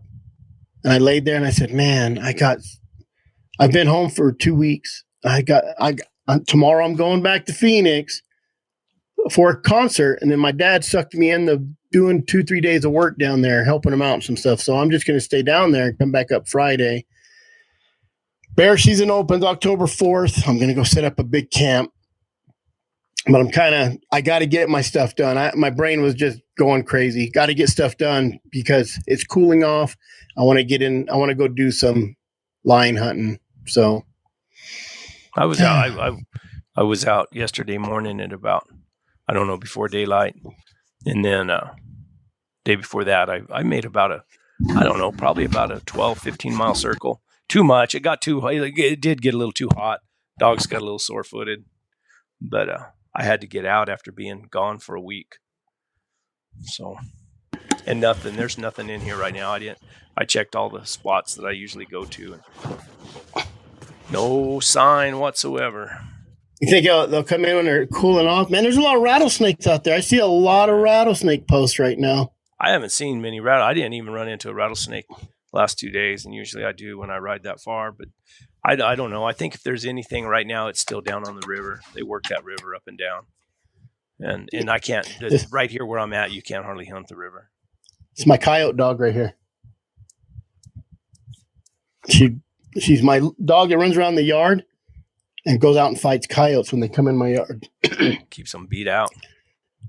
and I laid there and I said, "Man, I've been home for 2 weeks. Tomorrow I'm going back to Phoenix for a concert, and then my dad sucked me into doing 2-3 days of work down there, helping him out and some stuff. So I'm just going to stay down there and come back up Friday." Bear season opens October 4th. I'm going to go set up a big camp. But I got to get my stuff done. My brain was just going crazy. Got to get stuff done because it's cooling off. I want to get in. I want to go do some lion hunting. So I was out. I was out yesterday morning at about, I don't know, before daylight. And then day before that, I made about probably about a 12, 15 mile circle. Too much. It did get a little too hot. Dogs got a little sore footed. But I had to get out after being gone for a week. So, and there's nothing in here right now. I checked all the spots that I usually go to, and no sign whatsoever. You think they'll come in when they're cooling off? Man, there's a lot of rattlesnakes out there. I see a lot of rattlesnake posts right now. I haven't seen many I didn't even run into a rattlesnake last 2 days, and usually I do when I ride that far, but I don't know. I think if there's anything right now, it's still down on the river. They work that river up and down. And I can't, right here where I'm at, you can't hardly hunt the river. It's my coyote dog right here. She's my dog that runs around the yard and goes out and fights coyotes when they come in my yard. Keeps them beat out.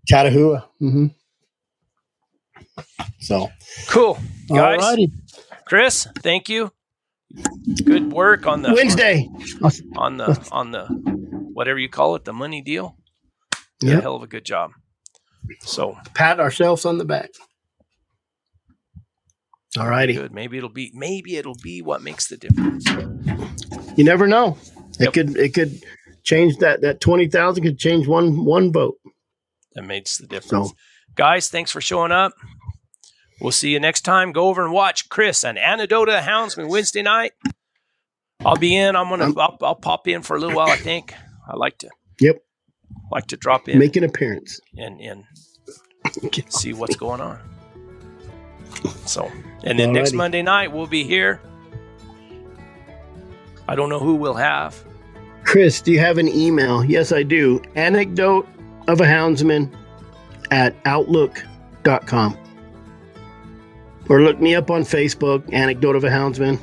Chattahoochee. Mm-hmm. So. Cool. Guys. Alrighty. Chris, thank you. Good work on the Wednesday. On the whatever you call it, the money deal. Yeah, hell of a good job. So pat ourselves on the back. All righty. Good. Maybe it'll be what makes the difference. You never know. Yep. It could change that 20,000 could change one vote. That makes the difference. So, guys, thanks for showing up. We'll see you next time. Go over and watch Chris and Anecdota Houndsman Wednesday night. I'll be in. I'll pop in for a little while. I think I like to. Yep. Like to drop in, make an appearance, and see what's going on. So, and then next Monday night we'll be here. I don't know who we'll have. Chris, do you have an email? Yes, I do. anecdoteofahoundsman@outlook.com. Or look me up on Facebook, Anecdote of a Houndsman.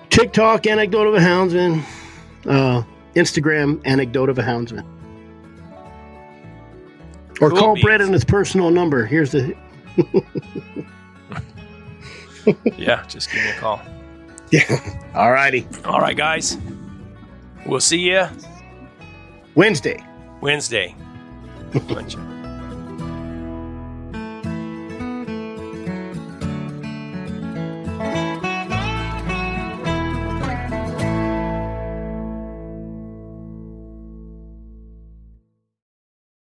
TikTok, Anecdote of a Houndsman. Instagram, Anecdote of a Houndsman. Or Cool call beans. Brett on his personal number. Here's the... Yeah, just give me a call. Yeah. All righty. All right, guys. We'll see you Wednesday. Wednesday. Bunch of